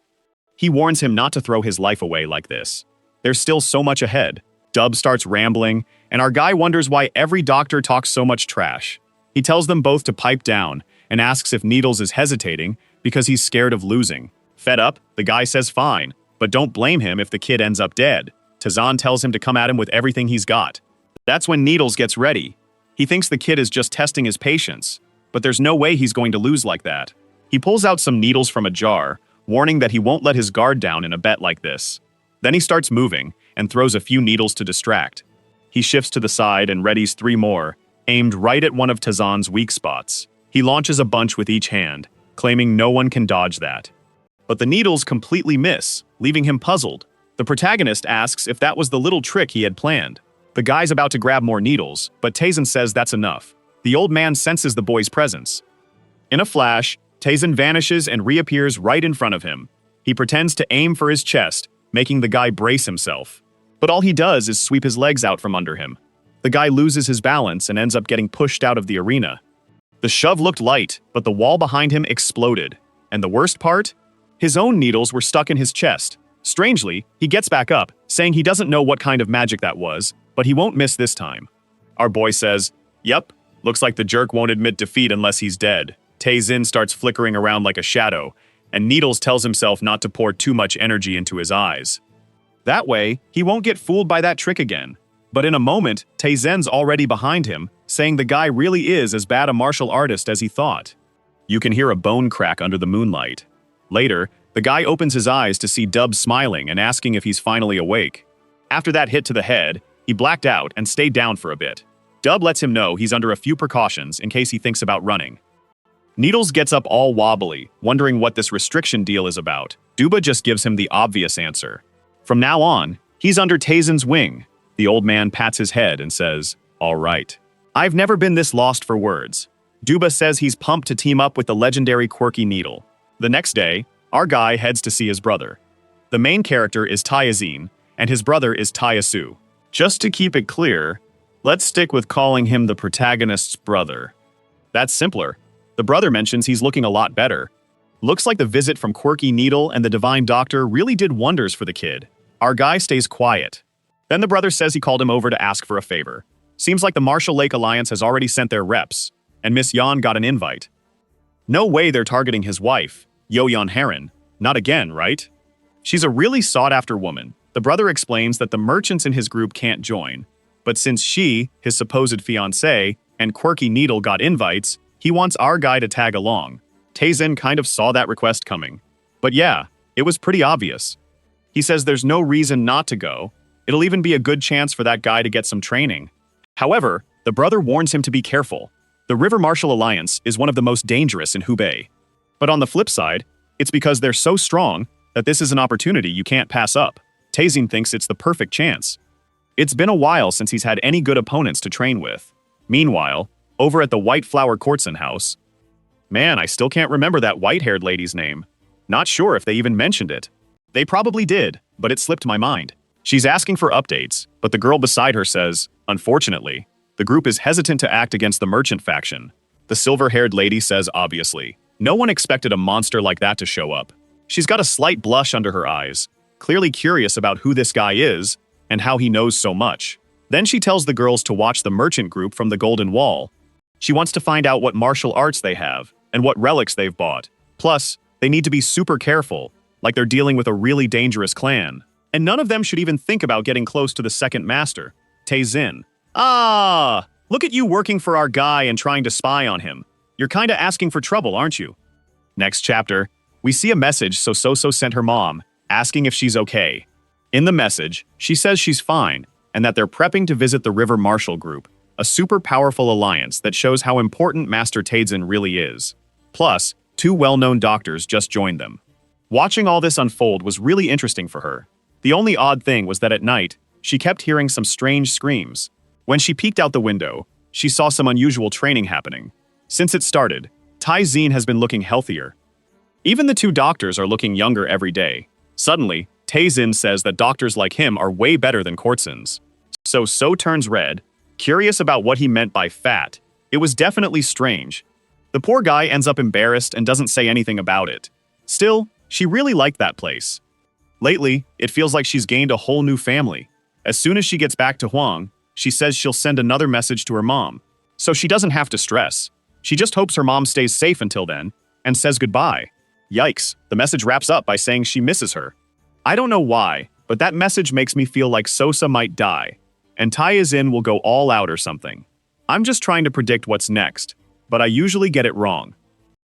He warns him not to throw his life away like this. There's still so much ahead. Dub starts rambling, and our guy wonders why every doctor talks so much trash. He tells them both to pipe down and asks if Needles is hesitating because he's scared of losing. Fed up, the guy says fine, but don't blame him if the kid ends up dead. Taizen tells him to come at him with everything he's got. That's when Needles gets ready. He thinks the kid is just testing his patience, but there's no way he's going to lose like that. He pulls out some needles from a jar, warning that he won't let his guard down in a bet like this. Then he starts moving and throws a few needles to distract. He shifts to the side and readies 3 more, aimed right at one of Taizen's weak spots. He launches a bunch with each hand, claiming no one can dodge that. But the needles completely miss, leaving him puzzled. The protagonist asks if that was the little trick he had planned. The guy's about to grab more needles, but Taizen says that's enough. The old man senses the boy's presence. In a flash, Taizen vanishes and reappears right in front of him. He pretends to aim for his chest, making the guy brace himself. But all he does is sweep his legs out from under him. The guy loses his balance and ends up getting pushed out of the arena. The shove looked light, but the wall behind him exploded. And the worst part? His own needles were stuck in his chest. Strangely, he gets back up, saying he doesn't know what kind of magic that was, but he won't miss this time. Our boy says, "Yep, looks like the jerk won't admit defeat unless he's dead." Taizen starts flickering around like a shadow, and Needles tells himself not to pour too much energy into his eyes. That way, he won't get fooled by that trick again. But in a moment, Taizen's already behind him, saying the guy really is as bad a martial artist as he thought. You can hear a bone crack under the moonlight. Later, the guy opens his eyes to see Dub smiling and asking if he's finally awake. After that hit to the head, he blacked out and stayed down for a bit. Dub lets him know he's under a few precautions in case he thinks about running. Needles gets up all wobbly, wondering what this restriction deal is about. Duba just gives him the obvious answer. From now on, he's under Taizen's wing. The old man pats his head and says, "All right." I've never been this lost for words. Duba says he's pumped to team up with the legendary quirky Needle. The next day, our guy heads to see his brother. The main character is Taizen, and his brother is Taiyasu. Just to keep it clear, let's stick with calling him the protagonist's brother. That's simpler. The brother mentions he's looking a lot better. Looks like the visit from Quirky Needle and the Divine Doctor really did wonders for the kid. Our guy stays quiet. Then the brother says he called him over to ask for a favor. Seems like the Marshall Lake Alliance has already sent their reps, and Miss Yan got an invite. No way they're targeting his wife, Yo-Yon Heron. Not again, right? She's a really sought-after woman. The brother explains that the merchants in his group can't join, but since she, his supposed fiancée, and Quirky Needle got invites, he wants our guy to tag along. Tae-jin kind of saw that request coming. But yeah, it was pretty obvious. He says there's no reason not to go. It'll even be a good chance for that guy to get some training. However, the brother warns him to be careful. The River Marshal Alliance is one of the most dangerous in Hubei. But on the flip side, it's because they're so strong that this is an opportunity you can't pass up. Tae-jin thinks it's the perfect chance. It's been a while since he's had any good opponents to train with. Meanwhile, over at the White Flower Courtson house, man, I still can't remember that white-haired lady's name. Not sure if they even mentioned it. They probably did, but it slipped my mind. She's asking for updates, but the girl beside her says, unfortunately, the group is hesitant to act against the merchant faction. The silver-haired lady says obviously. No one expected a monster like that to show up. She's got a slight blush under her eyes, clearly curious about who this guy is and how he knows so much. Then she tells the girls to watch the merchant group from the Golden Wall. She wants to find out what martial arts they have and what relics they've bought. Plus, they need to be super careful, like they're dealing with a really dangerous clan. And none of them should even think about getting close to the second master, Tae-jin. Ah, look at you working for our guy and trying to spy on him. You're kinda asking for trouble, aren't you? Next chapter, we see a message So sent her mom, asking if she's okay. In the message, she says she's fine, and that they're prepping to visit the River Marshal Group, a super powerful alliance that shows how important Master Tae-jin really is. Plus, 2 well-known doctors just joined them. Watching all this unfold was really interesting for her. The only odd thing was that at night, she kept hearing some strange screams. When she peeked out the window, she saw some unusual training happening. Since it started, Tae-jin has been looking healthier. Even the 2 doctors are looking younger every day. Suddenly, Tae-jin says that doctors like him are way better than Courtsons. So turns red, curious about what he meant by fat. It was definitely strange. The poor guy ends up embarrassed and doesn't say anything about it. Still, she really liked that place. Lately, it feels like she's gained a whole new family. As soon as she gets back to Huang, she says she'll send another message to her mom. So she doesn't have to stress. She just hopes her mom stays safe until then, and says goodbye. Yikes, the message wraps up by saying she misses her. I don't know why, but that message makes me feel like Sosa might die, and Tae-jin will go all out or something. I'm just trying to predict what's next, but I usually get it wrong.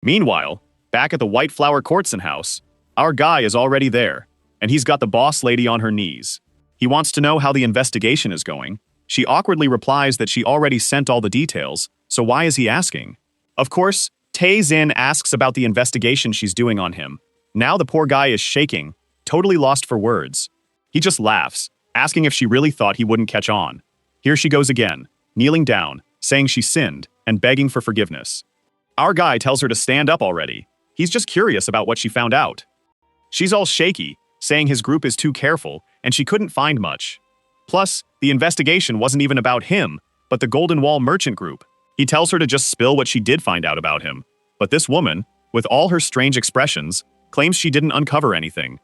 Meanwhile, back at the White Flower Courtson house, our guy is already there, and he's got the boss lady on her knees. He wants to know how the investigation is going. She awkwardly replies that she already sent all the details, so why is he asking? Of course, Tae-jin asks about the investigation she's doing on him. Now the poor guy is shaking, totally lost for words. He just laughs, asking if she really thought he wouldn't catch on. Here she goes again, kneeling down, saying she sinned, and begging for forgiveness. Our guy tells her to stand up already. He's just curious about what she found out. She's all shaky, saying his group is too careful, and she couldn't find much. Plus, the investigation wasn't even about him, but the Golden Wall merchant group. He tells her to just spill what she did find out about him. But this woman, with all her strange expressions, claims she didn't uncover anything.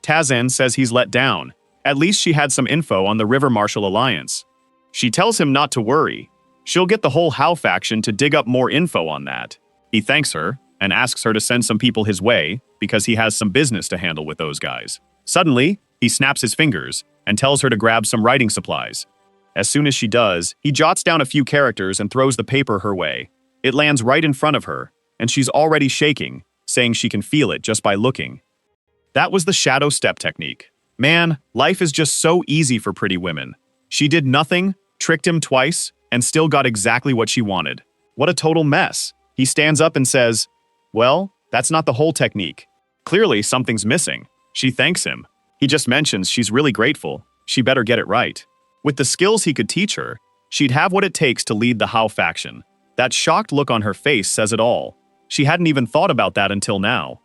Tae-jin says he's let down. At least she had some info on the River Marshal Alliance. She tells him not to worry. She'll get the whole Hao faction to dig up more info on that. He thanks her and asks her to send some people his way because he has some business to handle with those guys. Suddenly, he snaps his fingers and tells her to grab some writing supplies. As soon as she does, he jots down a few characters and throws the paper her way. It lands right in front of her, and she's already shaking, saying she can feel it just by looking. That was the shadow step technique. Man, life is just so easy for pretty women. She did nothing, tricked him twice, and still got exactly what she wanted. What a total mess. He stands up and says, well, that's not the whole technique. Clearly, something's missing. She thanks him. He just mentions she's really grateful. She better get it right. With the skills he could teach her, she'd have what it takes to lead the Hao faction. That shocked look on her face says it all. She hadn't even thought about that until now.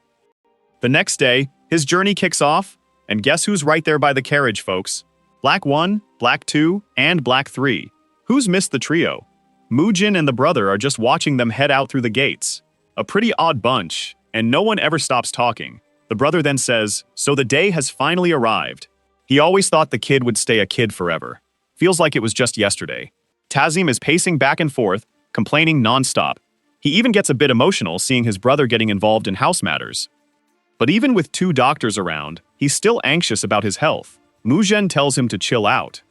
The next day, his journey kicks off, and guess who's right there by the carriage, folks? Black 1, Black 2, and Black 3. Who's missed the trio? Mujin and the brother are just watching them head out through the gates. A pretty odd bunch, and no one ever stops talking. The brother then says, so the day has finally arrived. He always thought the kid would stay a kid forever. Feels like it was just yesterday. Tazim is pacing back and forth, complaining non-stop. He even gets a bit emotional seeing his brother getting involved in house matters. But even with 2 doctors around, he's still anxious about his health. Muzhen tells him to chill out.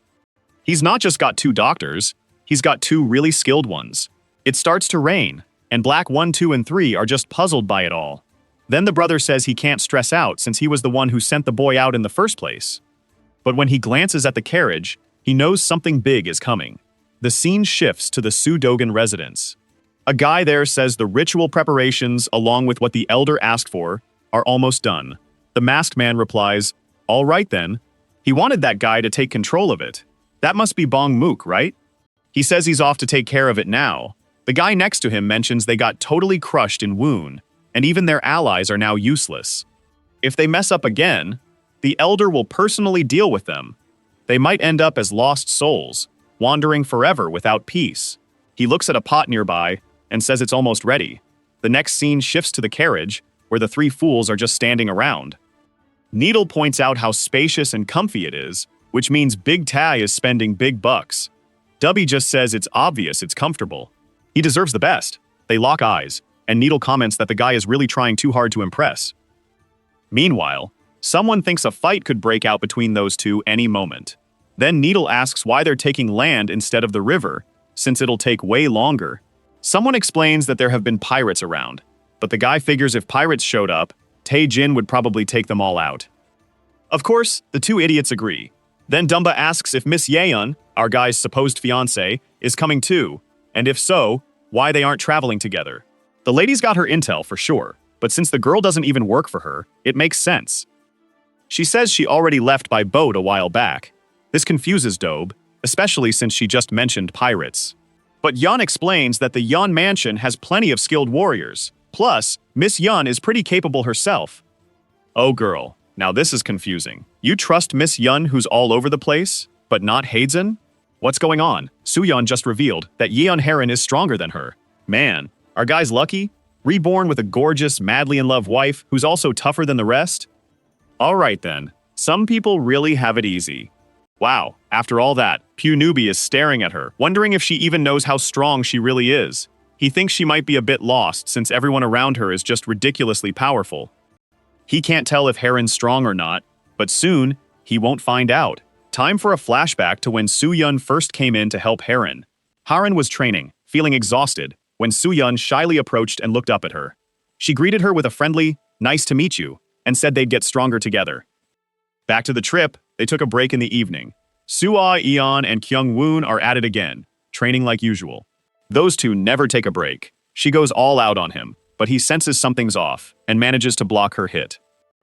He's not just got 2 doctors, he's got 2 really skilled ones. It starts to rain, and Black 1, 2, and 3 are just puzzled by it all. Then the brother says he can't stress out since he was the one who sent the boy out in the first place. But when he glances at the carriage, he knows something big is coming. The scene shifts to the Su-Dogan residence. A guy there says the ritual preparations, along with what the elder asked for, are almost done. The masked man replies, "All right then." He wanted that guy to take control of it. That must be Bong Mook, right? He says he's off to take care of it now. The guy next to him mentions they got totally crushed in Woon, and even their allies are now useless. If they mess up again, the elder will personally deal with them. They might end up as lost souls, wandering forever without peace. He looks at a pot nearby and says it's almost ready. The next scene shifts to the carriage, where the 3 fools are just standing around. Needle points out how spacious and comfy it is, which means Big Tai is spending big bucks. Dubby just says it's obvious it's comfortable. He deserves the best. They lock eyes, and Needle comments that the guy is really trying too hard to impress. Meanwhile, someone thinks a fight could break out between those 2 any moment. Then Needle asks why they're taking land instead of the river, since it'll take way longer. Someone explains that there have been pirates around, but the guy figures if pirates showed up, Tae-jin would probably take them all out. Of course, the 2 idiots agree. Then Dumba asks if Miss Yeon, our guy's supposed fiancé, is coming too, and if so, why they aren't traveling together. The lady's got her intel for sure, but since the girl doesn't even work for her, it makes sense. She says she already left by boat a while back. This confuses Dobe, especially since she just mentioned pirates. But Yeon explains that the Yeon mansion has plenty of skilled warriors. Plus, Miss Yeon is pretty capable herself. Oh girl, now this is confusing. You trust Miss Yeon who's all over the place, but not Haedzin? What's going on? Soo-yeon just revealed that Yeon Heron is stronger than her. Man, are guys lucky? Reborn with a gorgeous, madly in love wife who's also tougher than the rest? Alright then, some people really have it easy. Wow, after all that, Pew Newbie is staring at her, wondering if she even knows how strong she really is. He thinks she might be a bit lost since everyone around her is just ridiculously powerful. He can't tell if Heron's strong or not, but soon, he won't find out. Time for a flashback to when Soo-yeon first came in to help Heron. Heron was training, feeling exhausted, when Soo-yeon shyly approached and looked up at her. She greeted her with a friendly, "Nice to meet you," and said they'd get stronger together. Back to the trip, they took a break in the evening. Soo-ah, Eon, and Kyung-woon are at it again, training like usual. Those 2 never take a break. She goes all out on him, but he senses something's off and manages to block her hit.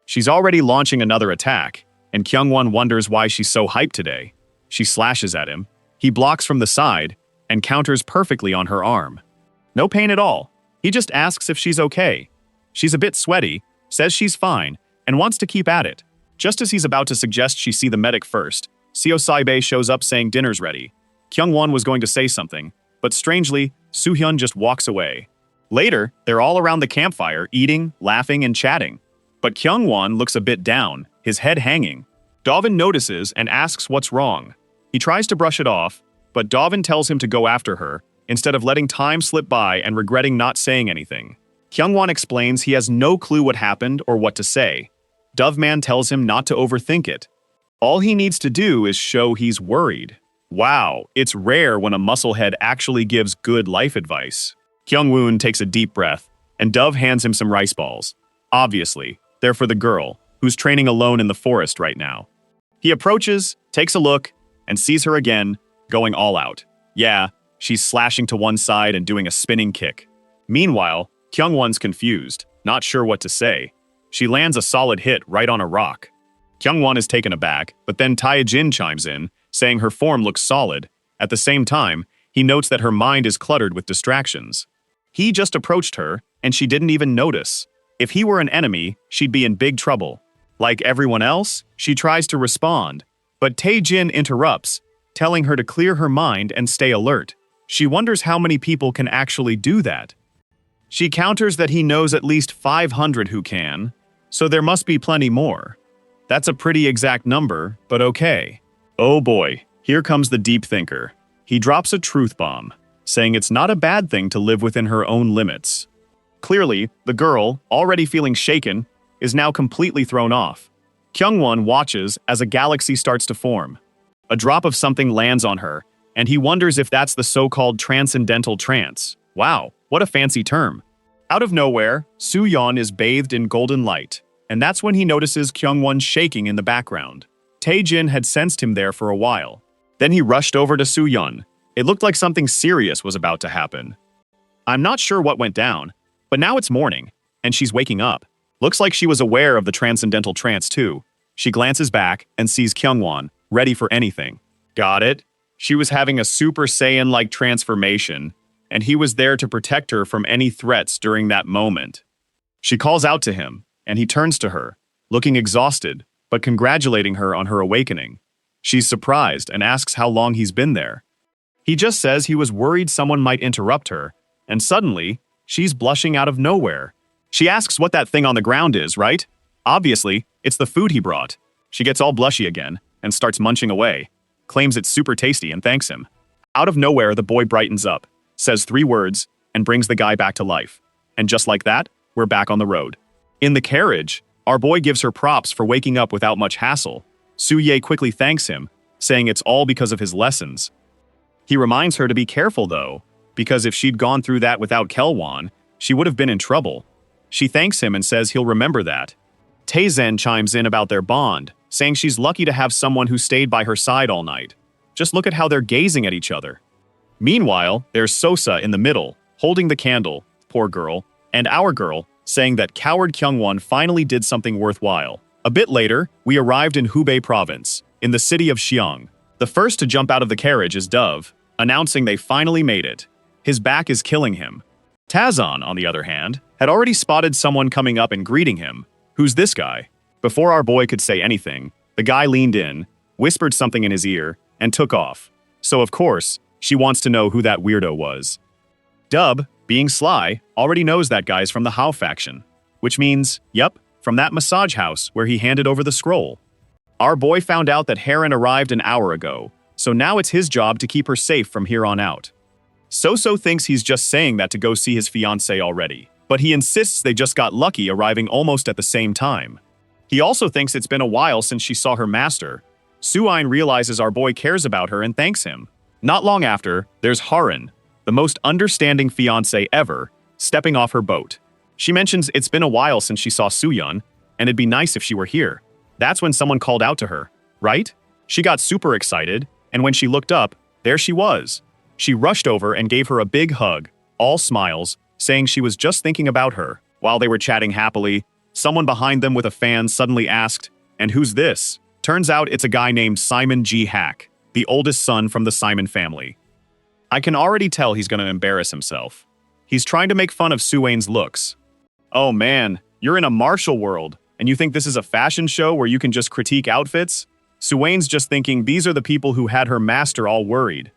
She's already launching another attack, and Kyung-won wonders why she's so hyped today. She slashes at him. He blocks from the side and counters perfectly on her arm. No pain at all. He just asks if she's okay. She's a bit sweaty, says she's fine, and wants to keep at it. Just as he's about to suggest she see the medic first, Seo Saibei shows up saying dinner's ready. Kyung-won was going to say something, but strangely, Soo-hyun just walks away. Later, they're all around the campfire, eating, laughing, and chatting. But Kyung-won looks a bit down, his head hanging. Dovin notices and asks what's wrong. He tries to brush it off, but Dovin tells him to go after her, instead of letting time slip by and regretting not saying anything. Kyung-won explains he has no clue what happened or what to say. Doveman tells him not to overthink it. All he needs to do is show he's worried. Wow, it's rare when a musclehead actually gives good life advice. Kyung-woon takes a deep breath, and Dove hands him some rice balls. Obviously, they're for the girl, who's training alone in the forest right now. He approaches, takes a look, and sees her again, going all out. Yeah, she's slashing to one side and doing a spinning kick. Meanwhile, Kyung-won's confused, not sure what to say. She lands a solid hit right on a rock. Kyung-won is taken aback, but then Tae-jin chimes in, saying her form looks solid. At the same time, he notes that her mind is cluttered with distractions. He just approached her, and she didn't even notice. If he were an enemy, she'd be in big trouble. Like everyone else, she tries to respond, but Tae-jin interrupts, telling her to clear her mind and stay alert. She wonders how many people can actually do that. She counters that he knows at least 500 who can, so there must be plenty more. That's a pretty exact number, but okay. Oh boy, here comes the deep thinker. He drops a truth bomb, saying it's not a bad thing to live within her own limits. Clearly, the girl, already feeling shaken, is now completely thrown off. Kyungwon watches as a galaxy starts to form. A drop of something lands on her, and he wonders if that's the so-called transcendental trance. Wow, what a fancy term. Out of nowhere, Soo-yeon is bathed in golden light, and that's when he notices Kyungwon shaking in the background. Tae-jin had sensed him there for a while. Then he rushed over to Soo-yeon. It looked like something serious was about to happen. I'm not sure what went down, but now it's morning, and she's waking up. Looks like she was aware of the transcendental trance too. She glances back and sees Kyungwon, ready for anything. Got it? She was having a Super Saiyan-like transformation, and he was there to protect her from any threats during that moment. She calls out to him, and he turns to her, looking exhausted, but congratulating her on her awakening. She's surprised and asks how long he's been there. He just says he was worried someone might interrupt her, and suddenly, she's blushing out of nowhere. She asks what that thing on the ground is, right? Obviously, it's the food he brought. She gets all blushy again and starts munching away, claims it's super tasty and thanks him. Out of nowhere, the boy brightens up, says 3 words, and brings the guy back to life. And just like that, we're back on the road. In the carriage, our boy gives her props for waking up without much hassle. Soo-ye quickly thanks him, saying it's all because of his lessons. He reminds her to be careful though, because if she'd gone through that without Kelwon, she would have been in trouble. She thanks him and says he'll remember that. Tae-zen chimes in about their bond, saying she's lucky to have someone who stayed by her side all night. Just look at how they're gazing at each other. Meanwhile, there's Sosa in the middle, holding the candle, poor girl, and our girl, saying that coward Kyungwon finally did something worthwhile. A bit later, we arrived in Hubei province, in the city of Xiong. The first to jump out of the carriage is Dove, announcing they finally made it. His back is killing him. Tazon, on the other hand, had already spotted someone coming up and greeting him. Who's this guy? Before our boy could say anything, the guy leaned in, whispered something in his ear, and took off. So of course, she wants to know who that weirdo was. Dub, being sly, already knows that guy's from the Hao faction, which means, yep, from that massage house where he handed over the scroll. Our boy found out that Heron arrived an hour ago, so now it's his job to keep her safe from here on out. So thinks he's just saying that to go see his fiancée already, but he insists they just got lucky arriving almost at the same time. He also thinks it's been a while since she saw her master. Suine realizes our boy cares about her and thanks him. Not long after, there's Haran, the most understanding fiancé ever, stepping off her boat. She mentions it's been a while since she saw Soo-yeon, and it'd be nice if she were here. That's when someone called out to her, right? She got super excited, and when she looked up, there she was. She rushed over and gave her a big hug, all smiles, saying she was just thinking about her. While they were chatting happily, someone behind them with a fan suddenly asked, "And who's this?" Turns out it's a guy named Simon G. Hack, the oldest son from the Simon family. I can already tell he's gonna embarrass himself. He's trying to make fun of Suwane's looks. Oh man, you're in a martial world, and you think this is a fashion show where you can just critique outfits? Suwane's just thinking these are the people who had her master all worried.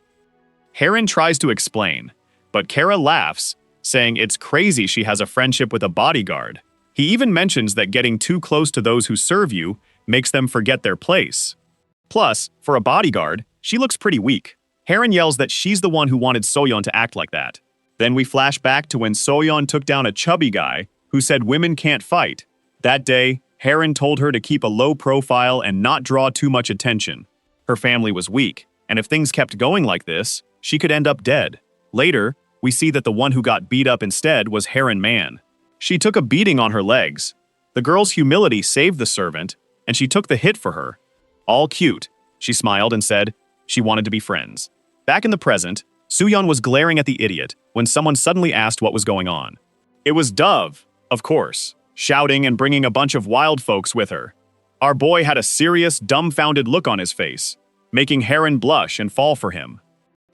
Heron tries to explain, but Kara laughs, saying it's crazy she has a friendship with a bodyguard. He even mentions that getting too close to those who serve you makes them forget their place. Plus, for a bodyguard, she looks pretty weak. Heron yells that she's the one who wanted Soyeon to act like that. Then we flash back to when Soyeon took down a chubby guy who said women can't fight. That day, Heron told her to keep a low profile and not draw too much attention. Her family was weak, and if things kept going like this, she could end up dead. Later, we see that the one who got beat up instead was Heron Man. She took a beating on her legs. The girl's humility saved the servant, and she took the hit for her. All cute, she smiled and said she wanted to be friends. Back in the present, Soo-yeon was glaring at the idiot when someone suddenly asked what was going on. It was Dove, of course, shouting and bringing a bunch of wild folks with her. Our boy had a serious, dumbfounded look on his face, making Heron blush and fall for him.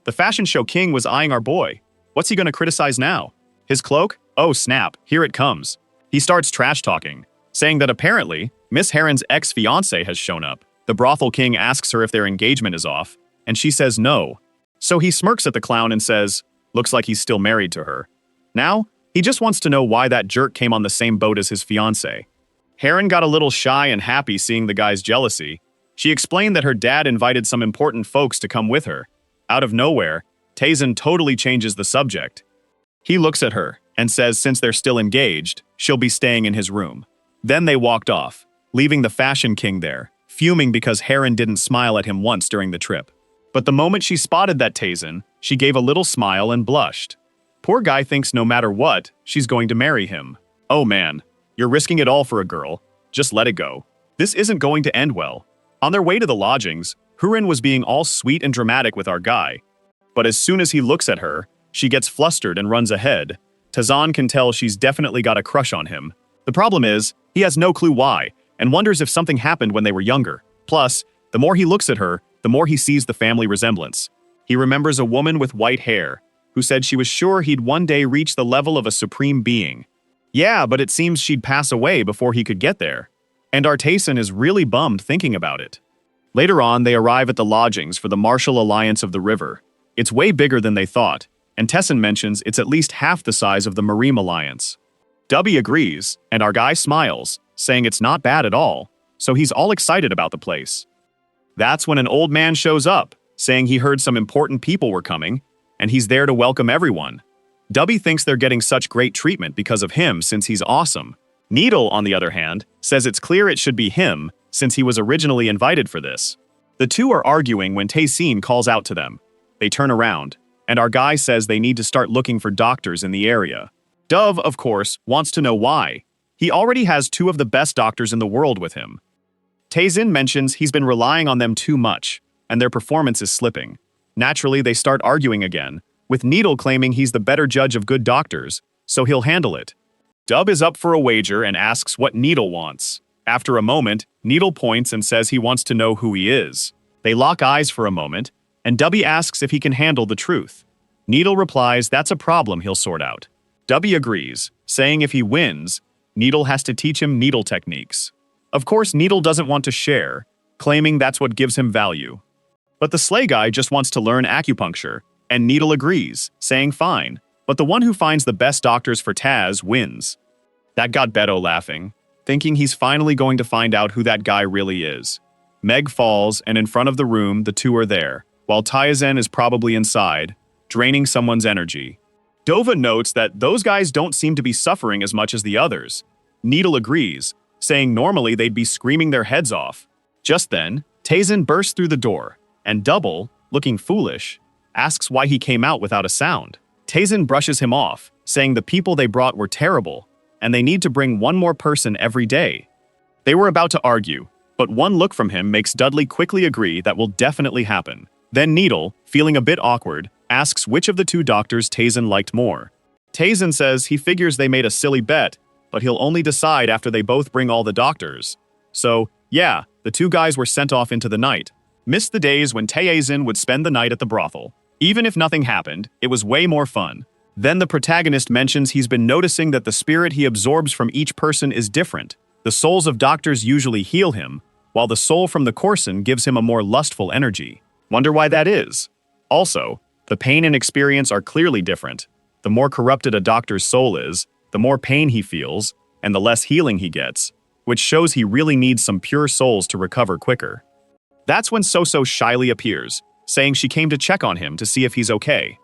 The fashion show king was eyeing our boy. What's he gonna criticize now? His cloak? Oh snap, here it comes. He starts trash-talking, saying that apparently, Miss Heron's ex-fiancé has shown up. The brothel king asks her if their engagement is off, and she says no. So he smirks at the clown and says, looks like he's still married to her. Now, he just wants to know why that jerk came on the same boat as his fiancé. Heron got a little shy and happy seeing the guy's jealousy. She explained that her dad invited some important folks to come with her. Out of nowhere, Tae-jin totally changes the subject. He looks at her and says since they're still engaged, she'll be staying in his room. Then they walked off, leaving the fashion king there, fuming because Heron didn't smile at him once during the trip. But the moment she spotted that Taisen, she gave a little smile and blushed. Poor guy thinks no matter what, she's going to marry him. Oh man, you're risking it all for a girl. Just let it go. This isn't going to end well. On their way to the lodgings, Hurin was being all sweet and dramatic with our guy. But as soon as he looks at her, she gets flustered and runs ahead. Tazan can tell she's definitely got a crush on him. The problem is, he has no clue why, and wonders if something happened when they were younger. Plus, the more he looks at her, the more he sees the family resemblance. He remembers a woman with white hair, who said she was sure he'd one day reach the level of a supreme being. Yeah, but it seems she'd pass away before he could get there. And Artason is really bummed thinking about it. Later on, they arrive at the lodgings for the Martial Alliance of the River. It's way bigger than they thought, and Tessin mentions it's at least half the size of the Marine Alliance. Dubby agrees, and our guy smiles, saying it's not bad at all, so he's all excited about the place. That's when an old man shows up, saying he heard some important people were coming, and he's there to welcome everyone. Dubby thinks they're getting such great treatment because of him since he's awesome. Needle, on the other hand, says it's clear it should be him since he was originally invited for this. The two are arguing when Taesin calls out to them. They turn around, and our guy says they need to start looking for doctors in the area. Dove, of course, wants to know why. He already has two of the best doctors in the world with him. Taesin mentions he's been relying on them too much, and their performance is slipping. Naturally, they start arguing again, with Needle claiming he's the better judge of good doctors, so he'll handle it. Dub is up for a wager and asks what Needle wants. After a moment, Needle points and says he wants to know who he is. They lock eyes for a moment, and Dubby asks if he can handle the truth. Needle replies that's a problem he'll sort out. Dubby agrees, saying if he wins, Needle has to teach him needle techniques. Of course, Needle doesn't want to share, claiming that's what gives him value. But the Slay guy just wants to learn acupuncture, and Needle agrees, saying fine, but the one who finds the best doctors for Taz wins. That got Beto laughing, thinking he's finally going to find out who that guy really is. Meg falls, and in front of the room, the two are there, while Taizen is probably inside, draining someone's energy. Dova notes that those guys don't seem to be suffering as much as the others. Needle agrees, saying normally they'd be screaming their heads off. Just then, Taesin bursts through the door, and Double, looking foolish, asks why he came out without a sound. Taesin brushes him off, saying the people they brought were terrible, and they need to bring one more person every day. They were about to argue, but one look from him makes Dudley quickly agree that will definitely happen. Then Needle, feeling a bit awkward, asks which of the two doctors Taesin liked more. Taesin says he figures they made a silly bet, but he'll only decide after they both bring all the doctors. So, yeah, the two guys were sent off into the night. Missed the days when Taesin would spend the night at the brothel. Even if nothing happened, it was way more fun. Then the protagonist mentions he's been noticing that the spirit he absorbs from each person is different. The souls of doctors usually heal him, while the soul from the Corson gives him a more lustful energy. Wonder why that is? Also, the pain and experience are clearly different. The more corrupted a doctor's soul is, the more pain he feels, and the less healing he gets, which shows he really needs some pure souls to recover quicker. That's when Soso shyly appears, saying she came to check on him to see if he's okay.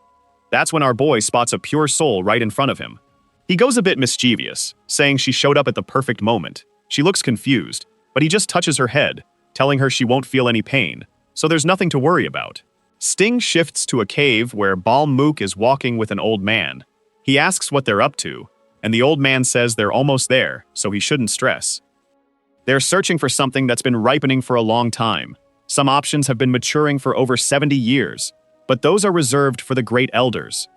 That's when our boy spots a pure soul right in front of him. He goes a bit mischievous, saying she showed up at the perfect moment. She looks confused, but he just touches her head, telling her she won't feel any pain, so there's nothing to worry about. Sting shifts to a cave where Balm Mook is walking with an old man. He asks what they're up to, and the old man says they're almost there, so he shouldn't stress. They're searching for something that's been ripening for a long time. Some options have been maturing for over 70 years, but those are reserved for the great elders.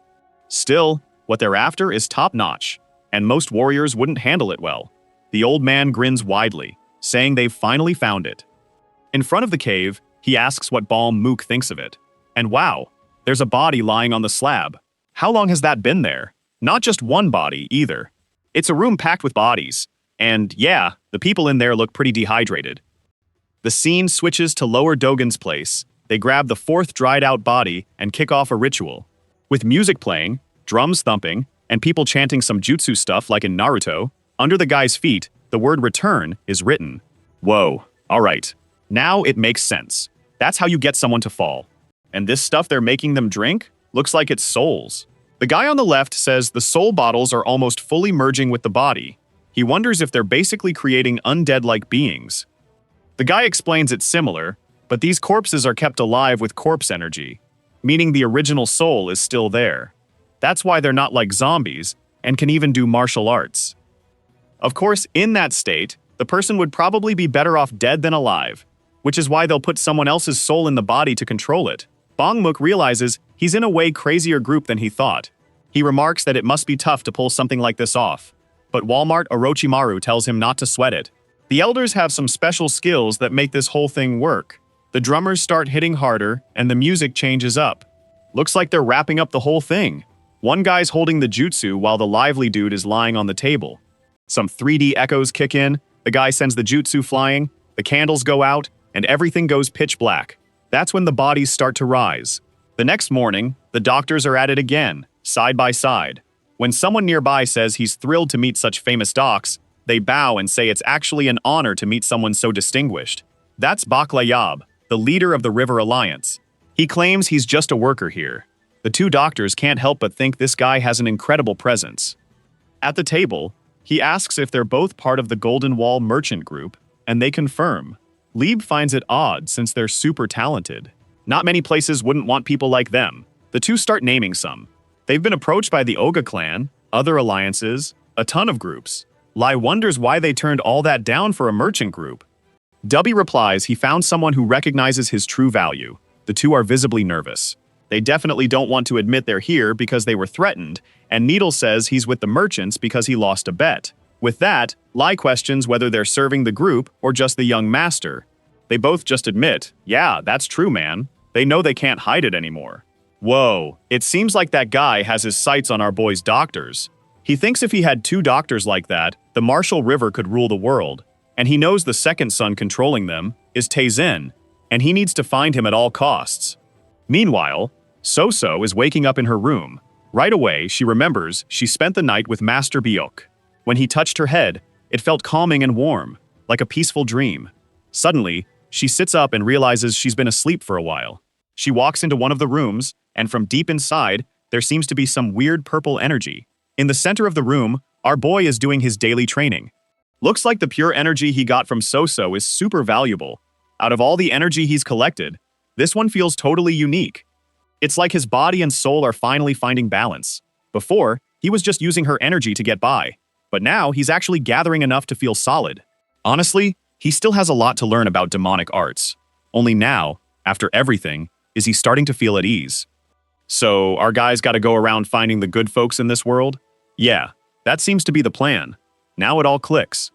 Still, what they're after is top-notch, and most warriors wouldn't handle it well. The old man grins widely, saying they've finally found it. In front of the cave, he asks what Balm Mook thinks of it. And wow, there's a body lying on the slab. How long has that been there? Not just one body, either. It's a room packed with bodies, and yeah, the people in there look pretty dehydrated. The scene switches to Lower Dogen's place. They grab the fourth dried-out body and kick off a ritual. With music playing, drums thumping, and people chanting some jutsu stuff like in Naruto, under the guy's feet, the word return is written. Whoa, alright. Now it makes sense. That's how you get someone to fall. And this stuff they're making them drink looks like it's souls. The guy on the left says the soul bottles are almost fully merging with the body. He wonders if they're basically creating undead-like beings. The guy explains it's similar, but these corpses are kept alive with corpse energy, meaning the original soul is still there. That's why they're not like zombies and can even do martial arts. Of course, in that state, the person would probably be better off dead than alive, which is why they'll put someone else's soul in the body to control it. Bangmuk realizes he's in a way crazier group than he thought. He remarks that it must be tough to pull something like this off, but Walmart Orochimaru tells him not to sweat it. The elders have some special skills that make this whole thing work. The drummers start hitting harder, and the music changes up. Looks like they're wrapping up the whole thing. One guy's holding the jutsu while the lively dude is lying on the table. Some 3D echoes kick in, the guy sends the jutsu flying, the candles go out, and everything goes pitch black. That's when the bodies start to rise. The next morning, the doctors are at it again, side by side. When someone nearby says he's thrilled to meet such famous docs, they bow and say it's actually an honor to meet someone so distinguished. That's Baklayab, the leader of the River Alliance. He claims he's just a worker here. The two doctors can't help but think this guy has an incredible presence. At the table, he asks if they're both part of the Golden Wall merchant group, and they confirm. Lieb finds it odd since they're super talented. Not many places wouldn't want people like them. The two start naming some. They've been approached by the Oga clan, other alliances, a ton of groups. Lai wonders why they turned all that down for a merchant group. Dubby replies he found someone who recognizes his true value. The two are visibly nervous. They definitely don't want to admit they're here because they were threatened, and Needle says he's with the merchants because he lost a bet. With that, Lai questions whether they're serving the group or just the young master. They both just admit, yeah, that's true, man. They know they can't hide it anymore. Whoa, it seems like that guy has his sights on our boy's doctors. He thinks if he had two doctors like that, the Martial River could rule the world. And he knows the second son controlling them is Teizen, and he needs to find him at all costs. Meanwhile, So-So is waking up in her room. Right away, she remembers she spent the night with Master Byok. When he touched her head, it felt calming and warm, like a peaceful dream. Suddenly, she sits up and realizes she's been asleep for a while. She walks into one of the rooms, and from deep inside, there seems to be some weird purple energy. In the center of the room, our boy is doing his daily training. Looks like the pure energy he got from So-So is super valuable. Out of all the energy he's collected, this one feels totally unique. It's like his body and soul are finally finding balance. Before, he was just using her energy to get by, but now he's actually gathering enough to feel solid. Honestly, he still has a lot to learn about demonic arts. Only now, after everything, is he starting to feel at ease. So, our guy's gotta go around finding the good folks in this world? Yeah, that seems to be the plan. Now it all clicks.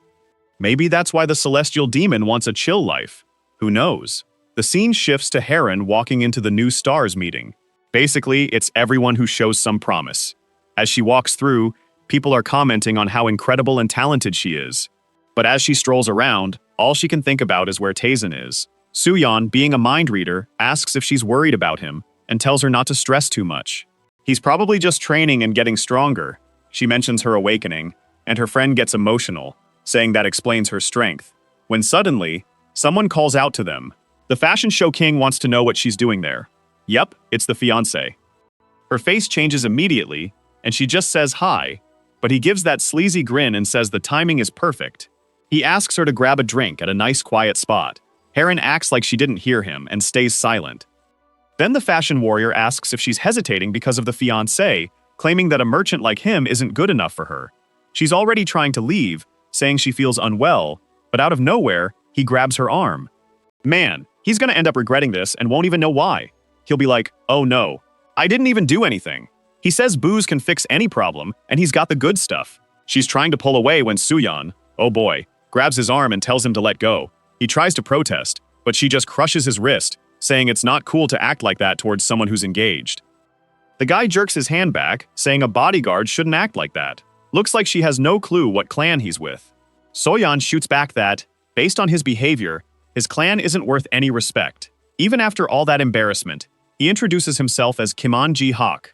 Maybe that's why the celestial demon wants a chill life. Who knows? The scene shifts to Heron walking into the new stars meeting. Basically, it's everyone who shows some promise. As she walks through, people are commenting on how incredible and talented she is. But as she strolls around, all she can think about is where Teizen is. Suyeon, being a mind reader, asks if she's worried about him and tells her not to stress too much. He's probably just training and getting stronger. She mentions her awakening, and her friend gets emotional, saying that explains her strength. When suddenly, someone calls out to them. The fashion show king wants to know what she's doing there. Yep, it's the fiancé. Her face changes immediately, and she just says hi, but he gives that sleazy grin and says the timing is perfect. He asks her to grab a drink at a nice quiet spot. Heron acts like she didn't hear him and stays silent. Then the fashion warrior asks if she's hesitating because of the fiancé, claiming that a merchant like him isn't good enough for her. She's already trying to leave, saying she feels unwell, but out of nowhere, he grabs her arm. Man, he's gonna end up regretting this and won't even know why. He'll be like, oh no, I didn't even do anything. He says booze can fix any problem, and he's got the good stuff. She's trying to pull away when Suyeon, oh boy, grabs his arm and tells him to let go. He tries to protest, but she just crushes his wrist, saying it's not cool to act like that towards someone who's engaged. The guy jerks his hand back, saying a bodyguard shouldn't act like that. Looks like she has no clue what clan he's with. Soyeon shoots back that, based on his behavior, his clan isn't worth any respect. Even after all that embarrassment, he introduces himself as Kimon Ji-hak.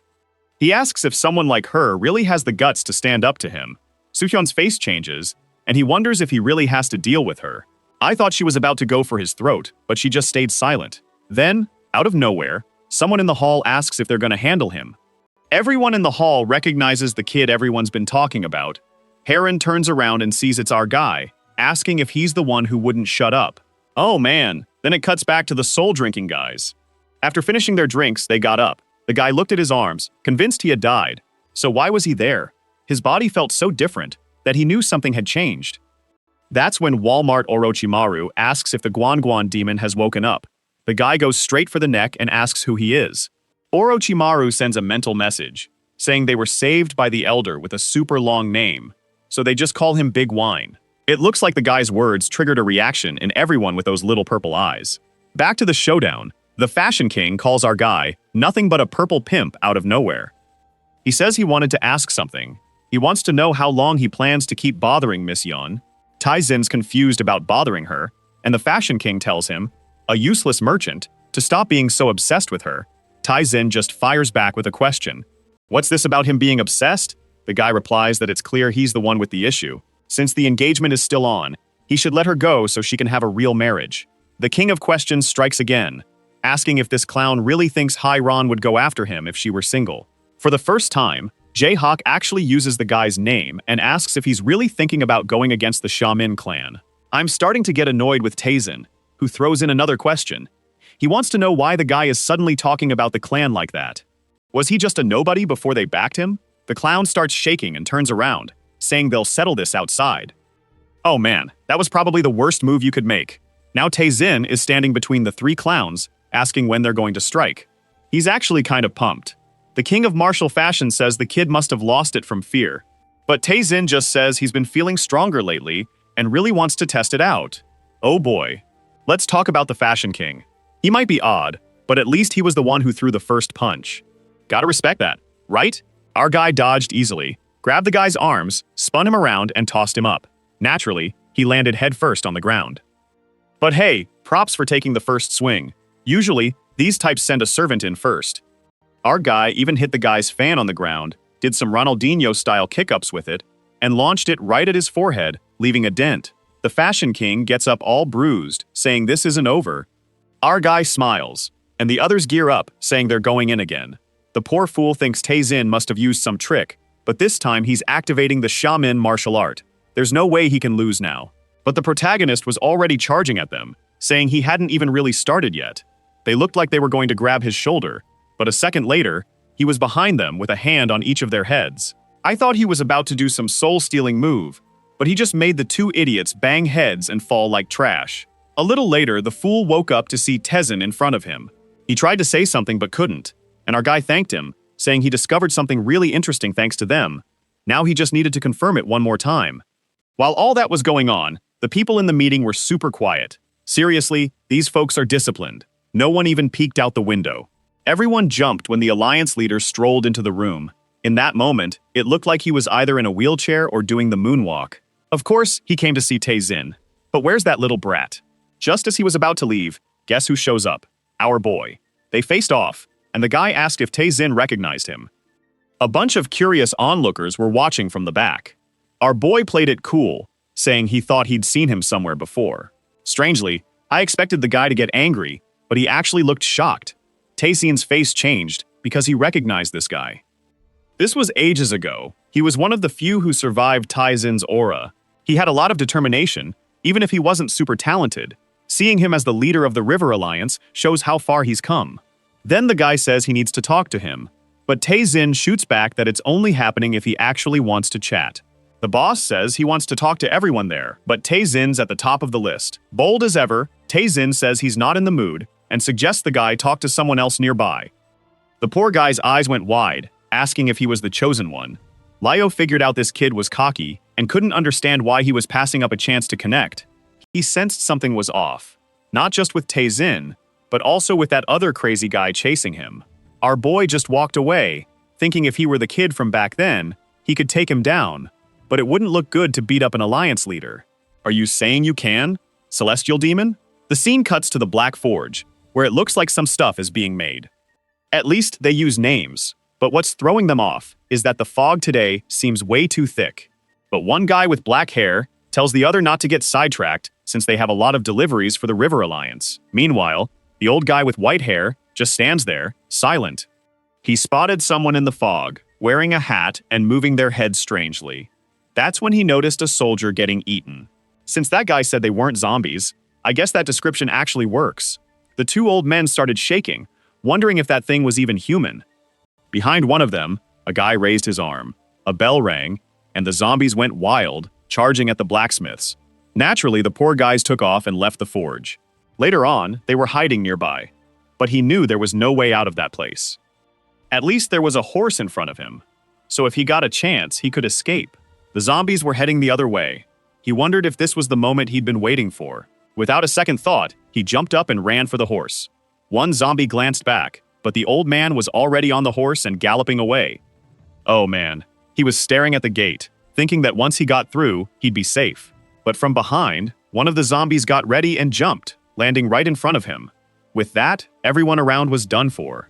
He asks if someone like her really has the guts to stand up to him. Suhyun's face changes, and he wonders if he really has to deal with her. I thought she was about to go for his throat, but she just stayed silent. Then, out of nowhere, someone in the hall asks if they're gonna handle him. Everyone in the hall recognizes the kid everyone's been talking about, Heron turns around and sees it's our guy, asking if he's the one who wouldn't shut up. Oh man, then it cuts back to the soul-drinking guys. After finishing their drinks, they got up. The guy looked at his arms, convinced he had died. So why was he there? His body felt so different that he knew something had changed. That's when Walmart Orochimaru asks if the Guan demon has woken up. The guy goes straight for the neck and asks who he is. Orochimaru sends a mental message, saying they were saved by the Elder with a super long name, so they just call him Big Wine. It looks like the guy's words triggered a reaction in everyone with those little purple eyes. Back to the showdown, the Fashion King calls our guy nothing but a purple pimp out of nowhere. He says he wanted to ask something. He wants to know how long he plans to keep bothering Miss Yun. Taizin's confused about bothering her, and the Fashion King tells him, a useless merchant, to stop being so obsessed with her. Taizin just fires back with a question. What's this about him being obsessed? The guy replies that it's clear he's the one with the issue. Since the engagement is still on, he should let her go so she can have a real marriage. The King of Questions strikes again, asking if this clown really thinks Hairan would go after him if she were single. For the first time, Jayhawk actually uses the guy's name and asks if he's really thinking about going against the Shaman clan. I'm starting to get annoyed with Taizin, who throws in another question. He wants to know why the guy is suddenly talking about the clan like that. Was he just a nobody before they backed him? The clown starts shaking and turns around, saying they'll settle this outside. Oh man, that was probably the worst move you could make. Now Taizin is standing between the three clowns, asking when they're going to strike. He's actually kind of pumped. The king of martial fashion says the kid must have lost it from fear. But Taizin just says he's been feeling stronger lately and really wants to test it out. Oh boy. Let's talk about the Fashion King. He might be odd, but at least he was the one who threw the first punch. Gotta respect that, right? Our guy dodged easily, grabbed the guy's arms, spun him around, and tossed him up. Naturally, he landed headfirst on the ground. But hey, props for taking the first swing. Usually, these types send a servant in first. Our guy even hit the guy's fan on the ground, did some Ronaldinho-style kick-ups with it, and launched it right at his forehead, leaving a dent. The Fashion King gets up all bruised, saying this isn't over. Our guy smiles, and the others gear up, saying they're going in again. The poor fool thinks Taizin must have used some trick, but this time he's activating the Shaman martial art. There's no way he can lose now. But the protagonist was already charging at them, saying he hadn't even really started yet. They looked like they were going to grab his shoulder, but a second later, he was behind them with a hand on each of their heads. I thought he was about to do some soul-stealing move, but he just made the two idiots bang heads and fall like trash. A little later, the fool woke up to see Taizin in front of him. He tried to say something but couldn't, and our guy thanked him, saying he discovered something really interesting thanks to them. Now he just needed to confirm it one more time. While all that was going on, the people in the meeting were super quiet. Seriously, these folks are disciplined. No one even peeked out the window. Everyone jumped when the Alliance leader strolled into the room. In that moment, it looked like he was either in a wheelchair or doing the moonwalk. Of course, he came to see Taizin. But where's that little brat? Just as he was about to leave, guess who shows up? Our boy. They faced off, and the guy asked if Taizin recognized him. A bunch of curious onlookers were watching from the back. Our boy played it cool, saying he thought he'd seen him somewhere before. Strangely, I expected the guy to get angry, but he actually looked shocked. Taizin's face changed because he recognized this guy. This was ages ago. He was one of the few who survived Taizin's aura. He had a lot of determination, even if he wasn't super talented. Seeing him as the leader of the River Alliance shows how far he's come. Then the guy says he needs to talk to him, but Taizin shoots back that it's only happening if he actually wants to chat. The boss says he wants to talk to everyone there, but Taizin's at the top of the list. Bold as ever, Taizin says he's not in the mood and suggests the guy talk to someone else nearby. The poor guy's eyes went wide, asking if he was the chosen one. Lyo figured out this kid was cocky and couldn't understand why he was passing up a chance to connect. He sensed something was off, not just with Taizin, but also with that other crazy guy chasing him. Our boy just walked away, thinking if he were the kid from back then, he could take him down, but it wouldn't look good to beat up an alliance leader. Are you saying you can? Celestial Demon? The scene cuts to the Black Forge, where it looks like some stuff is being made. At least they use names, but what's throwing them off is that the fog today seems way too thick. But one guy with black hair tells the other not to get sidetracked since they have a lot of deliveries for the River Alliance. Meanwhile, the old guy with white hair just stands there, silent. He spotted someone in the fog, wearing a hat and moving their head strangely. That's when he noticed a soldier getting eaten. Since that guy said they weren't zombies, I guess that description actually works. The two old men started shaking, wondering if that thing was even human. Behind one of them, a guy raised his arm. A bell rang, and the zombies went wild, charging at the blacksmiths. Naturally, the poor guys took off and left the forge. Later on, they were hiding nearby. But he knew there was no way out of that place. At least there was a horse in front of him. So if he got a chance, he could escape. The zombies were heading the other way. He wondered if this was the moment he'd been waiting for. Without a second thought, he jumped up and ran for the horse. One zombie glanced back, but the old man was already on the horse and galloping away. Oh man, he was staring at the gate, thinking that once he got through, he'd be safe. But from behind, one of the zombies got ready and jumped, landing right in front of him. With that, everyone around was done for.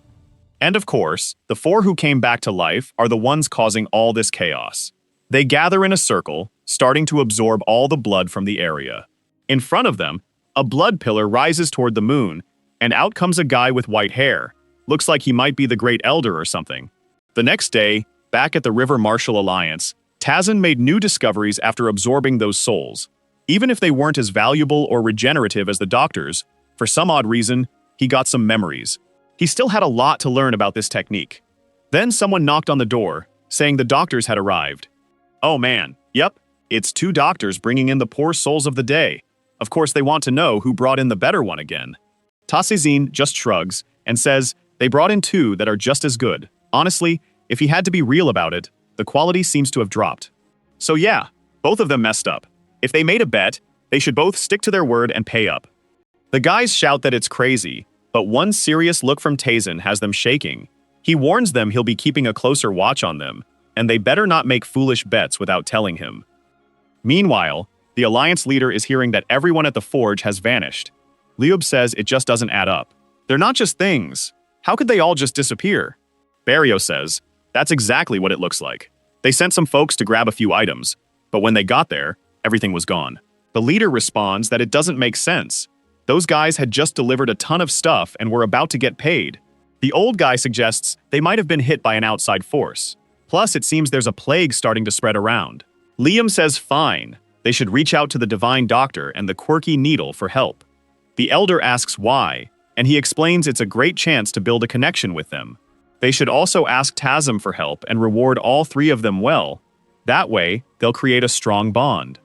And of course, the four who came back to life are the ones causing all this chaos. They gather in a circle, starting to absorb all the blood from the area. In front of them, a blood pillar rises toward the moon, and out comes a guy with white hair. Looks like he might be the Great Elder or something. The next day, back at the River Marshal Alliance, Tazan made new discoveries after absorbing those souls. Even if they weren't as valuable or regenerative as the doctors, for some odd reason, he got some memories. He still had a lot to learn about this technique. Then someone knocked on the door, saying the doctors had arrived. Oh man, yep, it's two doctors bringing in the poor souls of the day. Of course, they want to know who brought in the better one again. Tasezin just shrugs and says they brought in two that are just as good. Honestly, if he had to be real about it, the quality seems to have dropped. So yeah, both of them messed up. If they made a bet, they should both stick to their word and pay up. The guys shout that it's crazy, but one serious look from Tazan has them shaking. He warns them he'll be keeping a closer watch on them, and they better not make foolish bets without telling him. Meanwhile, the Alliance leader is hearing that everyone at the forge has vanished. Liub says it just doesn't add up. They're not just things. How could they all just disappear? Barrio says, that's exactly what it looks like. They sent some folks to grab a few items, but when they got there, everything was gone. The leader responds that it doesn't make sense. Those guys had just delivered a ton of stuff and were about to get paid. The old guy suggests they might have been hit by an outside force. Plus, it seems there's a plague starting to spread around. Liam says fine, they should reach out to the Divine Doctor and the Quirky Needle for help. The Elder asks why, and he explains it's a great chance to build a connection with them. They should also ask Tazam for help and reward all three of them well. That way, they'll create a strong bond.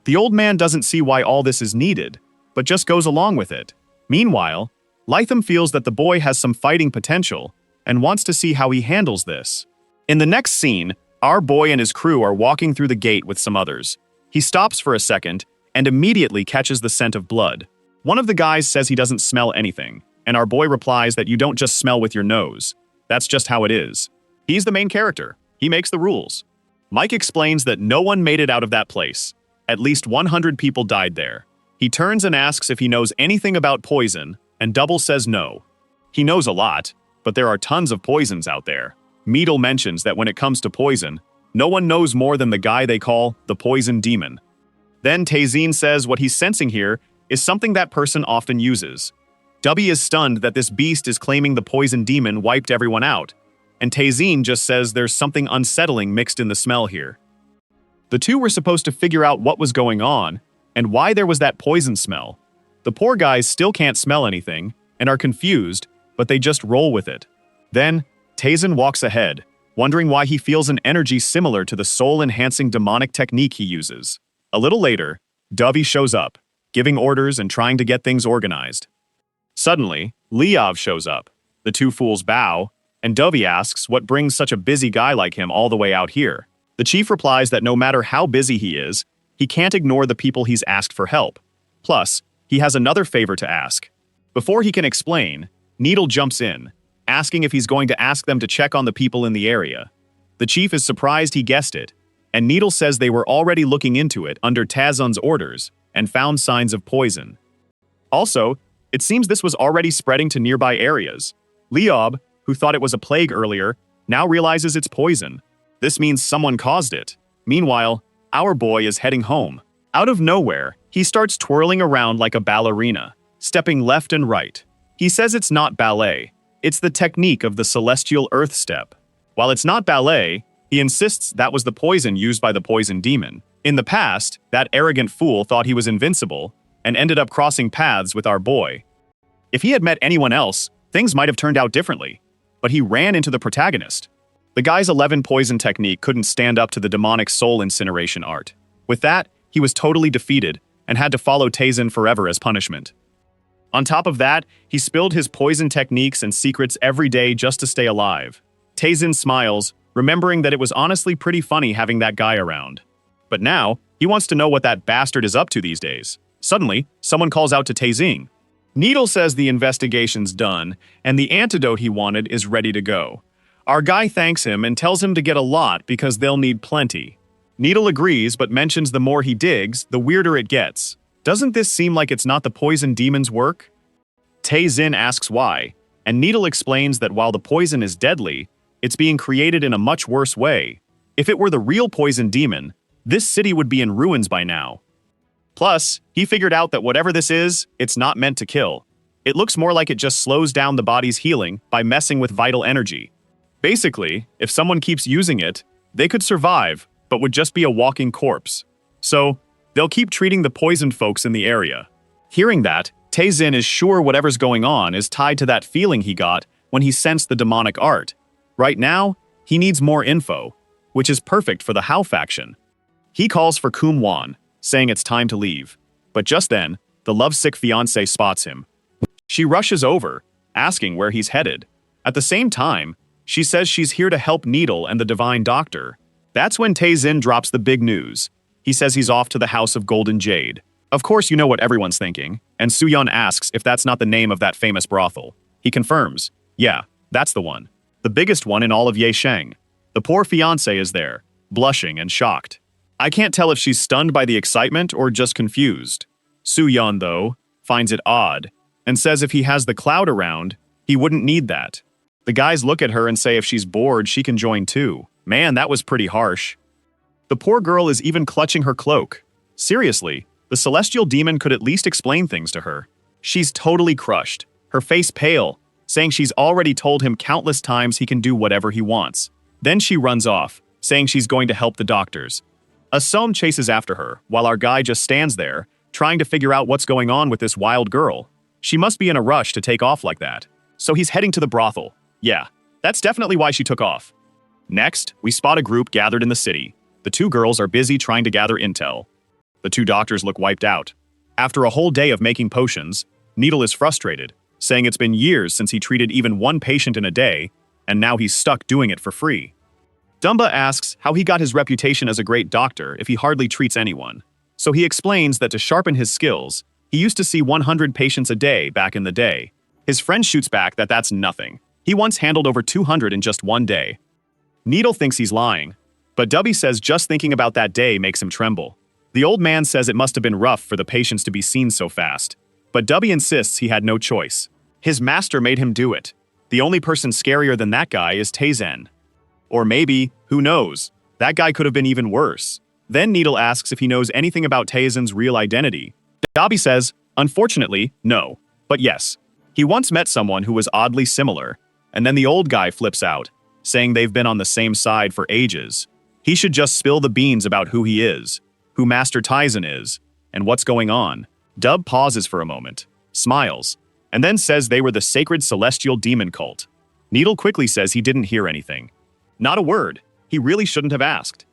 The old man doesn't see why all this is needed, but just goes along with it. Meanwhile, Lytham feels that the boy has some fighting potential and wants to see how he handles this. In the next scene, our boy and his crew are walking through the gate with some others. He stops for a second and immediately catches the scent of blood. One of the guys says he doesn't smell anything, and our boy replies that you don't just smell with your nose. That's just how it is. He's the main character. He makes the rules. Mike explains that no one made it out of that place. At least 100 people died there. He turns and asks if he knows anything about poison, and Double says no. He knows a lot, but there are tons of poisons out there. Meadle mentions that when it comes to poison, no one knows more than the guy they call the Poison Demon. Then Tazin says what he's sensing here is something that person often uses. Dubby is stunned that this beast is claiming the Poison Demon wiped everyone out, and Tazin just says there's something unsettling mixed in the smell here. The two were supposed to figure out what was going on and why there was that poison smell. The poor guys still can't smell anything and are confused, but they just roll with it. Then, Tazin walks ahead, wondering why he feels an energy similar to the soul-enhancing demonic technique he uses. A little later, Dovey shows up, giving orders and trying to get things organized. Suddenly, Liav shows up. The two fools bow, and Dovey asks what brings such a busy guy like him all the way out here. The chief replies that no matter how busy he is, he can't ignore the people he's asked for help. Plus, he has another favor to ask. Before he can explain, Needle jumps in, asking if he's going to ask them to check on the people in the area. The chief is surprised he guessed it, and Needle says they were already looking into it under Tazun's orders and found signs of poison. Also, it seems this was already spreading to nearby areas. Leob, who thought it was a plague earlier, now realizes it's poison. This means someone caused it. Meanwhile, our boy is heading home. Out of nowhere, he starts twirling around like a ballerina, stepping left and right. He says it's not ballet. It's the technique of the celestial earth step. While it's not ballet, He insists that was the poison used by the poison demon. In the past, that arrogant fool thought he was invincible and ended up crossing paths with our boy. If he had met anyone else, things might have turned out differently. But he ran into the protagonist. The guy's 11 poison technique couldn't stand up to the demonic soul incineration art. With that, he was totally defeated and had to follow Taizin forever as punishment. On top of that, he spilled his poison techniques and secrets every day just to stay alive. Taizin smiles, remembering that it was honestly pretty funny having that guy around. But now, he wants to know what that bastard is up to these days. Suddenly, someone calls out to Taizin. Needle says the investigation's done, and the antidote he wanted is ready to go. Our guy thanks him and tells him to get a lot because they'll need plenty. Needle agrees, but mentions the more he digs, the weirder it gets. Doesn't this seem like it's not the poison demon's work? Taizin asks why, and Needle explains that while the poison is deadly, it's being created in a much worse way. If it were the real poison demon, this city would be in ruins by now. Plus, he figured out that whatever this is, it's not meant to kill. It looks more like it just slows down the body's healing by messing with vital energy. Basically, if someone keeps using it, they could survive, but would just be a walking corpse. So, they'll keep treating the poisoned folks in the area. Hearing that, Taizin is sure whatever's going on is tied to that feeling he got when he sensed the demonic art. Right now, he needs more info, which is perfect for the Hao faction. He calls for Kum Wan, saying it's time to leave. But just then, the lovesick fiancé spots him. She rushes over, asking where he's headed. At the same time, she says she's here to help Needle and the Divine Doctor. That's when Taizin drops the big news. He says he's off to the House of Golden Jade. Of course you know what everyone's thinking, and Suyun asks if that's not the name of that famous brothel. He confirms, yeah, that's the one. The biggest one in all of Yesheng. The poor fiancé is there, blushing and shocked. I can't tell if she's stunned by the excitement or just confused. Suyun, though, finds it odd, and says if he has the cloud around, he wouldn't need that. The guys look at her and say if she's bored, she can join too. Man, that was pretty harsh. The poor girl is even clutching her cloak. Seriously, the celestial demon could at least explain things to her. She's totally crushed, her face pale, saying she's already told him countless times he can do whatever he wants. Then she runs off, saying she's going to help the doctors. Asom chases after her, while our guy just stands there, trying to figure out what's going on with this wild girl. She must be in a rush to take off like that. So he's heading to the brothel. Yeah, that's definitely why she took off. Next, we spot a group gathered in the city. The two girls are busy trying to gather intel. The two doctors look wiped out. After a whole day of making potions, Needle is frustrated, saying it's been years since he treated even one patient in a day, and now he's stuck doing it for free. Dumba asks how he got his reputation as a great doctor if he hardly treats anyone. So he explains that to sharpen his skills, he used to see 100 patients a day back in the day. His friend shoots back that that's nothing. He once handled over 200 in just one day. Needle thinks he's lying, but Dubby says just thinking about that day makes him tremble. The old man says it must have been rough for the patients to be seen so fast, but Dubby insists he had no choice. His master made him do it. The only person scarier than that guy is Taizin. Or maybe, who knows, that guy could have been even worse. Then Needle asks if he knows anything about Taizin's real identity. Dubby says, unfortunately, no, but yes. He once met someone who was oddly similar, and then the old guy flips out, saying they've been on the same side for ages. He should just spill the beans about who he is, who Master Taizin is, and what's going on. Dub pauses for a moment, smiles, and then says they were the sacred celestial demon cult. Needle quickly says he didn't hear anything. Not a word. He really shouldn't have asked.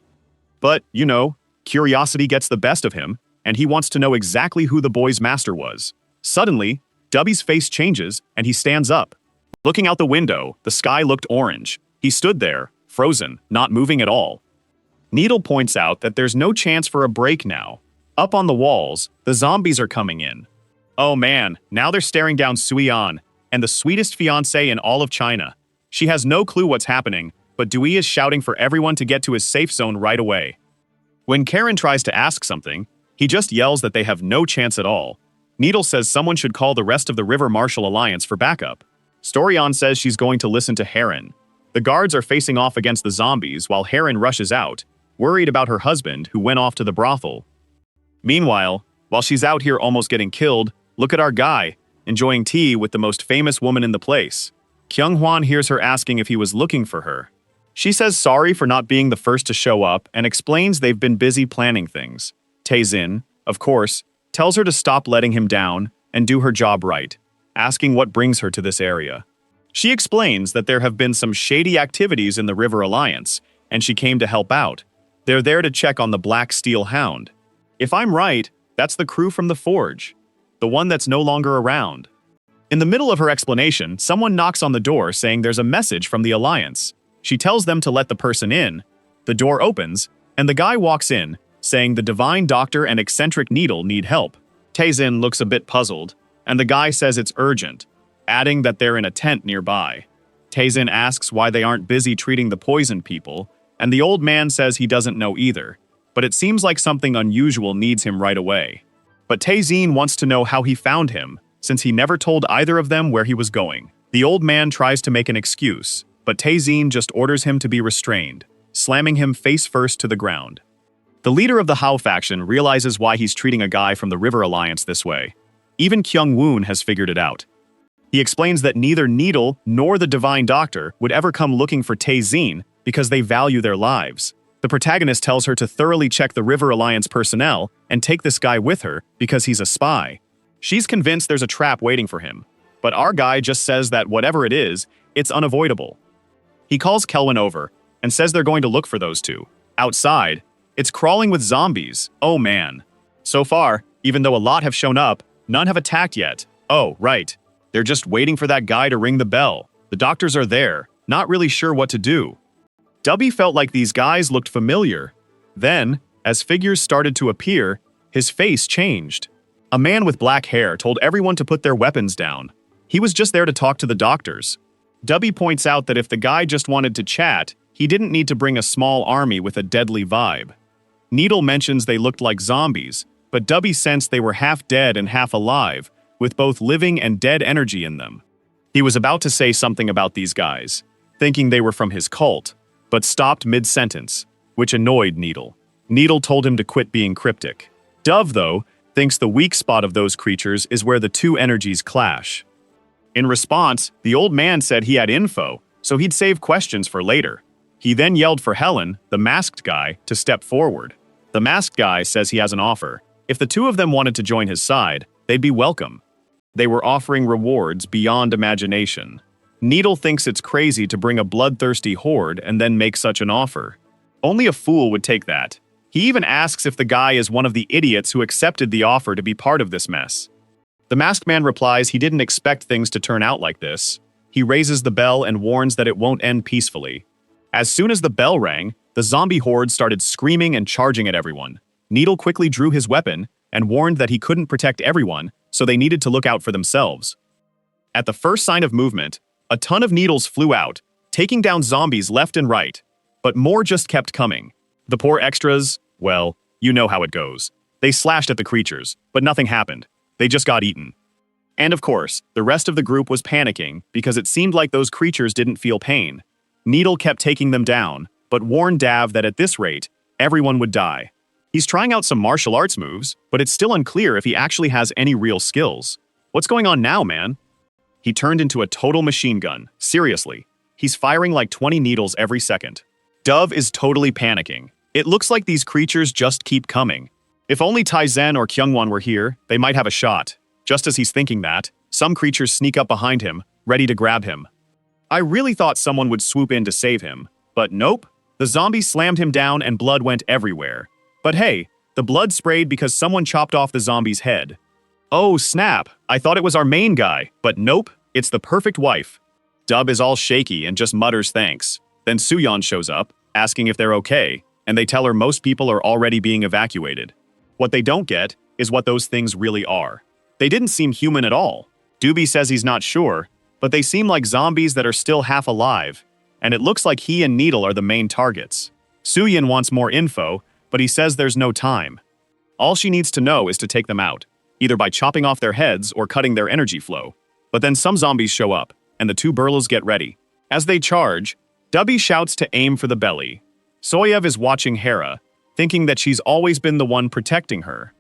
But, you know, curiosity gets the best of him, and he wants to know exactly who the boy's master was. Suddenly, Dubby's face changes, and he stands up. Looking out the window, the sky looked orange. He stood there, frozen, not moving at all. Needle points out that there's no chance for a break now. Up on the walls, the zombies are coming in. Oh man, now they're staring down Suian, and the sweetest fiancée in all of China. She has no clue what's happening, but Dewey is shouting for everyone to get to his safe zone right away. When Karen tries to ask something, he just yells that they have no chance at all. Needle says someone should call the rest of the River Marshal Alliance for backup. Storyon says she's going to listen to Heron. The guards are facing off against the zombies while Heron rushes out, worried about her husband who went off to the brothel. Meanwhile, while she's out here almost getting killed, look at our guy, enjoying tea with the most famous woman in the place. Kyung-hwan hears her asking if he was looking for her. She says sorry for not being the first to show up and explains they've been busy planning things. Tae-jin, of course, tells her to stop letting him down and do her job right, asking what brings her to this area. She explains that there have been some shady activities in the River Alliance, and she came to help out. They're there to check on the Black Steel Hound. If I'm right, that's the crew from the Forge, the one that's no longer around. In the middle of her explanation, someone knocks on the door saying there's a message from the Alliance. She tells them to let the person in. The door opens, and the guy walks in, saying the Divine Doctor and Eccentric Needle need help. Tae-jin looks a bit puzzled, and the guy says it's urgent, adding that they're in a tent nearby. Tae-jin asks why they aren't busy treating the poison people, and the old man says he doesn't know either, but it seems like something unusual needs him right away. But Tae-jin wants to know how he found him, since he never told either of them where he was going. The old man tries to make an excuse, but Tae-jin just orders him to be restrained, slamming him face first to the ground. The leader of the Hao faction realizes why he's treating a guy from the River Alliance this way. Even Kyung-woon has figured it out. He explains that neither Needle nor the Divine Doctor would ever come looking for Tae-jin because they value their lives. The protagonist tells her to thoroughly check the River Alliance personnel and take this guy with her because he's a spy. She's convinced there's a trap waiting for him, but our guy just says that whatever it is, it's unavoidable. He calls Kelwin over and says they're going to look for those two. Outside, it's crawling with zombies. Oh man. So far, even though a lot have shown up, none have attacked yet. Oh, right. They're just waiting for that guy to ring the bell. The doctors are there, not really sure what to do. Dubby felt like these guys looked familiar. Then, as figures started to appear, his face changed. A man with black hair told everyone to put their weapons down. He was just there to talk to the doctors. Dubby points out that if the guy just wanted to chat, he didn't need to bring a small army with a deadly vibe. Needle mentions they looked like zombies, but Dubby sensed they were half dead and half alive, with both living and dead energy in them. He was about to say something about these guys, thinking they were from his cult, but stopped mid-sentence, which annoyed Needle. Needle told him to quit being cryptic. Dove, though, thinks the weak spot of those creatures is where the two energies clash. In response, the old man said he had info, so he'd save questions for later. He then yelled for Helen, the masked guy, to step forward. The masked guy says he has an offer. If the two of them wanted to join his side, they'd be welcome. They were offering rewards beyond imagination. Needle thinks it's crazy to bring a bloodthirsty horde and then make such an offer. Only a fool would take that. He even asks if the guy is one of the idiots who accepted the offer to be part of this mess. The masked man replies he didn't expect things to turn out like this. He raises the bell and warns that it won't end peacefully. As soon as the bell rang, the zombie horde started screaming and charging at everyone. Needle quickly drew his weapon and warned that he couldn't protect everyone, so they needed to look out for themselves. At the first sign of movement, a ton of needles flew out, taking down zombies left and right, but more just kept coming. The poor extras, well, you know how it goes. They slashed at the creatures, but nothing happened. They just got eaten. And of course, the rest of the group was panicking because it seemed like those creatures didn't feel pain. Needle kept taking them down, but warned Dav that at this rate, everyone would die. He's trying out some martial arts moves, but it's still unclear if he actually has any real skills. What's going on now, man? He turned into a total machine gun. Seriously. He's firing like 20 needles every second. Dove is totally panicking. It looks like these creatures just keep coming. If only Tae-jin or Kyungwon were here, they might have a shot. Just as he's thinking that, some creatures sneak up behind him, ready to grab him. I really thought someone would swoop in to save him, but nope. The zombie slammed him down and blood went everywhere. But hey, the blood sprayed because someone chopped off the zombie's head. Oh snap, I thought it was our main guy, but nope, it's the perfect wife. Dub is all shaky and just mutters thanks. Then Suyeon shows up, asking if they're okay, and they tell her most people are already being evacuated. What they don't get is what those things really are. They didn't seem human at all. Doobie says he's not sure, but they seem like zombies that are still half alive, and it looks like he and Needle are the main targets. Suyeon wants more info, but he says there's no time. All she needs to know is to take them out, either by chopping off their heads or cutting their energy flow. But then some zombies show up, and the two burlos get ready. As they charge, Dubby shouts to aim for the belly. Soyev is watching Hera, thinking that she's always been the one protecting her.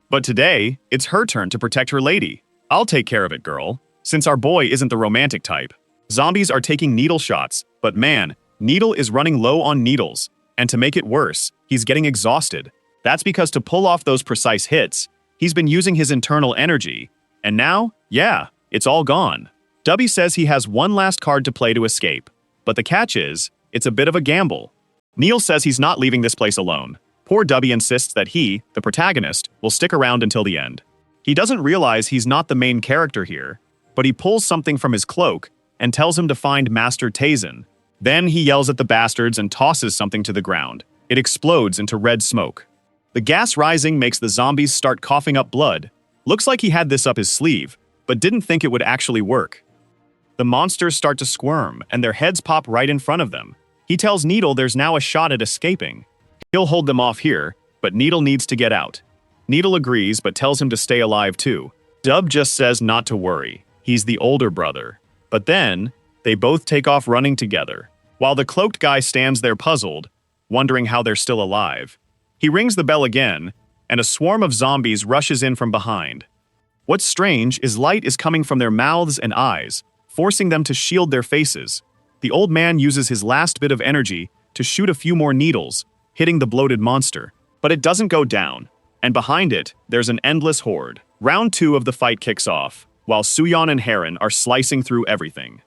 But today, it's her turn to protect her lady. I'll take care of it, girl, since our boy isn't the romantic type. Zombies are taking needle shots, but man, Needle is running low on needles, and to make it worse, he's getting exhausted. That's because to pull off those precise hits, he's been using his internal energy, and now, yeah, it's all gone. Dubby says he has one last card to play to escape, but the catch is, it's a bit of a gamble. Neil says he's not leaving this place alone. Poor Dubby insists that he, the protagonist, will stick around until the end. He doesn't realize he's not the main character here, but he pulls something from his cloak and tells him to find Master Taisen. Then he yells at the bastards and tosses something to the ground. It explodes into red smoke. The gas rising makes the zombies start coughing up blood. Looks like he had this up his sleeve, but didn't think it would actually work. The monsters start to squirm, and their heads pop right in front of them. He tells Needle there's now a shot at escaping. He'll hold them off here, but Needle needs to get out. Needle agrees, but tells him to stay alive too. Dub just says not to worry. He's the older brother. But then, they both take off running together, while the cloaked guy stands there puzzled, wondering how they're still alive. He rings the bell again, and a swarm of zombies rushes in from behind. What's strange is light is coming from their mouths and eyes, forcing them to shield their faces. The old man uses his last bit of energy to shoot a few more needles, hitting the bloated monster. But it doesn't go down, and behind it, there's an endless horde. Round 2 of the fight kicks off, while Suyeon and Heron are slicing through everything.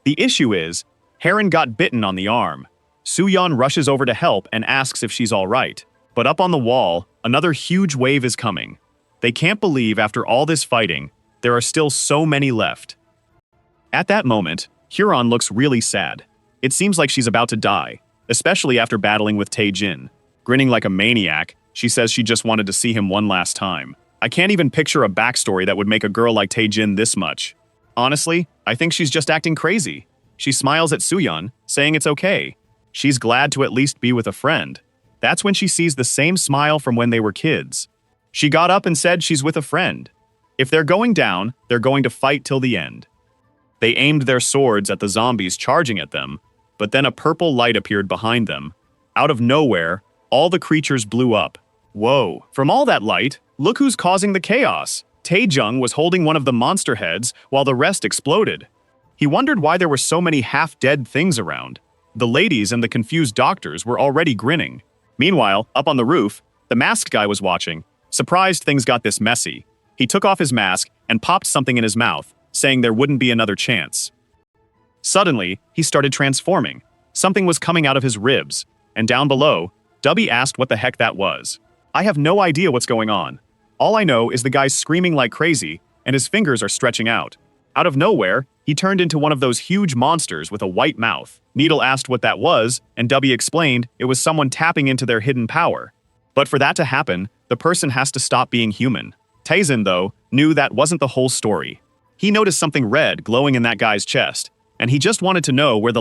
The issue is, Heron got bitten on the arm. Suyeon rushes over to help and asks if she's all right. But up on the wall, another huge wave is coming. They can't believe after all this fighting, there are still so many left. At that moment, Huron looks really sad. It seems like she's about to die, especially after battling with Tae-jin. Grinning like a maniac, she says she just wanted to see him one last time. I can't even picture a backstory that would make a girl like Tae-jin this much. Honestly, I think she's just acting crazy. She smiles at Suyeon, saying it's okay. She's glad to at least be with a friend. That's when she sees the same smile from when they were kids. She got up and said she's with a friend. If they're going down, they're going to fight till the end. They aimed their swords at the zombies charging at them, but then a purple light appeared behind them. Out of nowhere, all the creatures blew up. Whoa, from all that light, look who's causing the chaos. Taejung was holding one of the monster heads while the rest exploded. He wondered why there were so many half-dead things around. The ladies and the confused doctors were already grinning. Meanwhile, up on the roof, the masked guy was watching. Surprised things got this messy. He took off his mask and popped something in his mouth, saying there wouldn't be another chance. Suddenly, he started transforming. Something was coming out of his ribs, and down below, Dubby asked what the heck that was. I have no idea what's going on. All I know is the guy's screaming like crazy, and his fingers are stretching out. Out of nowhere, he turned into one of those huge monsters with a white mouth. Needle asked what that was, and Dubby explained it was someone tapping into their hidden power. But for that to happen, the person has to stop being human. Taisen, though, knew that wasn't the whole story. He noticed something red glowing in that guy's chest, and he just wanted to know where the